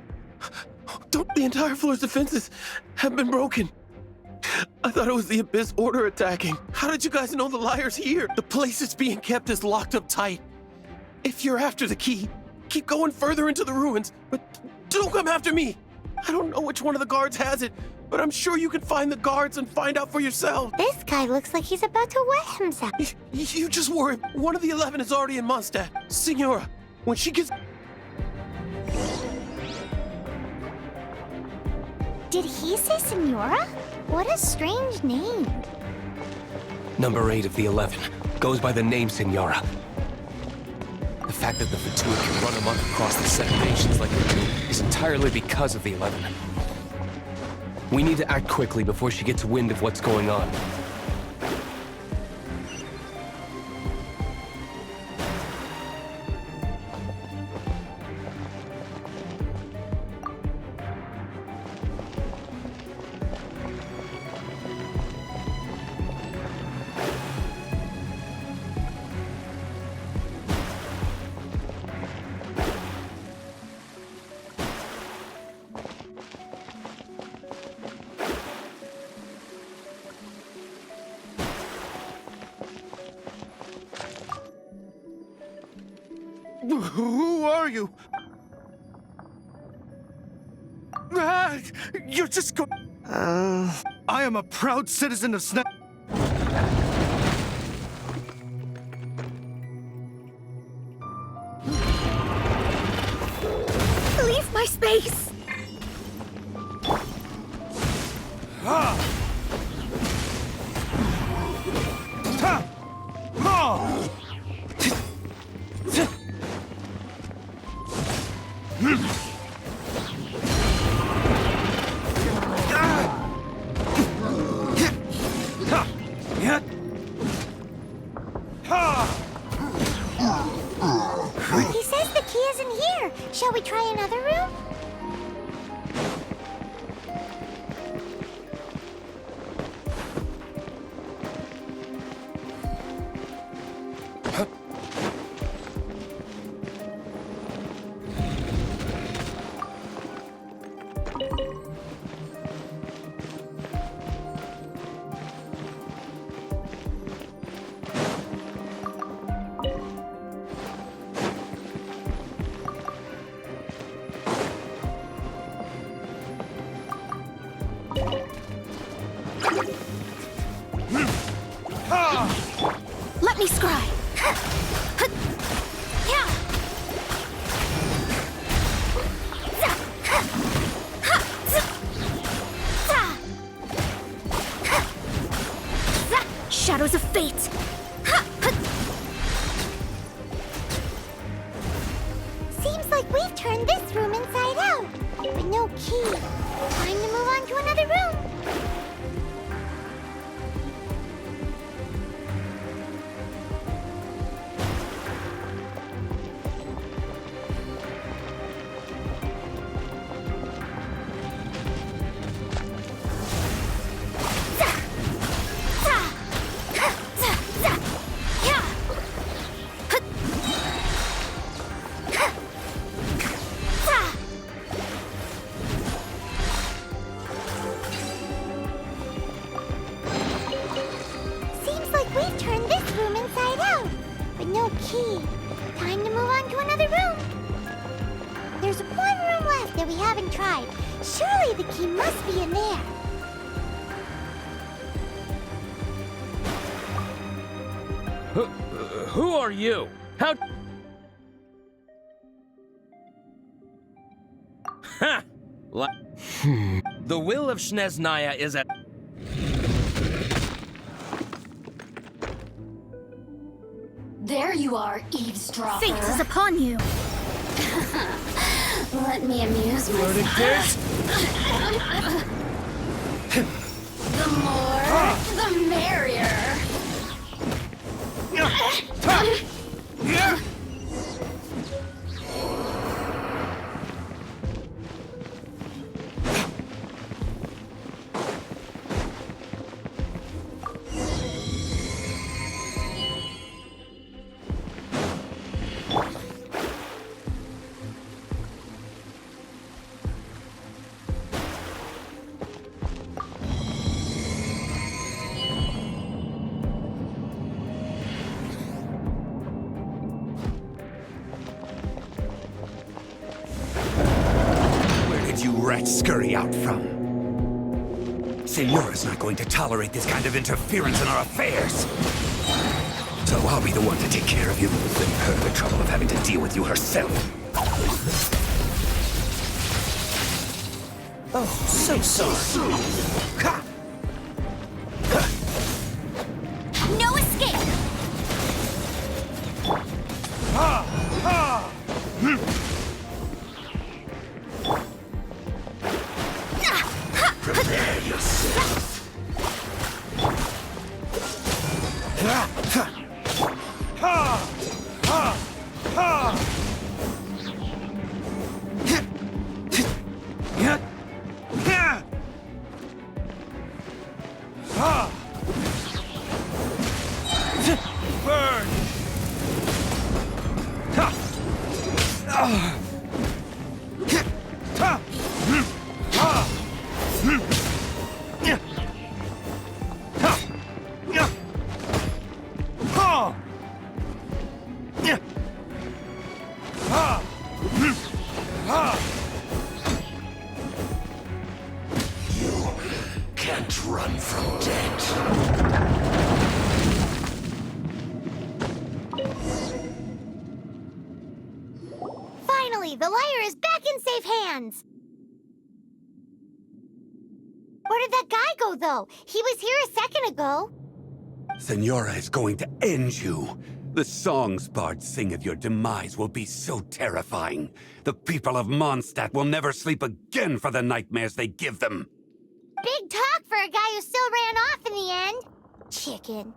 Don't, the entire floor's defenses have been broken. I thought it was the Abyss Order attacking. How did you guys know the liar's here? The place it's being kept is locked up tight. If you're after the key, keep going further into the ruins, but don't come after me. I don't know which one of the guards has it, but I'm sure you can find the guards and find out for yourself. This guy looks like he's about to wet himself. You just worry. One of the 11 is already in Mondstadt. Signora, when she gets... Did he say Senora? What a strange name. Number 8 of the 11 goes by the name Signora. The fact that the Fatua can run amok across the 7 nations like they do is entirely because of the 11. We need to act quickly before she gets wind of what's going on. Who are you? Ah, you're just go- I am a proud citizen of Snap. Leave my space! He says the key isn't here. Shall we try another room? Let me scry. Shadows of fate. Seems like we've turned this room inside out, but no key. Time to move on to another room. We've turned this room inside out, but no key. Time to move on to another room. There's one room left that we haven't tried. Surely the key must be in there. Who are you? How... Ha! The will of Sneznaya is at... There you are, eavesdropper. Fate is upon you. Let me amuse myself. The more, the merrier. You rats scurry out from. Senora's not going to tolerate this kind of interference in our affairs. So I'll be the one to take care of you. Save her the trouble of having to deal with you herself. Oh, so sorry. Ha! No escape! Prepare yourself. Burn! You can't run from death. Finally, the liar is back in safe hands. Where did that guy go, though? He was here a second ago. Senora is going to end you. The songs bards sing of your demise will be so terrifying. The people of Mondstadt will never sleep again for the nightmares they give them. Big talk for a guy who still ran off in the end. Chicken.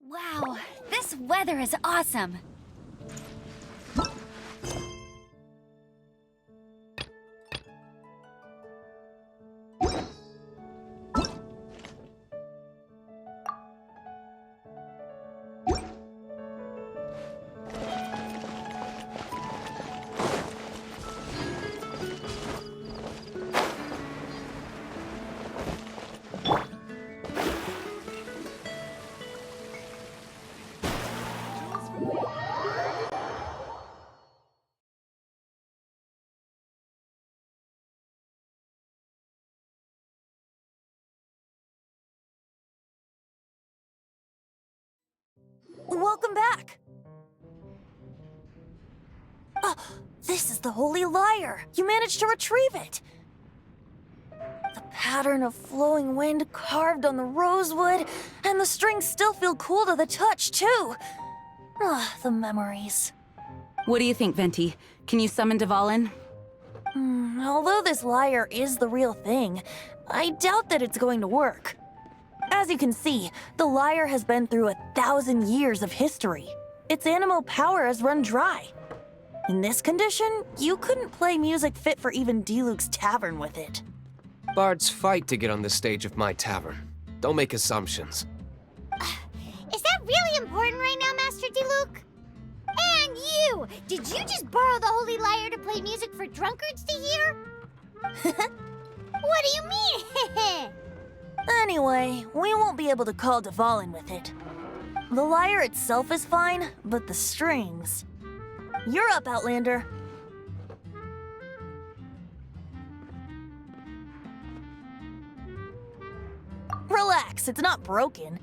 Wow, this weather is awesome. Welcome back! Oh, this is the Holy Lyre! You managed to retrieve it! The pattern of flowing wind carved on the rosewood, and the strings still feel cool to the touch, too! Ah, the memories. What do you think, Venti? Can you summon Dvalin? Although this lyre is the real thing, I doubt that it's going to work. As you can see, the lyre has been through 1,000 years of history. Its animal power has run dry. In this condition, you couldn't play music fit for even Diluc's tavern with it. Bards fight to get on the stage of my tavern. Don't make assumptions. Is that really important right now, Master Diluc? And you! Did you just borrow the Holy Lyre to play music for drunkards to hear? What do you mean? Anyway, we won't be able to call Dvalin with it. The lyre itself is fine, but the strings... You're up, Outlander. Relax, it's not broken.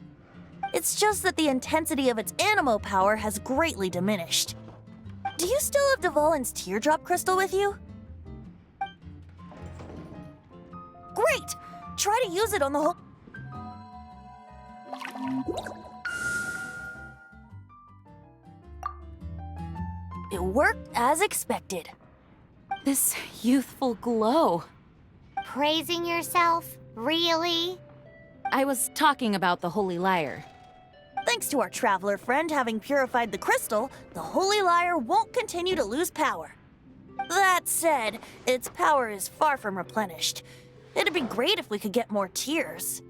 It's just that the intensity of its animo power has greatly diminished. Do you still have Dvalin's teardrop crystal with you? Great! Try to use it on the whole... It worked as expected. This youthful glow. Praising yourself? Really? I was talking about the Holy Lyre. Thanks to our traveler friend having purified the crystal, the Holy Lyre won't continue to lose power. That said, its power is far from replenished. It'd be great if we could get more tears.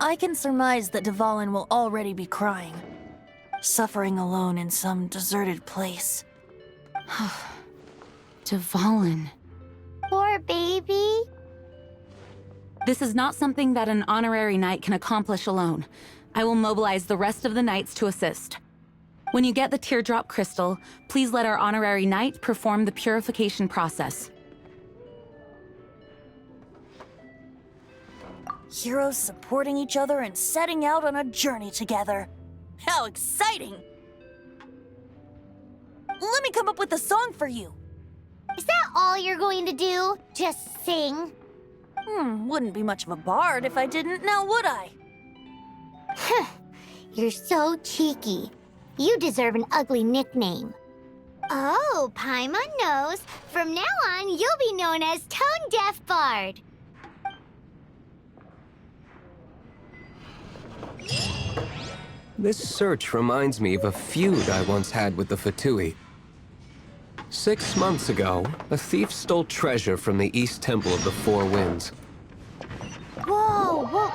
I can surmise that Dvalin will already be crying, suffering alone in some deserted place. Dvalin. Poor baby. This is not something that an honorary knight can accomplish alone. I will mobilize the rest of the knights to assist. When you get the teardrop crystal, please let our honorary knight perform the purification process. Heroes supporting each other and setting out on a journey together. How exciting! Let me come up with a song for you. Is that all you're going to do? Just sing? Wouldn't be much of a bard if I didn't, now would I? You're so cheeky. You deserve an ugly nickname. Oh, Paimon knows. From now on, you'll be known as Tone Deaf Bard. This search reminds me of a feud I once had with the Fatui. 6 months ago, a thief stole treasure from the East Temple of the Four Winds. Whoa, whoa.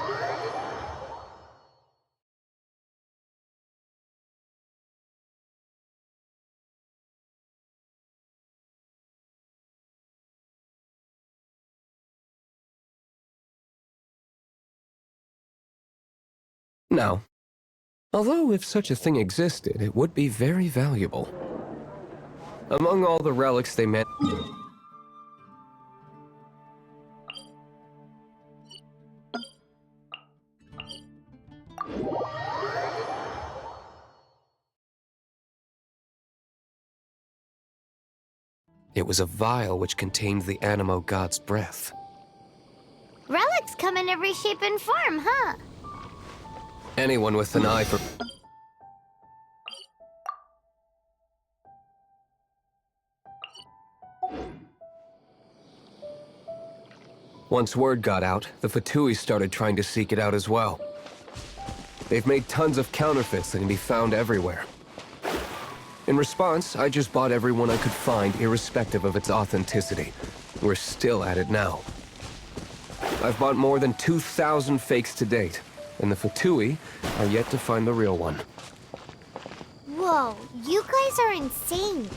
Now, although if such a thing existed, it would be very valuable. Among all the relics they met... It was a vial which contained the Animo God's breath. Relics come in every shape and form, huh? Anyone with an eye for... Once word got out, the Fatui started trying to seek it out as well. They've made tons of counterfeits that can be found everywhere. In response, I just bought everyone I could find, irrespective of its authenticity. We're still at it now. I've bought more than 2,000 fakes to date, and the Fatui are yet to find the real one. Whoa, you guys are insane.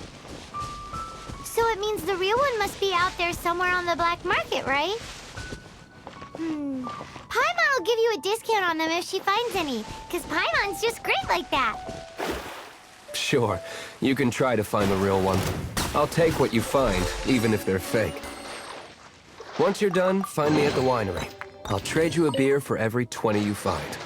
So it means the real one must be out there somewhere on the black market, right? Paimon will give you a discount on them if she finds any, because Paimon's just great like that. Sure, you can try to find the real one. I'll take what you find, even if they're fake. Once you're done, find me at the winery. I'll trade you a beer for every 20 you find.